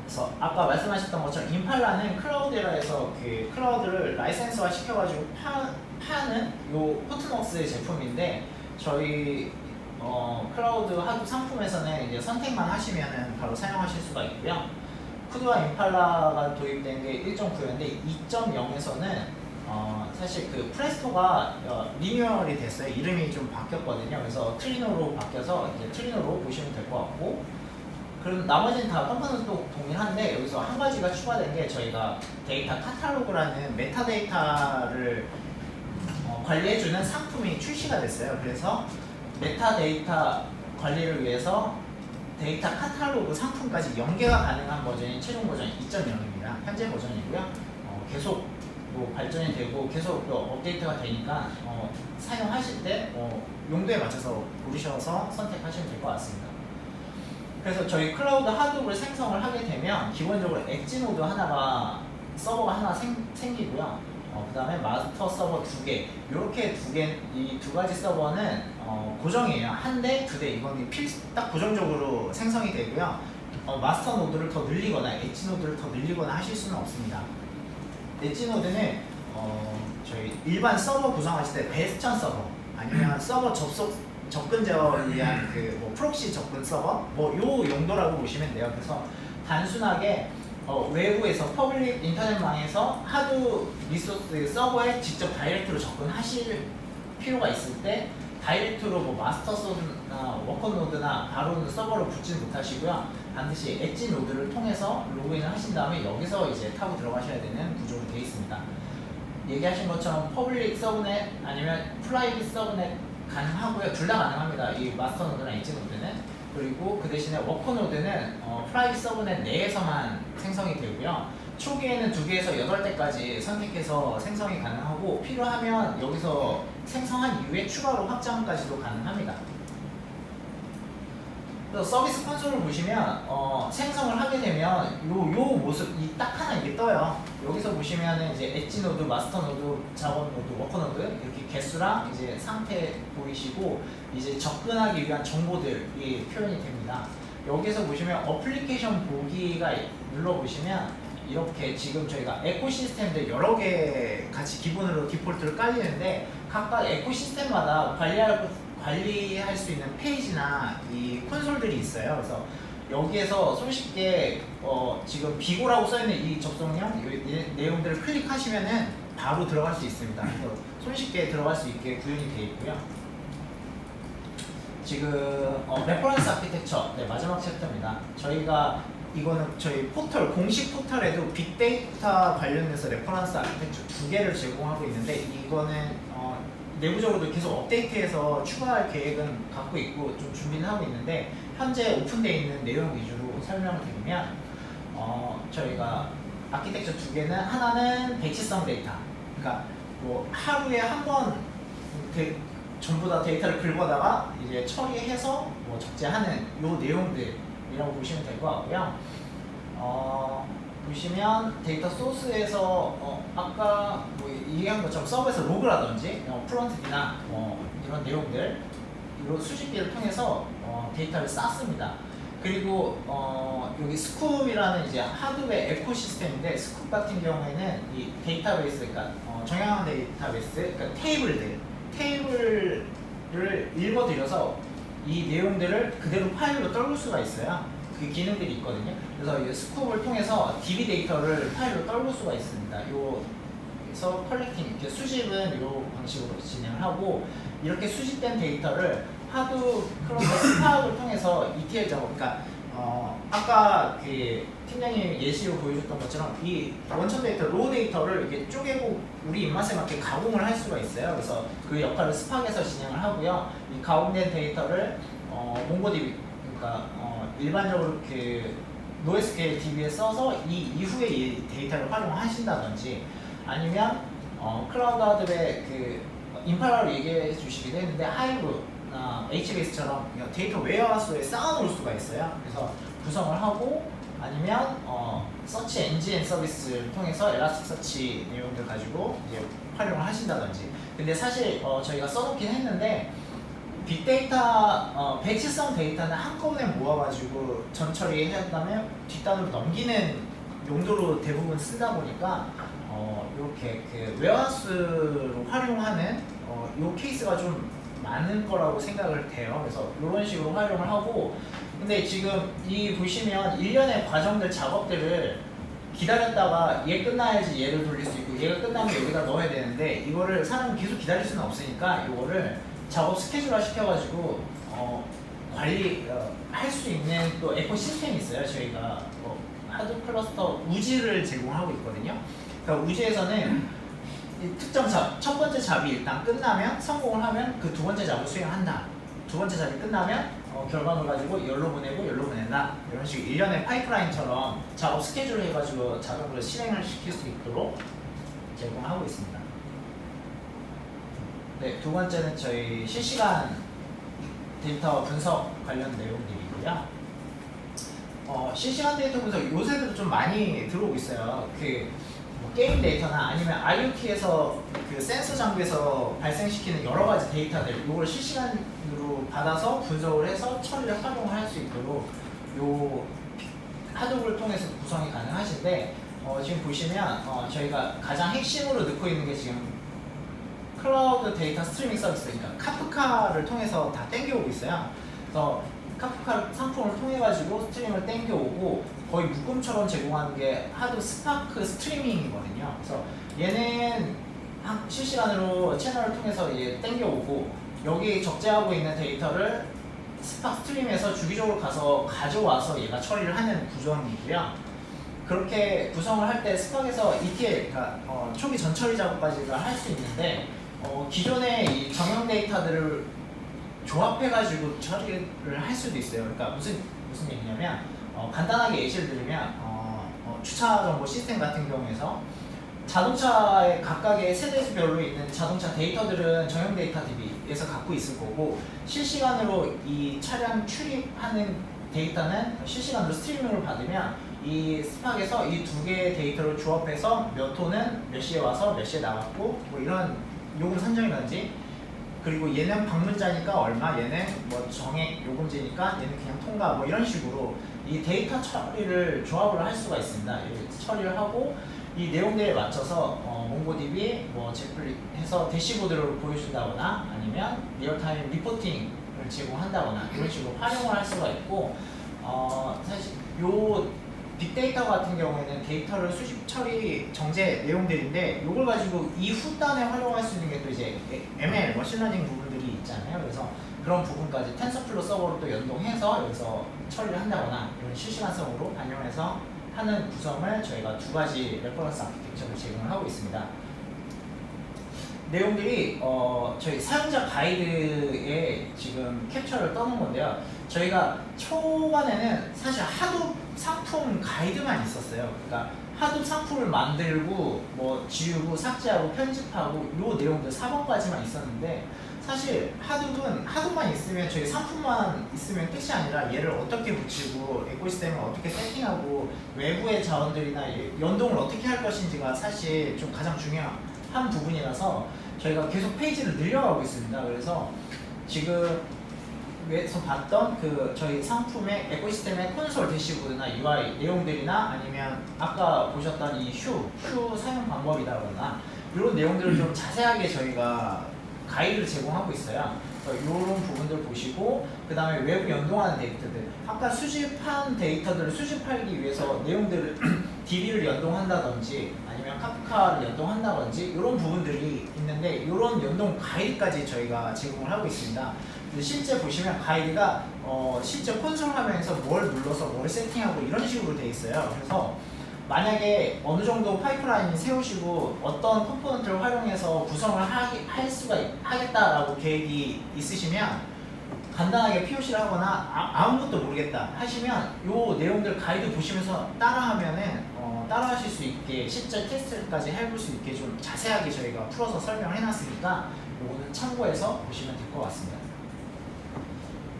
그래서 아까 말씀하셨던 것처럼 임팔라는 클라우드에라에서 그 클라우드를 라이센스화 시켜가지고 파는 요 포트넉스의 제품인데 저희 클라우드 하드 상품에서는 이제 선택만 하시면은 바로 사용하실 수가 있고요. 쿠드와 임팔라가 도입된 게 1.9였는데 2.0에서는 사실 그 프레스토가 리뉴얼이 됐어요. 이름이 좀 바뀌었거든요. 그래서 트리노로 바뀌어서 이제 트리노로 보시면 될 것 같고, 그럼 나머지는 다 컴포넌트도 동일한데 여기서 한 가지가 추가된 게 저희가 데이터 카탈로그라는 메타데이터를 관리해주는 상품이 출시가 됐어요. 그래서 메타데이터 관리를 위해서 데이터 카탈로그 상품까지 연계가 가능한 버전이 최종 버전 2.0입니다. 현재 버전이고요. 계속 뭐 발전이 되고 계속 업데이트가 되니까 사용하실 때 용도에 맞춰서 고르셔서 선택하시면 될 것 같습니다. 그래서 저희 클라우드 하드를 생성을 하게 되면 기본적으로 엣지 노드 하나가 서버가 하나 생기고요. 그 다음에 마스터 서버 2개, 이렇게 이 두 가지 서버는 고정이에요. 한 대, 두 대, 이건 딱 고정적으로 생성이 되고요. 마스터 노드를 더 늘리거나 엣지 노드를 더 늘리거나 하실 수는 없습니다. 엣지 노드는 저희 일반 서버 구성하실 때 베스천 서버 아니면 서버 접근 제어를 위한 그 프록시 접근 서버 요 용도라고 보시면 돼요. 그래서 단순하게 외부에서 퍼블릭 인터넷망에서 하드 리소스 서버에 직접 다이렉트로 접근하실 필요가 있을 때 다이렉트로 마스터 소드나 워커 노드나 바로 서버로 붙지는 못하시고요. 반드시 엣지 노드를 통해서 로그인을 하신 다음에 여기서 이제 타고 들어가셔야 되는 구조로 되어 있습니다. 얘기하신 것처럼 퍼블릭 서브넷 아니면 프라이빗 서브넷 가능하고요. 둘 다 가능합니다. 이 마스터 노드나 엣지 노드는. 그리고 그 대신에 워커 노드는 프라이빗 서브넷 내에서만 생성이 되고요. 초기에는 2개에서 8대까지 선택해서 생성이 가능하고 필요하면 여기서 생성한 이후에 추가로 확장까지도 가능합니다. 그래서 서비스 콘솔을 보시면 생성을 하게 되면 요 모습 딱 하나 이게 떠요. 여기서 보시면은 이제 엣지 노드, 마스터 노드, 작업 노드, 워커 노드 이렇게 개수랑 이제 상태 보이시고 이제 접근하기 위한 정보들이 표현이 됩니다. 여기서 보시면 어플리케이션 보기가 눌러보시면 이렇게 지금 저희가 에코시스템들 여러 개 같이 기본으로 디폴트를 깔리는데 각각 에코시스템마다 관리할 수 있는 페이지나 이 콘솔들이 있어요. 그래서 여기에서 손쉽게 지금 비고라고 써있는 이 접속령 이 내용들을 클릭하시면은 바로 들어갈 수 있습니다. 그래서 손쉽게 들어갈 수 있게 구현이 되어 있고요. 지금 레퍼런스 아키텍처 마지막 챕터입니다. 저희가 이거는 저희 포털 공식 포털에도 빅데이터 관련해서 레퍼런스 아키텍처 2개를 제공하고 있는데 이거는 내부적으로도 계속 업데이트해서 추가할 계획은 갖고 있고 좀 준비는 하고 있는데 현재 오픈되어 있는 내용 위주로 설명을 드리면 저희가 아키텍처 2개는 하나는 배치성 데이터, 그러니까 하루에 한 번 전부 다 데이터를 긁어다가 이제 처리해서 적재하는 요 내용들이라고 보시면 될 것 같고요. 보시면 데이터 소스에서 아까 얘기한 것처럼 서버에서 로그라든지 프론트나 이런 내용들 이런 수집기를 통해서 데이터를 쌓습니다. 그리고 여기 스쿱이라는 이제 하드웨어 에코시스템인데 스쿱 같은 경우에는 이 데이터베이스, 그러니까 정형화 데이터베이스, 그러니까 테이블을 읽어드려서 이 내용들을 그대로 파일로 떨굴 수가 있어요. 그 기능들이 있거든요. 그래서 이 스쿱을 통해서 DB 데이터를 파일로 떨굴 수가 있습니다. 그래서 컬렉팅, 이렇게 수집은 이 방식으로 진행을 하고 이렇게 수집된 데이터를 하드 크로스 스파업을 통해서 ETL 작업, 그러니까 아까 그 팀장님 예시로 보여줬던 것처럼 이 원천 데이터, 로우 데이터를 이렇게 쪼개고 우리 입맛에 맞게 가공을 할 수가 있어요. 그래서 그 역할을 스팍에서 진행을 하고요. 이 가공된 데이터를 몽고DB, 그러니까 일반적으로 그 NoSQL DB에 써서 이 이후에 이 데이터를 활용하신다든지 아니면 클라우드 하드에 그 임팔라로 얘기해 주시기도 했는데 하이브나 HBase처럼 데이터 웨어하우스에 쌓아놓을 수가 있어요. 그래서 구성을 하고 아니면 서치 엔진 서비스를 통해서 엘라스틱 서치 내용들 가지고 이제 활용을 하신다든지. 근데 사실 저희가 써놓긴 했는데 빅데이터 배치성 데이터는 한꺼번에 모아가지고 전 처리한 다음에 뒷단으로 넘기는 용도로 대부분 쓰다 보니까 이렇게 그 웨어하우스로 활용하는 이 케이스가 좀 많은 거라고 생각을 해요. 그래서 이런 식으로 활용을 하고, 근데 지금 이 보시면 일련의 과정들 작업들을 기다렸다가 얘 끝나야지 얘를 돌릴 수 있고 얘가 끝나면 여기다 넣어야 되는데 이거를 사람이 계속 기다릴 수는 없으니까 이거를 작업 스케줄화 시켜가지고 관리 할 수 있는 또 에코시스템이 있어요. 저희가 하드 클러스터 우지를 제공하고 있거든요. 그러니까 우지에서는 이 특정 잡, 첫 번째 잡이 일단 끝나면 성공을 하면 그 두 번째 잡을 수행한다. 두 번째 잡이 끝나면 결과물 가지고 열로 보내고 열로 보낸다. 이런 식으로 일련의 파이프라인처럼 작업 스케줄을 해가지고 자동으로 실행을 시킬 수 있도록 제공하고 있습니다. 네, 두 번째는 저희 실시간 데이터 분석 관련 내용들이고요. 실시간 데이터 분석 요새도 좀 많이 들어오고 있어요. 뭐 게임 데이터나 아니면 IoT에서 그 센서 장비에서 발생시키는 여러 가지 데이터들, 이걸 실시간으로 받아서 분석을 해서 처리를 활용을 할 수 있도록 요 하드웨어를 통해서 구성이 가능하신데, 지금 보시면 저희가 가장 핵심으로 넣고 있는 게 지금 클라우드 데이터 스트리밍 서비스, 그러니까 카프카를 통해서 다 땡겨오고 있어요. 그래서 카프카 상품을 통해 가지고 스트리밍을 땡겨오고 거의 묶음처럼 제공하는 게 하드 스파크 스트리밍이거든요. 그래서 얘는 실시간으로 채널을 통해서 얘 땡겨오고 여기 적재하고 있는 데이터를 스파크 스트림에서 주기적으로 가져와서 얘가 처리를 하는 구조이고요. 그렇게 구성을 할 때 스파크에서 ETL, 그러니까 초기 전처리 작업까지가 할 수 있는데 기존의 이 정형 데이터들을 조합해가지고 처리를 할 수도 있어요. 그러니까 무슨 얘기냐면 간단하게 예시를 들면 주차 정보 시스템 같은 경우에서 자동차의 각각의 세대별로 있는 자동차 데이터들은 정형 데이터 DB에서 갖고 있을 거고, 실시간으로 이 차량 출입하는 데이터는 실시간으로 스트리밍을 받으면 이 스팍에서 이 두 개의 데이터를 조합해서 몇 톤은 몇 시에 와서 몇 시에 나갔고 뭐 이런 요금 산정이라든지, 그리고 얘는 방문자니까 얼마, 얘는 뭐 정액 요금제니까 얘는 그냥 통과, 뭐 이런 식으로 이 데이터 처리를 조합을 할 수가 있습니다. 이렇게 처리를 하고 이 내용들에 맞춰서 몽고DB 뭐 제플릿해서 대시보드를 보여준다거나 아니면 리얼타임 리포팅을 제공한다거나 이런 식으로 활용을 할 수가 있고, 사실 요 빅데이터 같은 경우에는 데이터를 수집 처리 정제 내용들인데 이걸 가지고 이후 단에 활용할 수 있는 게 또 이제 ML 머신러닝 부분들이 있잖아요. 그래서 그런 부분까지 텐서플로 서버로 또 연동해서 여기서 처리를 한다거나 이런 실시간성으로 반영해서 하는 구성을 저희가 두 가지 레퍼런스 아키텍처를 제공을 하고 있습니다. 내용들이 저희 사용자 가이드에 지금 캡처를 떠놓은 건데요. 저희가 초반에는 사실 하도 상품 가이드만 있었어요. 그러니까 하도 상품을 만들고 뭐 지우고 삭제하고 편집하고 요 내용들 4번까지만 있었는데, 사실 하도만 있으면 저희 상품만 있으면 끝이 아니라 얘를 어떻게 붙이고 에코시스템을 어떻게 세팅하고 외부의 자원들이나 연동을 어떻게 할 것인지가 사실 좀 가장 중요한 부분이라서 저희가 계속 페이지를 늘려가고 있습니다. 그래서 지금 위에서 봤던 그 저희 상품의 에코시스템의 콘솔 대시보드나 UI 내용들이나 아니면 아까 보셨던 이 휴 사용 방법이라거나 이런 내용들을 좀 자세하게 저희가 가이드를 제공하고 있어요. 이런 부분들 보시고, 그 다음에 외부 연동하는 데이터들, 아까 수집한 데이터들을 수집하기 위해서 내용들을 DB를 연동한다든지 아니면 카프카를 연동한다든지 이런 부분들이 있는데, 이런 연동 가이드까지 저희가 제공을 하고 있습니다. 실제 보시면 가이드가 실제 콘솔 화면에서 뭘 눌러서 뭘 세팅하고 이런 식으로 되어 있어요. 그래서 만약에 어느 정도 파이프라인을 세우시고 어떤 컴포넌트를 활용해서 구성을 하겠다라고 계획이 있으시면 간단하게 POC를 하거나 아무것도 모르겠다 하시면 요 내용들 가이드 보시면서 따라하면은 따라하실 수 있게 실제 테스트까지 해볼 수 있게 좀 자세하게 저희가 풀어서 설명을 해놨으니까 요거는 참고해서 보시면 될 것 같습니다.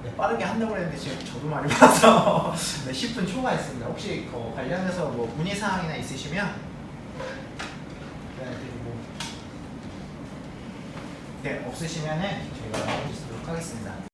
네, 빠르게 한다고 했는데 지금 저도 많이 봐서 네, 10분 초과했습니다. 혹시 관련해서 뭐 문의 사항이나 있으시면 드리고 네, 없으시면은 저희가 나눠주도록 하겠습니다.